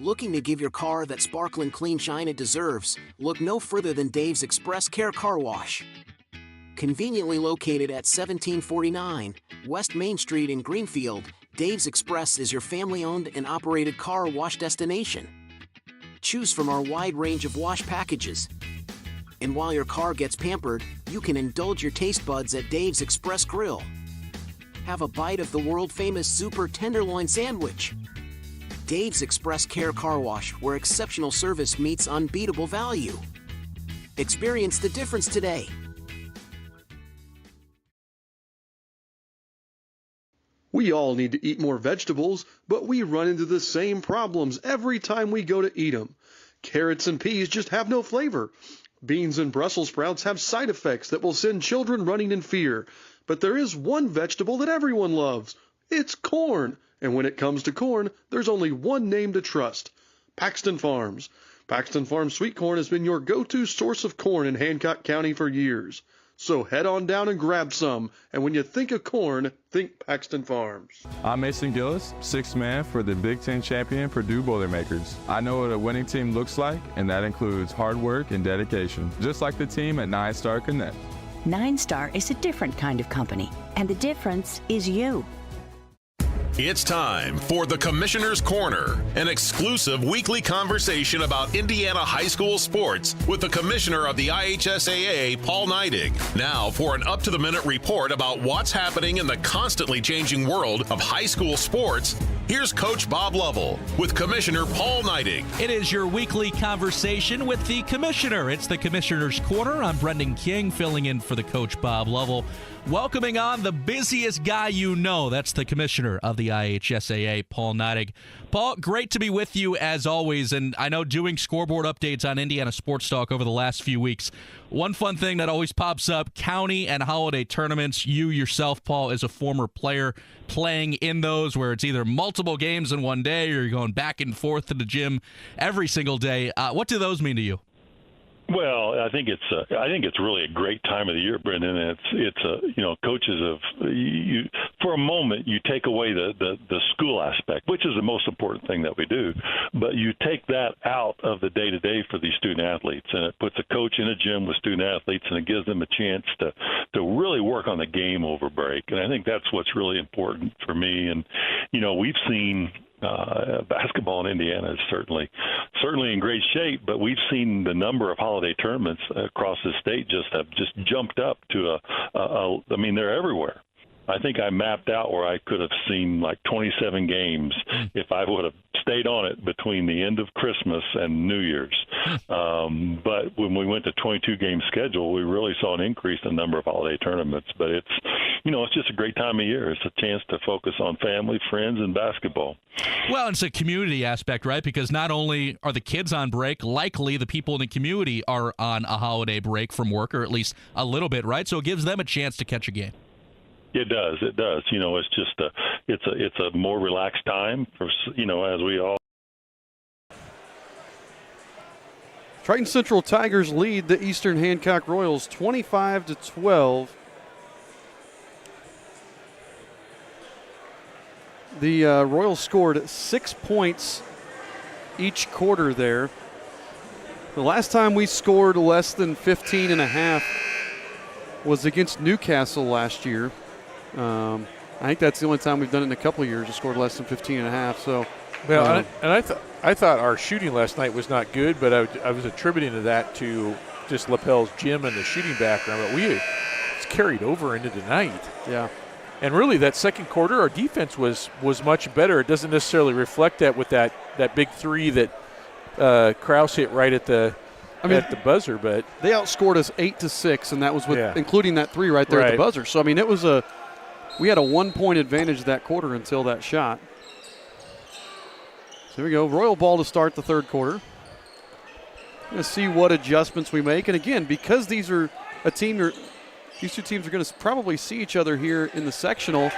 Looking to give your car that sparkling clean shine it deserves? Look no further than Dave's Express Care Car Wash. Conveniently located at 1749 West Main Street in Greenfield, Dave's Express is your family-owned and operated car wash destination. Choose from our wide range of wash packages. And while your car gets pampered, you can indulge your taste buds at Dave's Express Grill. Have a bite of the world-famous Super Tenderloin Sandwich. Dave's Express Care Car Wash, where exceptional service meets unbeatable value. Experience the difference today. We all need to eat more vegetables, but we run into the same problems every time we go to eat them. Carrots and peas just have no flavor. Beans and Brussels sprouts have side effects that will send children running in fear. But there is one vegetable that everyone loves. It's corn. And when it comes to corn, there's only one name to trust: Paxton Farms. Paxton Farms sweet corn has been your go-to source of corn in Hancock County for years. So head on down and grab some, and when you think of corn, think Paxton Farms. I'm Mason Gillis, sixth man for the Big Ten champion Purdue Boilermakers. I know what a winning team looks like, and that includes hard work and dedication, just like the team at 9 Star Connect. 9 Star is a different kind of company, and the difference is you. It's time for the Commissioner's Corner, an exclusive weekly conversation about Indiana high school sports with the Commissioner of the IHSAA, Paul Neidig. Now for an up-to-the-minute report about what's happening in the constantly changing world of high school sports, here's Coach Bob Lovell with Commissioner Paul Neidig. It is your weekly conversation with the Commissioner. It's the Commissioner's Corner. I'm Brendan King, filling in for the Coach Bob Lovell. Welcoming on the busiest guy you know. That's the Commissioner of the IHSAA, Paul Neidig. Paul, great to be with you as always. And I know doing scoreboard updates on Indiana Sports Talk over the last few weeks, one fun thing that always pops up, county and holiday tournaments. You yourself, Paul, as a former player, playing in those where it's either multiple games in one day or you're going back and forth to the gym every single day. What do those mean to you? Well, I think it's really a great time of the year, Brendan. Coaches for a moment you take away the school aspect, which is the most important thing that we do, but you take that out of the day to day for these student athletes, and it puts a coach in a gym with student athletes, and it gives them a chance to really work on the game over break. And I think that's what's really important for me. And we've seen. Basketball in Indiana is certainly in great shape, but we've seen the number of holiday tournaments across the state have jumped up to they're everywhere. I think I mapped out where I could have seen like 27 games if I would have stayed on it between the end of Christmas and New Year's. But when we went to 22-game schedule, we really saw an increase in the number of holiday tournaments. But it's just a great time of year. It's a chance to focus on family, friends, and basketball. Well, it's a community aspect, right? Because not only are the kids on break, likely the people in the community are on a holiday break from work, or at least a little bit, right? So it gives them a chance to catch a game. It does. It's just it's a more relaxed time for as we all. Triton Central Tigers lead the Eastern Hancock Royals 25-12. The Royals scored 6 points each quarter there. The last time we scored less than 15 and a half was against Newcastle last year. I think that's the only time we've done it in a couple of years, to scored less than 15 and a half. So, well, I thought our shooting last night was not good, but I was attributing to that to just Lapel's gym and the shooting background. But it's carried over into tonight. Yeah. And really, that second quarter, our defense was much better. It doesn't necessarily reflect that with that big three that Krause hit right at the buzzer. But they outscored us 8-6, and that was with including that three right there at the buzzer. So I mean, we had a 1-point advantage that quarter until that shot. So here we go, Royal ball to start the third quarter. Going to see what adjustments we make, and again, because these are these two teams are going to probably see each other here in the sectional.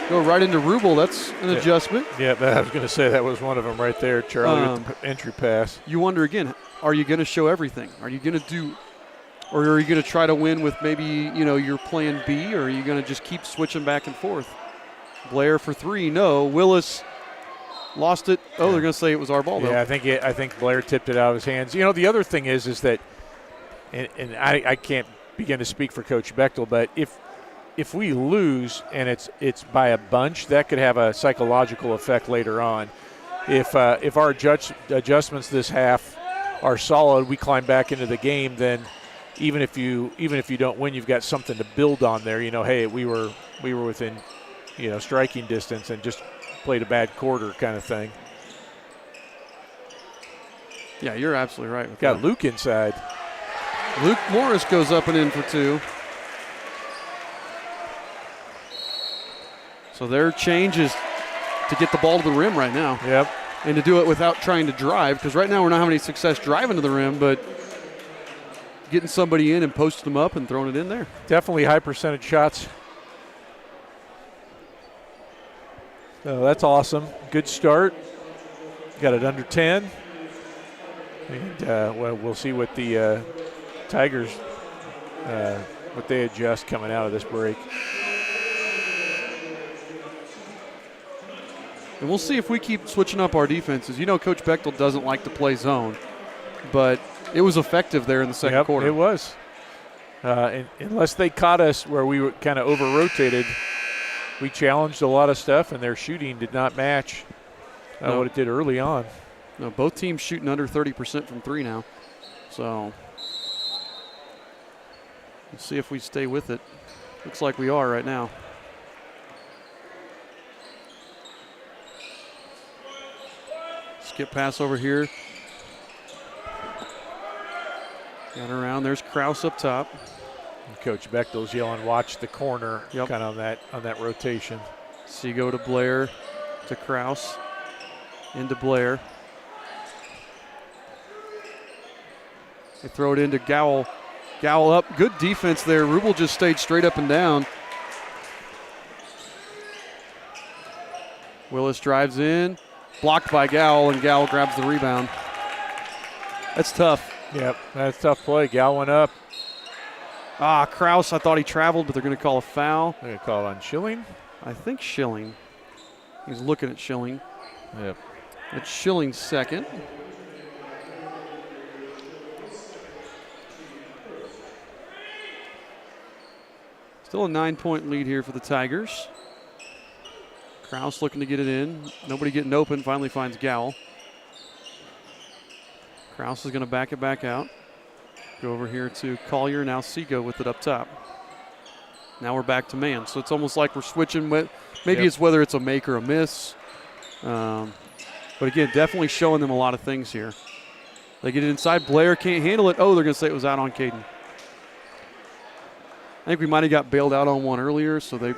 Go right into Rubel. That's an adjustment. Yeah, I was going to say that was one of them right there, Charlie, with the entry pass. You wonder again, are you going to show everything? Are you going to do, or are you going to try to win with maybe, your plan B, or are you going to just keep switching back and forth? Blair for three, no. Willis lost it. Oh, they're going to say it was our ball, though. Yeah, I think Blair tipped it out of his hands. The other thing is that, and I can't begin to speak for Coach Bechtel, but if we lose and it's by a bunch, that could have a psychological effect later on. If our adjustments this half are solid, we climb back into the game, then even if you don't win, you've got something to build on there. Hey, we were within striking distance and just played a bad quarter kind of thing. Yeah, you're absolutely right. Got Luke inside. Luke Morris goes up and in for two. So their change is to get the ball to the rim right now. Yep. And to do it without trying to drive, because right now we're not having any success driving to the rim, but getting somebody in and posting them up and throwing it in there. Definitely high percentage shots. So that's awesome. Good start. Got it under 10. And we'll see what the Tigers, what they adjust coming out of this break. And we'll see if we keep switching up our defenses. Coach Bechtel doesn't like to play zone, but it was effective there in the second quarter. It was. Unless they caught us where we were kind of over-rotated, we challenged a lot of stuff, and their shooting did not match what it did early on. No, both teams shooting under 30% from three now. So we'll see if we stay with it. Looks like we are right now. Skip pass over here. Got around. There's Krause up top. And Coach Bechtel's yelling, "Watch the corner!" Kind of on that rotation. So you go to Blair, to Krause, into Blair. They throw it into Gowell. Gowell up. Good defense there. Rubel just stayed straight up and down. Willis drives in. Blocked by Gowell, and Gowell grabs the rebound. That's tough. Yep, that's a tough play. Gowell went up. Krause, I thought he traveled, but they're going to call a foul. They're going to call it on Schilling? I think Schilling. He's looking at Schilling. Yep. It's Schilling's second. Still a 9-point lead here for the Tigers. Krause looking to get it in. Nobody getting open. Finally finds Gowell. Krause is going to back it back out. Go over here to Collier. Now Seago with it up top. Now we're back to man. So it's almost like we're switching with, maybe it's whether it's a make or a miss. But again, definitely showing them a lot of things here. They get it inside. Blair can't handle it. Oh, they're going to say it was out on Caden. I think we might have got bailed out on one earlier, so they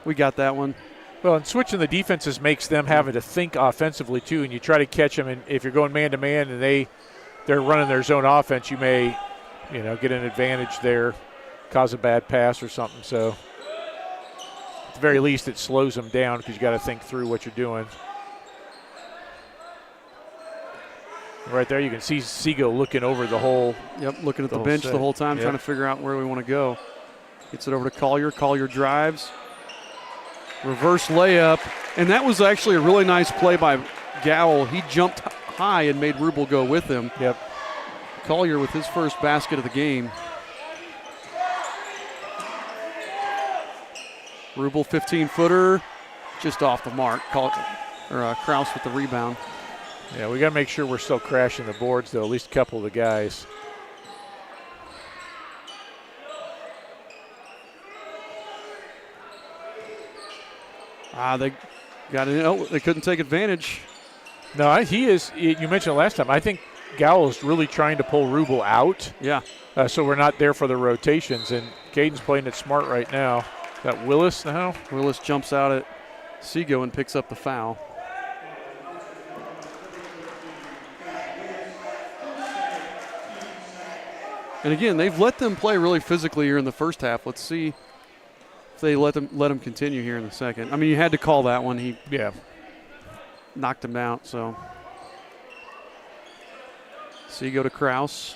we got that one. Well, and switching the defenses makes them having to think offensively too, and you try to catch them. And if you're going man-to-man and they're running their zone offense, you may, get an advantage there, cause a bad pass or something. So at the very least, it slows them down because you got to think through what you're doing. Right there, you can see Seago looking over the whole. Yep, looking at the bench the whole time, trying to figure out where we want to go. Gets it over to Collier. Collier drives. Reverse layup. And that was actually a really nice play by Gowell. He jumped high and made Rubel go with him. Yep. Collier with his first basket of the game. Rubel 15-footer, just off the mark. Kraus with the rebound. Yeah, we got to make sure we're still crashing the boards, though, at least a couple of the guys. They got it. Oh, they couldn't take advantage. No, he is. You mentioned last time. I think Gowell is really trying to pull Rubel out. Yeah. So we're not there for the rotations, and Caden's playing it smart right now. Got Willis now. Willis jumps out at Seago and picks up the foul. And again, they've let them play really physically here in the first half. Let's see if they let them continue here in the second. I mean, you had to call that one. He knocked him out. So Seago to Kraus.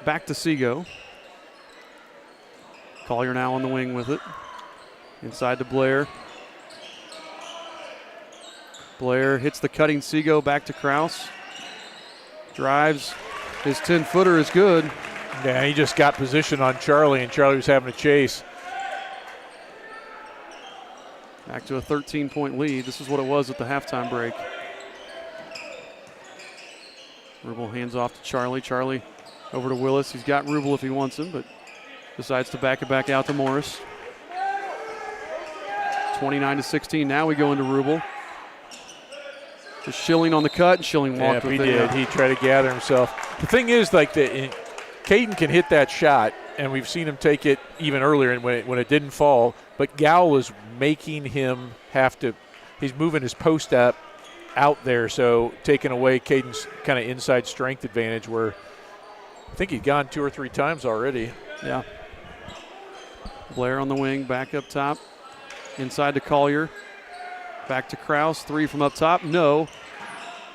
Back to Seago. Collier now on the wing with it. Inside to Blair. Blair hits the cutting Seago, back to Kraus. Drives. His 10-footer is good. Yeah, he just got position on Charlie, and Charlie was having a chase. Back to a 13-point lead. This is what it was at the halftime break. Rubel hands off to Charlie. Charlie over to Willis. He's got Rubel if he wants him, but decides to back it back out to Morris. 29-16. Now we go into Rubel. Just Schilling on the cut, and Schilling walked with it. He did. He tried to gather himself. The thing is, Caden can hit that shot, and we've seen him take it even earlier when it didn't fall, but Gowell is making him have to – he's moving his post up out there, so taking away Caden's kind of inside strength advantage where I think he's gone 2 or 3 times already. Yeah. Blair on the wing, back up top. Inside to Collier. Back to Kraus. 3 from up top. No.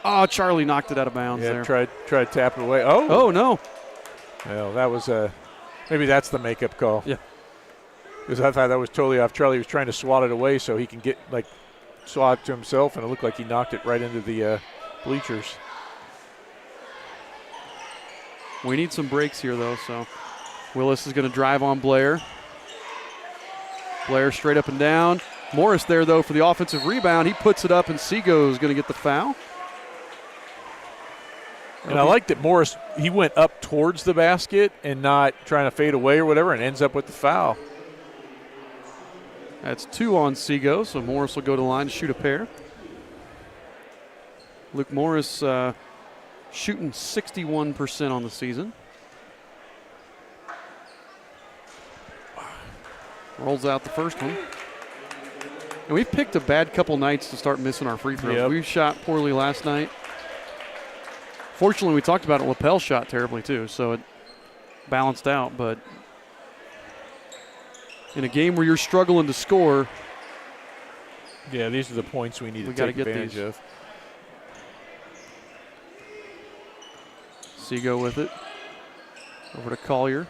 Oh, Charlie knocked it out of bounds there. Tried to tap it away. Oh, no. Well, that was maybe that's the makeup call. Yeah. Because I thought that was totally off. Charlie was trying to swat it away so he can swat it to himself, and it looked like he knocked it right into the bleachers. We need some breaks here, though, so Willis is going to drive on Blair. Blair straight up and down. Morris there, though, for the offensive rebound. He puts it up, and Seago is going to get the foul. And I like that Morris, he went up towards the basket and not trying to fade away or whatever, and ends up with the foul. That's 2 on Seago, so Morris will go to the line to shoot a pair. Luke Morris shooting 61% on the season. Rolls out the first one. And we've picked a bad couple nights to start missing our free throws. Yep. We shot poorly last night. Fortunately, we talked about it, Lapel shot terribly too, so it balanced out. But in a game where you're struggling to score, yeah, these are the points we need to take advantage of. Seago with it. Over to Collier.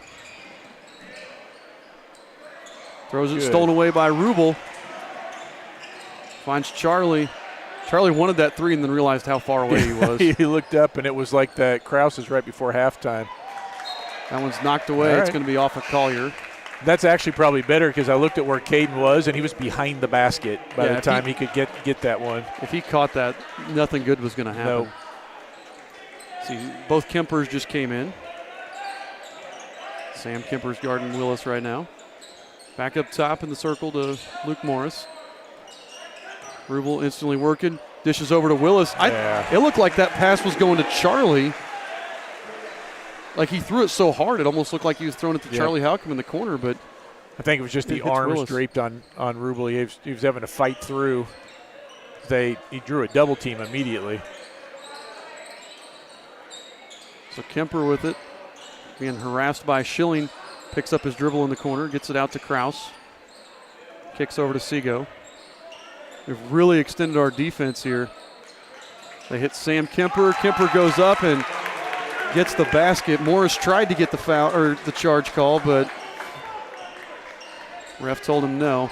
Throws it stolen away by Rubel. Finds Charlie. Charlie wanted that 3 and then realized how far away he was. He looked up, and it was like that Krause's right before halftime. That one's knocked away. It's going to be off of Collier. That's actually probably better because I looked at where Caden was, and he was behind the basket by the time he could get that one. If he caught that, nothing good was going to happen. No. See, both Kempers just came in. Sam Kemper's guarding Willis right now. Back up top in the circle to Luke Morris. Rubel instantly working. Dishes over to Willis. It looked like that pass was going to Charlie. Like he threw it so hard, it almost looked like he was throwing it to Charlie Halcomb in the corner, but I think it was just the arms draped on Rubel. He was having to fight through. He drew a double team immediately. So Kemper with it, being harassed by Schilling, picks up his dribble in the corner, gets it out to Kraus. Kicks over to Seago. We've really extended our defense here. They hit Sam Kemper. Kemper goes up and gets the basket. Morris tried to get the foul or the charge call, but ref told him no.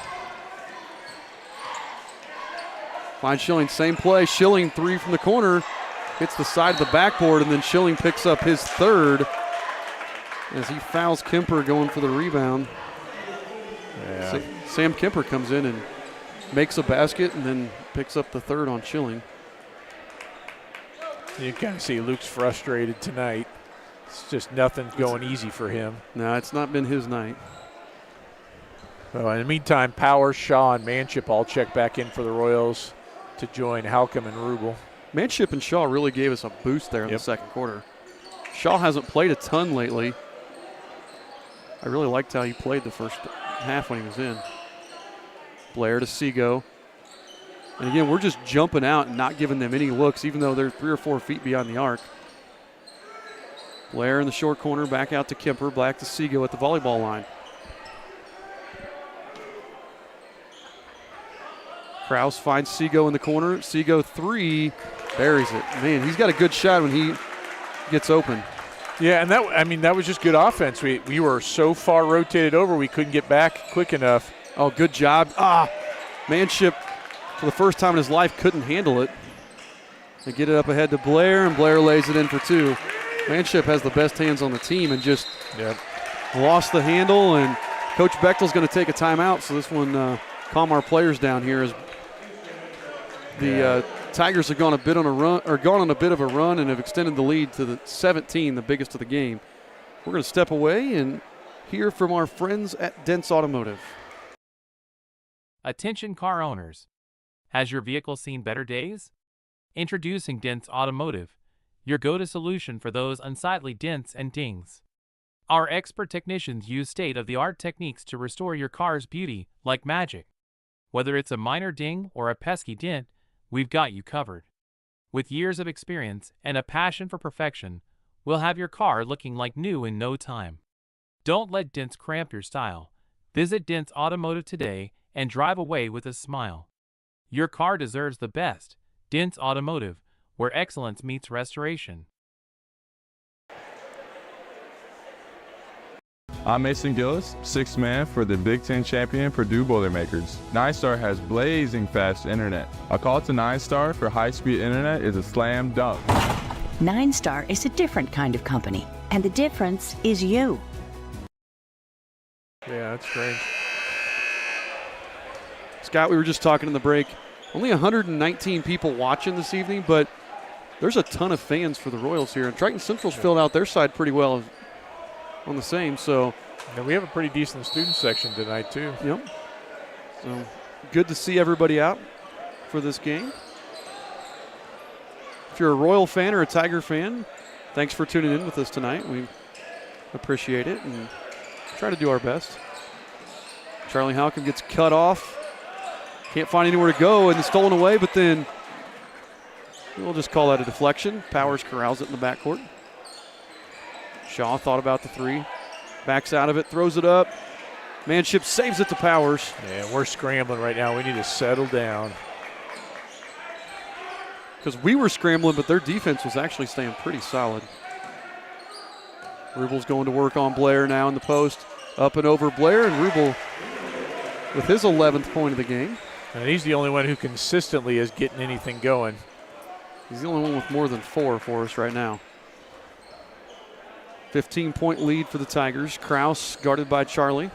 Find Schilling, same play. Schilling, three from the corner, hits the side of the backboard, and then Schilling picks up his third as he fouls Kemper going for the rebound. Yeah. Sam Kemper comes in and makes a basket and then picks up the third on Schilling. You can kind of see Luke's frustrated tonight. It's just nothing's going easy for him. No, it's not been his night. Well, in the meantime, Powers, Shaw, and Manship all check back in for the Royals to join Halcomb and Rubel. Manship and Shaw really gave us a boost there in the second quarter. Shaw hasn't played a ton lately. I really liked how he played the first half when he was in. Blair to Seago. And again, we're just jumping out and not giving them any looks, even though they're 3 or 4 feet beyond the arc. Blair in the short corner, back out to Kemper, back to Seago at the volleyball line. Kraus finds Seago in the corner. Seago three, buries it. Man, he's got a good shot when he gets open. Yeah, and that was just good offense. We were so far rotated over, we couldn't get back quick enough. Oh, good job. Manship, for the first time in his life, couldn't handle it. They get it up ahead to Blair, and Blair lays it in for two. Manship has the best hands on the team and just lost the handle, and Coach Bechtel's going to take a timeout, so this one calm our players down here as the Tigers have gone on a bit of a run and have extended the lead to the 17, the biggest of the game. We're going to step away and hear from our friends at Dents Automotive. Attention car owners. Has your vehicle seen better days? Introducing Dents Automotive, your go-to solution for those unsightly dents and dings. Our expert technicians use state-of-the-art techniques to restore your car's beauty like magic. Whether it's a minor ding or a pesky dent, we've got you covered. With years of experience and a passion for perfection, we'll have your car looking like new in no time. Don't let dents cramp your style. Visit Dents Automotive today and drive away with a smile. Your car deserves the best. Dents Automotive, where excellence meets restoration. I'm Mason Gillis, sixth man for the Big Ten champion Purdue Boilermakers. 9-Star has blazing fast internet. A call to 9-Star for high-speed internet is a slam dunk. 9-Star is a different kind of company, and the difference is you. Yeah, that's strange. Scott, we were just talking in the break. Only 119 people watching this evening, but there's a ton of fans for the Royals here. And Triton Central's filled out their side pretty well on the same, so. And we have a pretty decent student section tonight, too. Yep. So good to see everybody out for this game. If you're a Royal fan or a Tiger fan, thanks for tuning in with us tonight. We appreciate it and try to do our best. Charlie Halcomb gets cut off. Can't find anywhere to go and it's stolen away, but then we'll just call that a deflection. Powers corrals it in the backcourt. Shaw thought about the three. Backs out of it, throws it up. Manship saves it to Powers. Yeah, we're scrambling right now. We need to settle down. Because we were scrambling, but their defense was actually staying pretty solid. Rubel's going to work on Blair now in the post. Up and over Blair, and Rubel with his 11th point of the game. And he's the only one who consistently is getting anything going. He's the only one with more than 4 for us right now. 15-point lead for the Tigers. Kraus guarded by Charlie.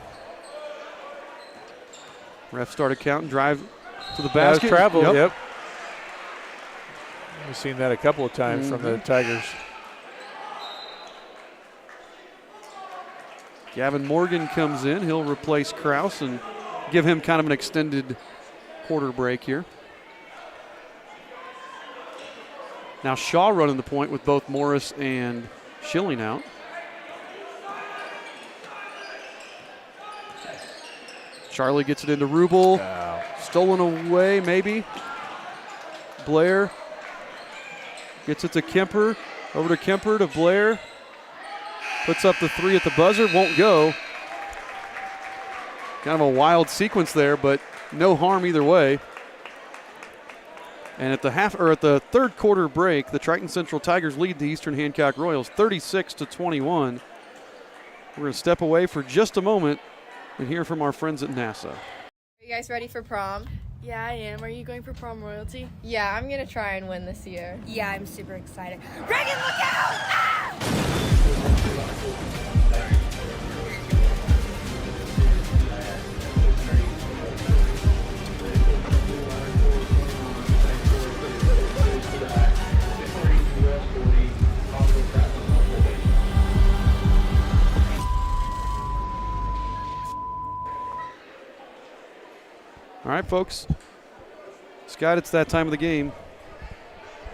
Ref started counting, drive to the basket. Travel, yep. We've seen that a couple of times from the Tigers. Gavin Morgan comes in. He'll replace Kraus and give him kind of an extended quarter break here. Now Shaw running the point with both Morris and Schilling out. Charlie gets it into Rubel. Stolen away, maybe. Blair gets it to Kemper. Over to Kemper to Blair. Puts up the three at the buzzer. Won't go. Kind of a wild sequence there, but no harm either way. And at the third quarter break, the Triton Central Tigers lead the Eastern Hancock Royals 36-21. We're going to step away for just a moment and hear from our friends at NASA. Are you guys ready for prom? Yeah, I am. Are you going for prom royalty? Yeah, I'm going to try and win this year. Yeah, I'm super excited. Reagan, look out! Ah! All right, folks. Scott, it's that time of the game.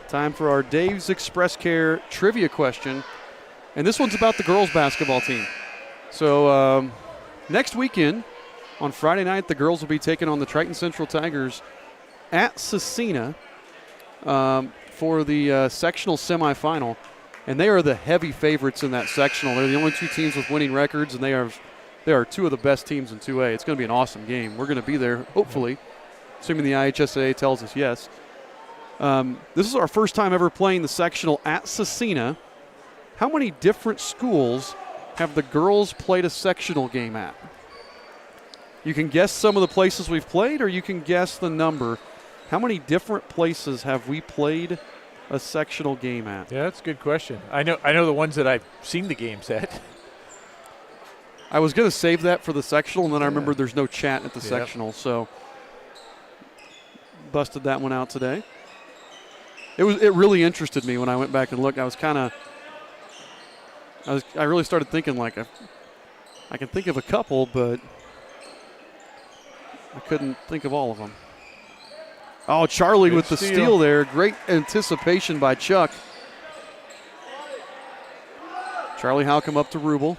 Time for our Dave's Express Care trivia question. And this one's about the girls basketball team. So next weekend, on Friday night, the girls will be taking on the Triton Central Tigers at Cecina for the sectional semifinal. And they are the heavy favorites in that sectional. They're the only two teams with winning records, and they are two of the best teams in 2A. It's going to be an awesome game. We're going to be there, hopefully, assuming the IHSAA tells us yes. This is our first time ever playing the sectional at Cecina. How many different schools have the girls played a sectional game at? You can guess some of the places we've played, or you can guess the number. How many different places have we played a sectional game at? Yeah, that's a good question. I know the ones that I've seen the games at. I was going to save that for the sectional, and then I remembered there's no chat at the sectional, so busted that one out today. It really interested me when I went back and looked. I really started thinking like I can think of a couple, but I couldn't think of all of them. Oh, Charlie with the steal there. Great anticipation by Chuck. Charlie Halcomb up to Rubel.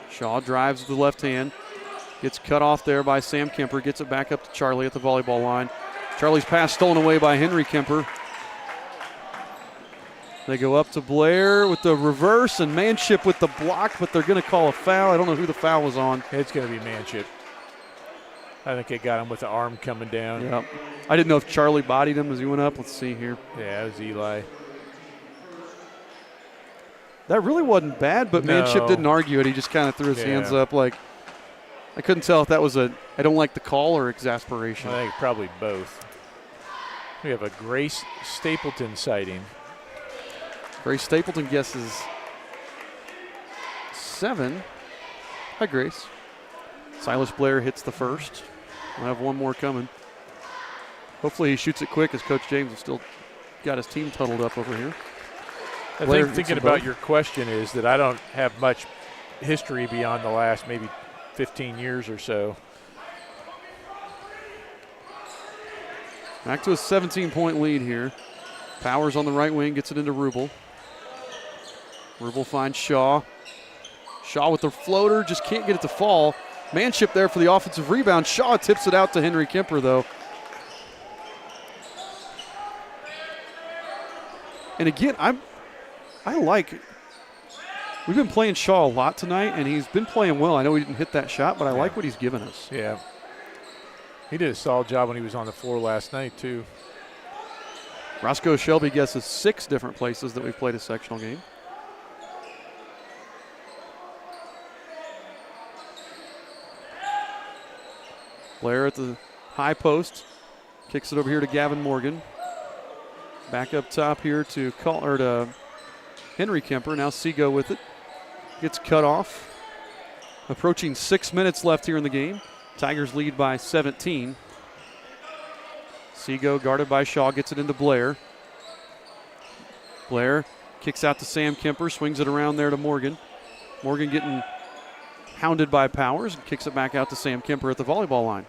Shaw drives with the left hand. Gets cut off there by Sam Kemper. Gets it back up to Charlie at the volleyball line. Charlie's pass stolen away by Henry Kemper. They go up to Blair with the reverse and Manship with the block, but they're going to call a foul. I don't know who the foul was on. It's going to be Manship. I think they got him with the arm coming down. Yep. I didn't know if Charlie bodied him as he went up. Let's see here. Yeah, it was Eli. That really wasn't bad, but Manship didn't argue it. He just kind of threw his hands up like – I couldn't tell if that was I don't like the call or exasperation. I think probably both. We have a Grace Stapleton sighting. Grace Stapleton guesses 7. Hi, Grace. Silas Blair hits the first. We'll have one more coming. Hopefully he shoots it quick, as Coach James has still got his team tunneled up over here. I think thinking about your question is that I don't have much history beyond the last maybe 15 years or so. Back to a 17-point lead here. Powers on the right wing, gets it into Rubel. Rubel finds Shaw. Shaw with the floater, just can't get it to fall. Manship there for the offensive rebound. Shaw tips it out to Henry Kemper, though. And again, we've been playing Shaw a lot tonight, and he's been playing well. I know he didn't hit that shot, but I like what he's given us. Yeah. He did a solid job when he was on the floor last night, too. Roscoe Shelby guesses 6 different places that we've played a sectional game. Blair at the high post. Kicks it over here to Gavin Morgan. Back up top here to Henry Kemper. Now Seago with it. Gets cut off. Approaching 6 minutes left here in the game. Tigers lead by 17. Seago guarded by Shaw, gets it into Blair. Blair kicks out to Sam Kemper, swings it around there to Morgan. Morgan getting hounded by Powers and kicks it back out to Sam Kemper at the volleyball line.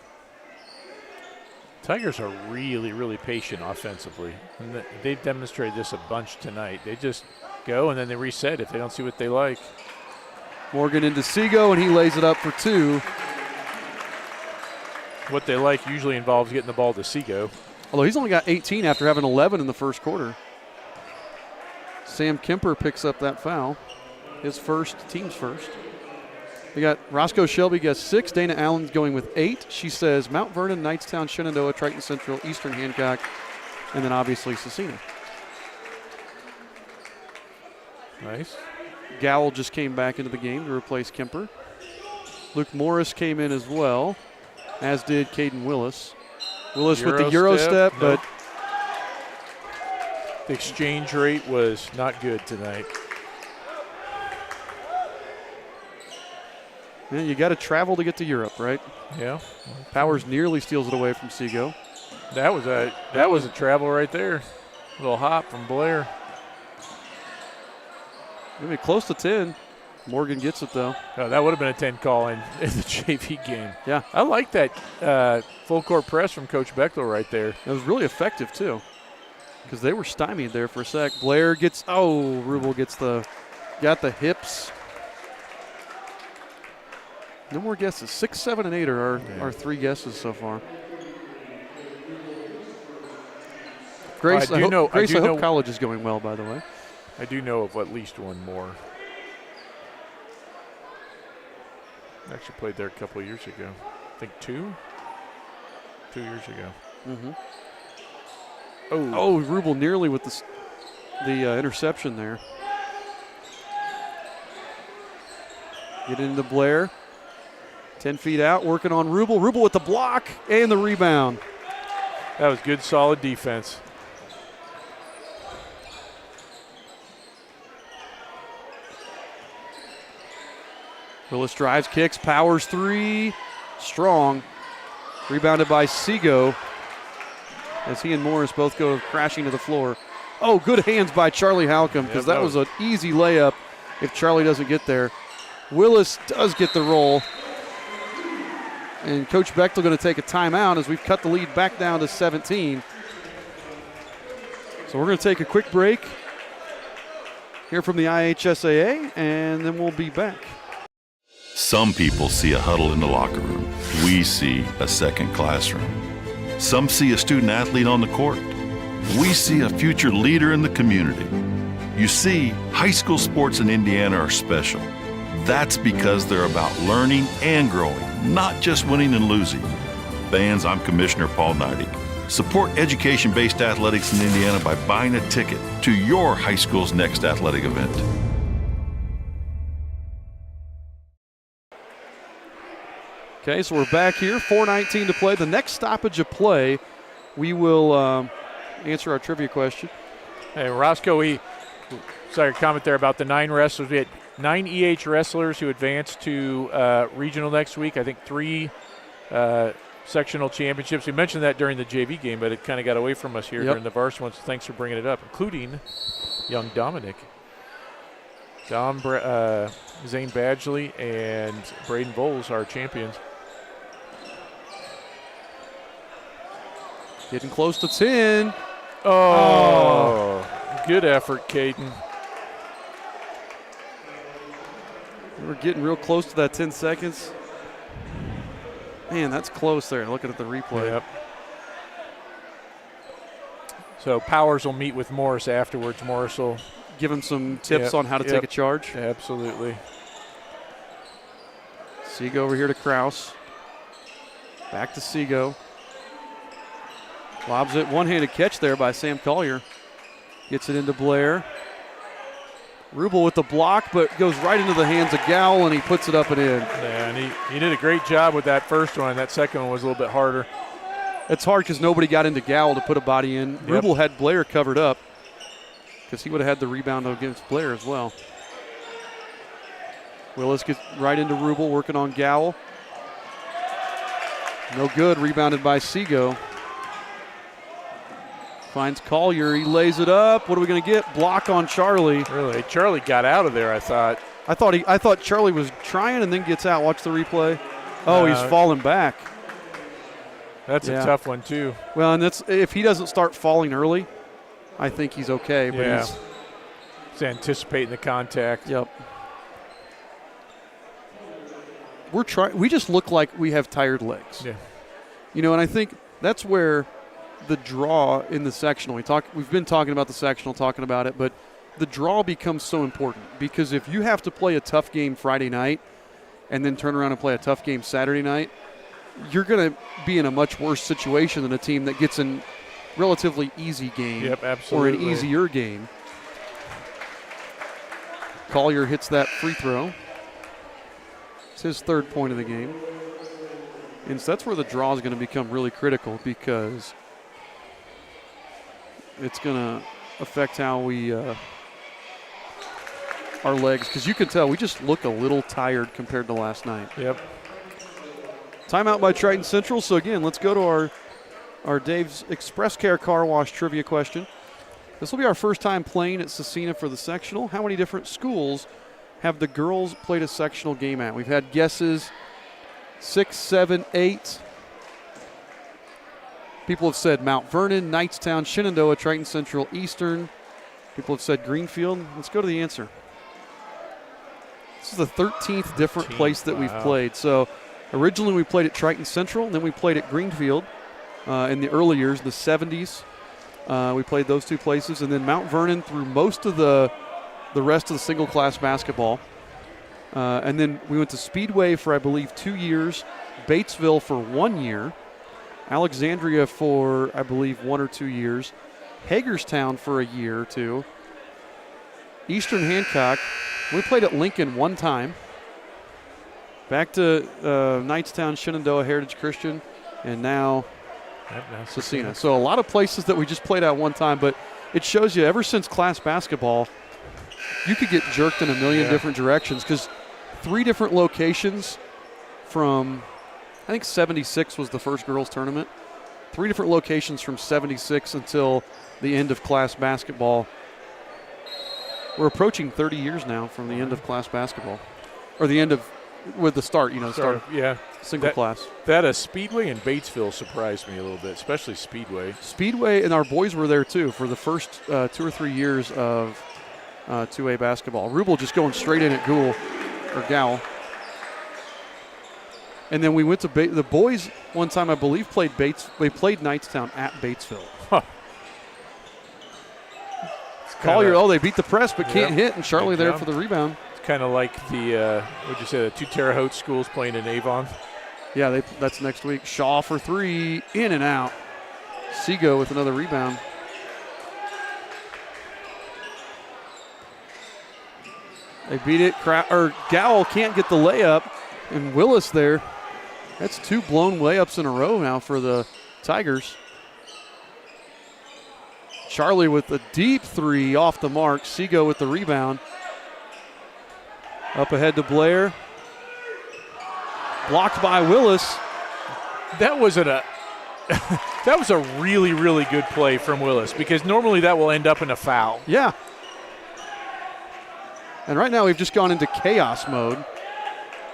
Tigers are really, really patient offensively. And they've demonstrated this a bunch tonight. They just go and then they reset if they don't see what they like. Morgan into Seago, and he lays it up for 2. What they like usually involves getting the ball to Seago. Although he's only got 18 after having 11 in the first quarter. Sam Kemper picks up that foul. His first, team's first. We got Roscoe Shelby gets 6. Dana Allen's going with 8. She says Mount Vernon, Knightstown, Shenandoah, Triton Central, Eastern Hancock, and then obviously Cecina. Nice. Gowell just came back into the game to replace Kemper. Luke Morris came in as well, as did Caden Willis. Willis with the Euro step, but the exchange rate was not good tonight. Yeah, you got to travel to get to Europe, right? Yeah. Powers nearly steals it away from Seago. That was a travel right there. A little hop from Blair. Maybe close to 10. Morgan gets it, though. Oh, that would have been a 10 call in the JV game. Yeah. I like that full court press from Coach Bechtel right there. It was really effective, too, because they were stymied there for a sec. Blair gets, Rubel gets got the hips. No more guesses. 6, 7, and 8 are our 3 guesses so far. Grace, I hope college is going well, by the way. I do know of at least one more. Actually played there a couple of years ago. I think 2 years ago. Mm-hmm. Oh, Rubel nearly with the interception there. Get into Blair. 10 feet out, working on Rubel. Rubel with the block and the rebound. That was good, solid defense. Willis drives, kicks, Powers 3. Strong. Rebounded by Seago as he and Morris both go crashing to the floor. Oh, good hands by Charlie Halcomb, because that was an easy layup if Charlie doesn't get there. Willis does get the roll. And Coach Bechtel going to take a timeout as we've cut the lead back down to 17. So we're going to take a quick break, hear from the IHSAA, and then we'll be back. Some people see a huddle in the locker room. We see a second classroom. Some see a student athlete on the court. We see a future leader in the community. You see, high school sports in Indiana are special. That's because they're about learning and growing, not just winning and losing. Fans, I'm Commissioner Paul Neidig. Support education-based athletics in Indiana by buying a ticket to your high school's next athletic event. Okay, so we're back here, 4:19 to play. The next stoppage of play, we will answer our trivia question. Hey, Roscoe, sorry, comment there about the 9 wrestlers. We had 9 EH wrestlers who advanced to regional next week. I think 3 sectional championships. We mentioned that during the JV game, but it kind of got away from us here during the varsity one, so thanks for bringing it up, including young Dominic. Zane Badgley and Braden Bowles are champions. Getting close to 10. Oh. Good effort, Caden. We're getting real close to that 10 seconds. Man, that's close there, looking at the replay. Yep. So Powers will meet with Morris afterwards. Morris will give him some tips on how to take a charge. Absolutely. Seago over here to Kraus. Back to Seago. Lobs it. One-handed catch there by Sam Collier. Gets it into Blair. Rubel with the block, but goes right into the hands of Gowell, and he puts it up and in. Yeah, and he did a great job with that first one. That second one was a little bit harder. It's hard because nobody got into Gowell to put a body in. Rubel had Blair covered up because he would have had the rebound against Blair as well. Willis gets right into Rubel, working on Gowell. No good, rebounded by Seago. Finds Collier, he lays it up. What are we going to get? Block on Charlie. Really, Charlie got out of there, I thought. I thought Charlie was trying and then gets out. Watch the replay. Oh, he's falling back. That's a tough one too. Well, and that's if he doesn't start falling early, I think he's okay. But he's anticipating the contact. Yep. We just look like we have tired legs. Yeah. You know, and I think that's where the draw in the sectional. We've been talking about the sectional, talking about it, but the draw becomes so important because if you have to play a tough game Friday night, and then turn around and play a tough game Saturday night, you're going to be in a much worse situation than a team that gets a relatively easy game or an easier game. Collier hits that free throw. It's his third point of the game. And so that's where the draw is going to become really critical, because it's going to affect how we our legs, because you can tell we just look a little tired compared to last night. Yep. Timeout by Triton Central. So again, let's go to our Dave's Express Care Car Wash trivia question. This will be our first time playing at Cecina for the sectional. How many different schools have the girls played a sectional game at? We've had guesses 6, 7, 8. People have said Mount Vernon, Knightstown, Shenandoah, Triton Central, Eastern. People have said Greenfield. Let's go to the answer. This is the 13th different place that we've played. So originally we played at Triton Central, and then we played at Greenfield in the early years, the 70s. We played those two places, and then Mount Vernon through most of the rest of the single-class basketball. And then we went to Speedway for, I believe, 2 years, Batesville for 1 year, Alexandria for, I believe, 1 or 2 years, Hagerstown for a year or two, Eastern Hancock. We played at Lincoln one time, back to Knightstown, Shenandoah, Heritage Christian, and now Cecina. So a lot of places that we just played at one time, but it shows you ever since class basketball, you could get jerked in a million different directions, because 3 different locations from, I think 76 was the first girls tournament. 3 different locations from 76 until the end of class basketball. We're approaching 30 years now from the end of class basketball, or the end of, with the start, start single class. That Speedway and Batesville surprised me a little bit, especially Speedway. Speedway, and our boys were there too for the first 2 or 3 years of 2A basketball. Rubel just going straight in at Gowl. And then we went to the boys one time, I believe, played Knightstown at Batesville. Huh. Collier, they beat the press but can't hit, and Charlie there for the rebound. It's kind of like the, what'd you say, the 2 Terre Haute schools playing in Avon. Yeah, that's next week. Shaw for 3, in and out. Seago with another rebound. They beat it. Gowell can't get the layup, and Willis there. That's 2 blown layups in a row now for the Tigers. Charlie with a deep 3 off the mark. Seago with the rebound. Up ahead to Blair. Blocked by Willis. That was that was a really, really good play from Willis, because normally that will end up in a foul. Yeah. And right now we've just gone into chaos mode.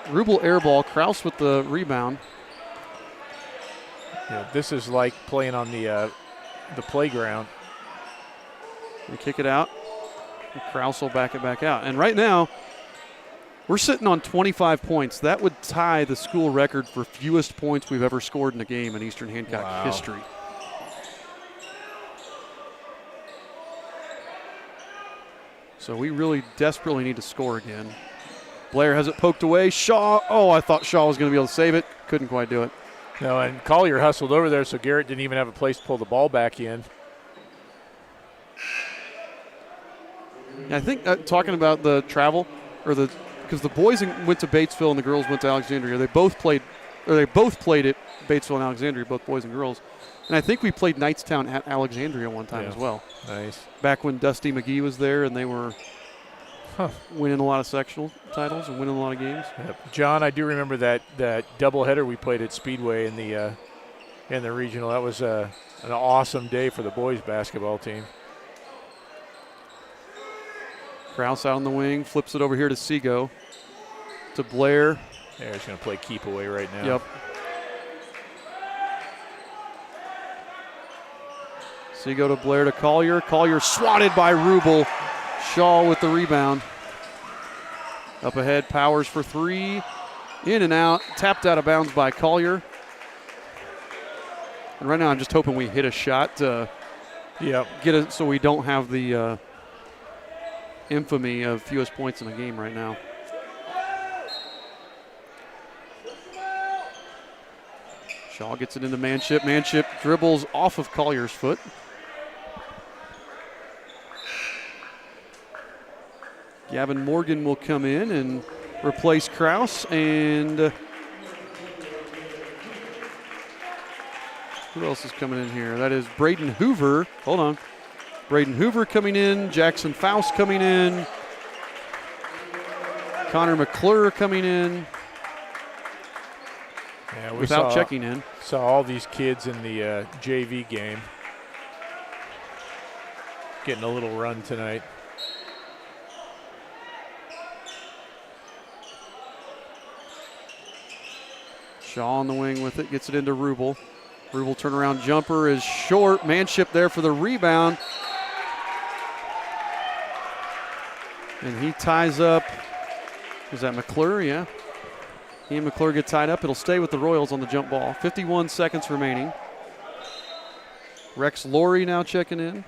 Rubel airball, Kraus with the rebound. Yeah, this is like playing on the playground. We kick it out. Kraus will back it back out. And right now, we're sitting on 25 points. That would tie the school record for fewest points we've ever scored in a game in Eastern Hancock history. So we really desperately need to score again. Blair has it poked away. Shaw, I thought Shaw was going to be able to save it. Couldn't quite do it. No, and Collier hustled over there, so Garrett didn't even have a place to pull the ball back in. I think talking about the travel, because the boys went to Batesville and the girls went to Alexandria. They both played at Batesville and Alexandria, both boys and girls. And I think we played Knightstown at Alexandria one time as well. Nice. Back when Dusty McGee was there, and they were winning a lot of sectional titles and winning a lot of games. Yep. John, I do remember that doubleheader we played at Speedway in the regional. That was an awesome day for the boys basketball team. Kraus out on the wing, flips it over here to Seago, to Blair. Yeah, he's going to play keep away right now. Yep. Seago to Blair to Collier. Collier swatted by Rubel. Shaw with the rebound. Up ahead, Powers for 3. In and out. Tapped out of bounds by Collier. And right now I'm just hoping we hit a shot to get it so we don't have the infamy of fewest points in a game right now. Shaw gets it into Manship. Manship dribbles off of Collier's foot. Gavin Morgan will come in and replace Kraus. And who else is coming in here? That is Braden Hoover. Hold on. Braden Hoover coming in. Jackson Faust coming in. Connor McClure coming in. Yeah, without checking in. Saw all these kids in the JV game getting a little run tonight. Shaw on the wing with it, gets it into Rubel. Rubel turnaround jumper is short. Manship there for the rebound. And he ties up, is that McClure? Yeah. He and McClure get tied up. It'll stay with the Royals on the jump ball. 51 seconds remaining. Rex Laurie now checking in.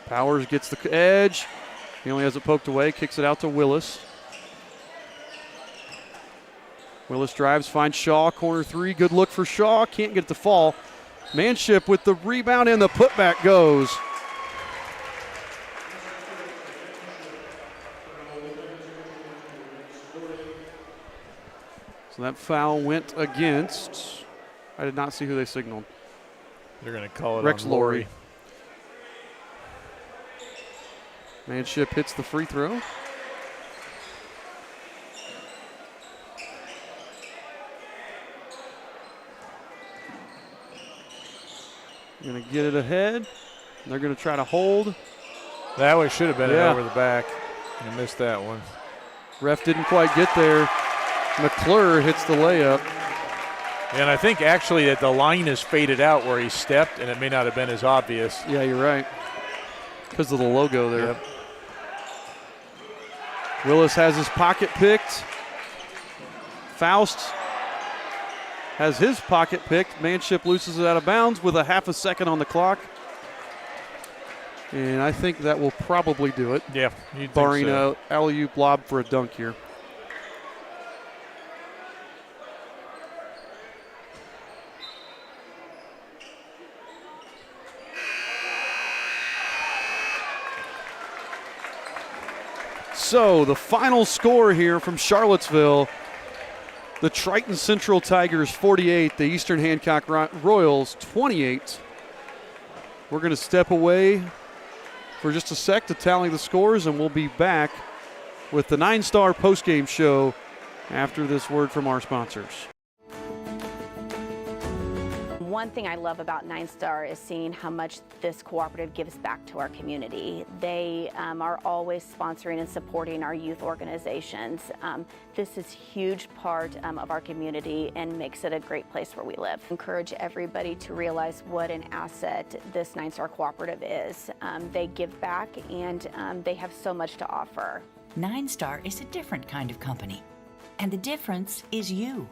Powers gets the edge. He only has it poked away, kicks it out to Willis. Willis drives, finds Shaw, corner three. Good look for Shaw, can't get it to fall. Manship with the rebound and the putback goes. So that foul went against, I did not see who they signaled. They're going to call it Rex on Laurie. Manship hits the free throw. Going to get it ahead. They're going to try to hold. That one should have been over the back. You missed that one. Ref didn't quite get there. McClure hits the layup. And I think actually that the line is faded out where he stepped, and it may not have been as obvious. Yeah, you're right. Because of the logo there. Yep. Willis has his pocket picked. Faust has his pocket picked. Manship loses it out of bounds with a half a second on the clock. And I think that will probably do it. Yeah, you'd barring think so. a alley-oop lob for a dunk here. So the final score here from Charlottesville, the Triton Central Tigers 48, the Eastern Hancock Royals 28. We're going to step away for just a sec to tally the scores, and we'll be back with the 9-Star postgame show after this word from our sponsors. One thing I love about 9-Star is seeing how much this cooperative gives back to our community. They are always sponsoring and supporting our youth organizations. This is a huge part of our community and makes it a great place where we live. Encourage everybody to realize what an asset this 9-Star cooperative is. They give back and they have so much to offer. 9-Star is a different kind of company, and the difference is you.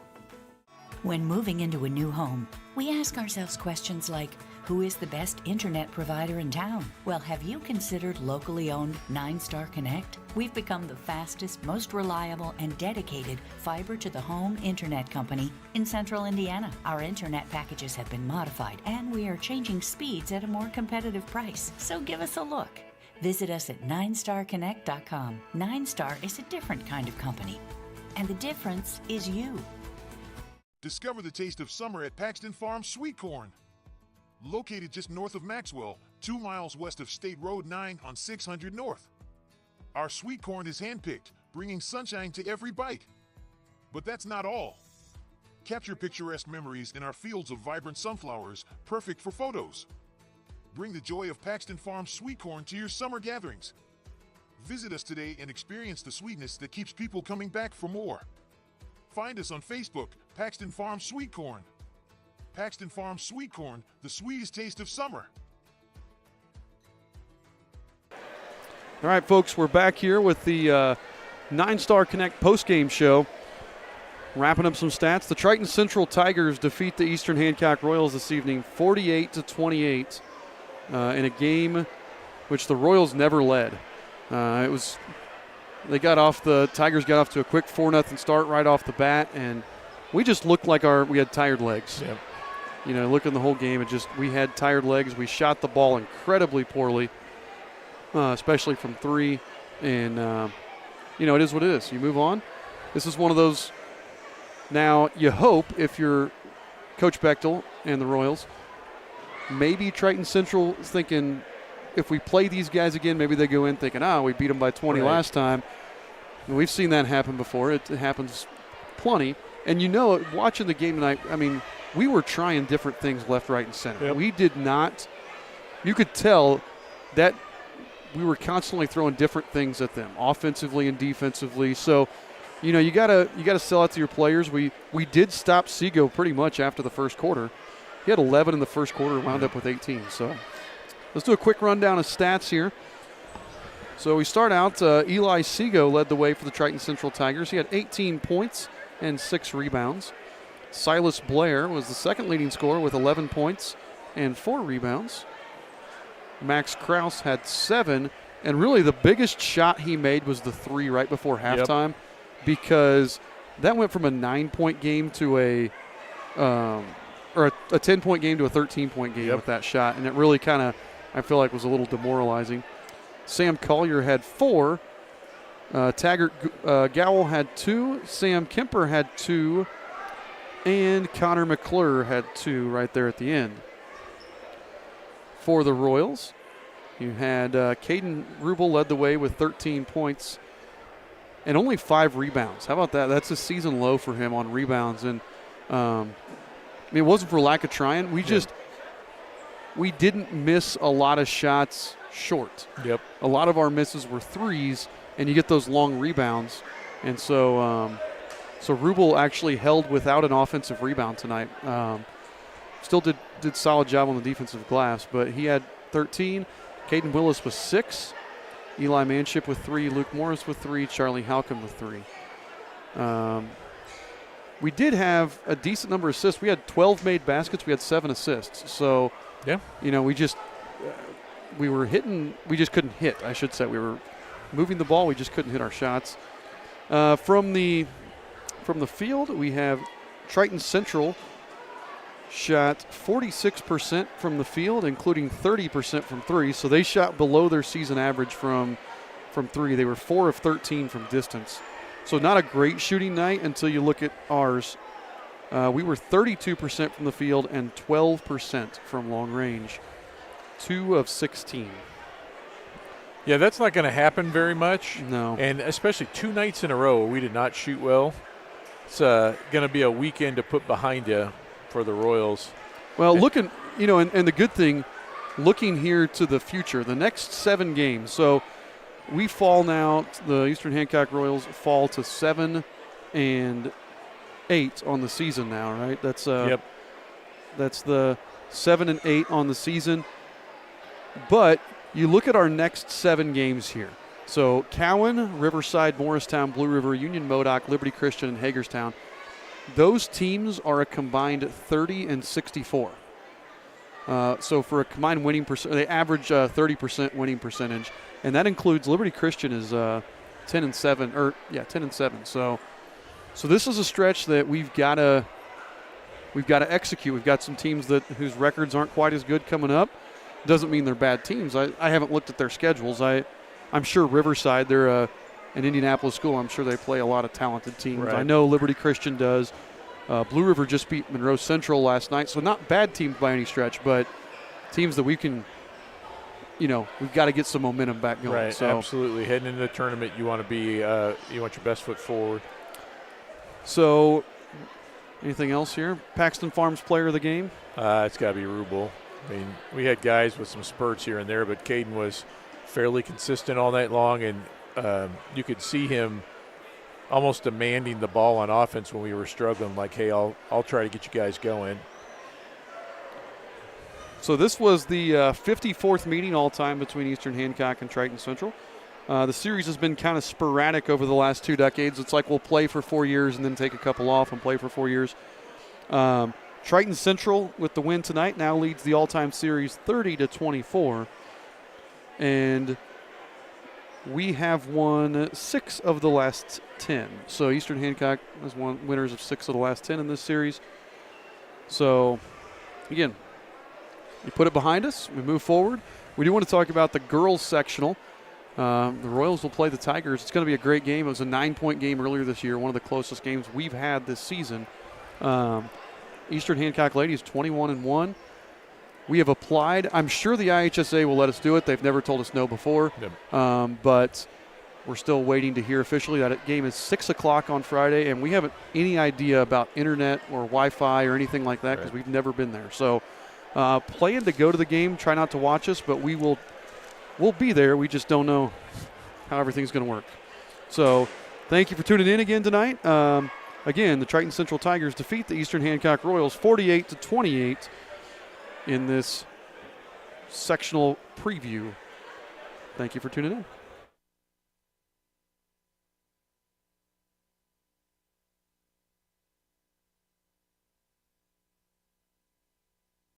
When moving into a new home, we ask ourselves questions like, who is the best internet provider in town? Well, have you considered locally owned 9-Star Connect? We've become the fastest, most reliable, and dedicated fiber-to-the-home internet company in central Indiana. Our internet packages have been modified, and we are changing speeds at a more competitive price. So give us a look. Visit us at 9starconnect.com. 9-Star is a different kind of company, and the difference is you. Discover the taste of summer at Paxton Farms Sweet Corn. Located just north of Maxwell, 2 miles west of State Road 9 on 600 North. Our sweet corn is handpicked, bringing sunshine to every bite. But that's not all. Capture picturesque memories in our fields of vibrant sunflowers, perfect for photos. Bring the joy of Paxton Farms Sweet Corn to your summer gatherings. Visit us today and experience the sweetness that keeps people coming back for more. Find us on Facebook, Paxton Farms Sweet Corn. Paxton Farms Sweet Corn, the sweetest taste of summer. All right, folks, we're back here with the 9-Star Connect postgame show. Wrapping up some stats. The Triton Central Tigers defeat the Eastern Hancock Royals this evening 48-28. in a game which the Royals never led. Tigers got off to a quick 4-0 start right off the bat, and we just looked like we had tired legs. Yep. Looking the whole game, we had tired legs. We shot the ball incredibly poorly, especially from 3, and it is what it is. You move on. This is one of those. Now you hope, if you're Coach Bechtel and the Royals, maybe Triton Central is thinking, if we play these guys again, maybe they go in thinking, we beat them by 20 last time. And we've seen that happen before. It happens plenty. And watching the game tonight, we were trying different things left, right, and center. Yep. We did not – you could tell that we were constantly throwing different things at them, offensively and defensively. So, you gotta sell out to your players. We did stop Seago pretty much after the first quarter. He had 11 in the first quarter and wound up with 18. So let's do a quick rundown of stats here. So we start out, Eli Seago led the way for the Triton Central Tigers. He had 18 points and 6 rebounds. Silas Blair was the second leading scorer with 11 points and 4 rebounds. Max Kraus had 7, and really the biggest shot he made was the 3 right before halftime, because that went from a 9-point game to a 10-point game to a 13-point game with that shot, and it really kind of, I feel like, was a little demoralizing. Sam Collier had 4. Taggart Gowell had 2. Sam Kemper had 2. And Connor McClure had 2 right there at the end. For the Royals, you had Caden Rubel led the way with 13 points and only 5 rebounds. How about that? That's a season low for him on rebounds. And it wasn't for lack of trying. We didn't miss a lot of shots short. Yep. A lot of our misses were 3s, and you get those long rebounds. And so Rubel actually held without an offensive rebound tonight. Still did solid job on the defensive glass, but he had 13. Caden Willis with 6. Eli Manship with 3. Luke Morris with 3. Charlie Halcomb with 3. We did have a decent number of assists. We had 12 made baskets. We had 7 assists. So, we were hitting. We just couldn't hit, I should say. We were moving the ball. We just couldn't hit our shots. From the field, we have Triton Central shot 46% from the field, including 30% from 3. So they shot below their season average from 3. They were 4 of 13 from distance. So not a great shooting night until you look at ours. We were 32% from the field and 12% from long range. 2 of 16. Yeah, that's not going to happen very much. No. And especially 2 nights in a row where we did not shoot well. It's going to be a weekend to put behind you for the Royals. Well, looking, and the good thing, looking here to the future, the next 7 games. So we fall now, the Eastern Hancock Royals fall to 7-8 on the season now, right? That's That's the 7-8 on the season. But you look at our next 7 games here. So Cowan, Riverside, Morristown, Blue River, Union Modoc, Liberty Christian, and Hagerstown. Those teams are a combined 30-64. So for a combined winning percent, they average 30% winning percentage, and that includes Liberty Christian is 10-7, 10-7. So this is a stretch that we've got to execute. We've got some teams whose records aren't quite as good coming up. Doesn't mean they're bad teams. I haven't looked at their schedules. I'm sure Riverside, they're an Indianapolis school. I'm sure they play a lot of talented teams. Right. I know Liberty Christian does. Blue River just beat Monroe Central last night, so not bad teams by any stretch, but teams that we can, we've got to get some momentum back going. Right, so, absolutely. Heading into the tournament, you want to be, you want your best foot forward. So, anything else here? Paxton Farms player of the game? It's got to be Rubel. I mean, we had guys with some spurts here and there, but Caden was fairly consistent all night long, and you could see him almost demanding the ball on offense when we were struggling, like, hey, I'll try to get you guys going. So this was the 54th meeting all-time between Eastern Hancock and Triton Central. The series has been kind of sporadic over the last 2 decades. It's like we'll play for 4 years and then take a couple off and play for 4 years. Triton Central, with the win tonight, now leads the all-time series 30-24. And we have won 6 of the last 10. So Eastern Hancock has won winners of 6 of the last 10 in this series. So, again, we put it behind us. We move forward. We do want to talk about the girls sectional. The Royals will play the Tigers. It's going to be a great game. It was a 9-point game earlier this year, one of the closest games we've had this season. Eastern Hancock ladies 21-1. We have applied. I'm sure the IHSA will let us do it. They've never told us no before. Yep. But we're still waiting to hear officially. That game is 6 o'clock on Friday, and we haven't any idea about internet or Wi-Fi or anything like that because we've never been there. So plan to go to the game. Try not to watch us, but we'll be there. We just don't know how everything's going to work. So thank you for tuning in again tonight. Again, the Triton Central Tigers defeat the Eastern Hancock Royals 48-28 in this sectional preview. Thank you for tuning in.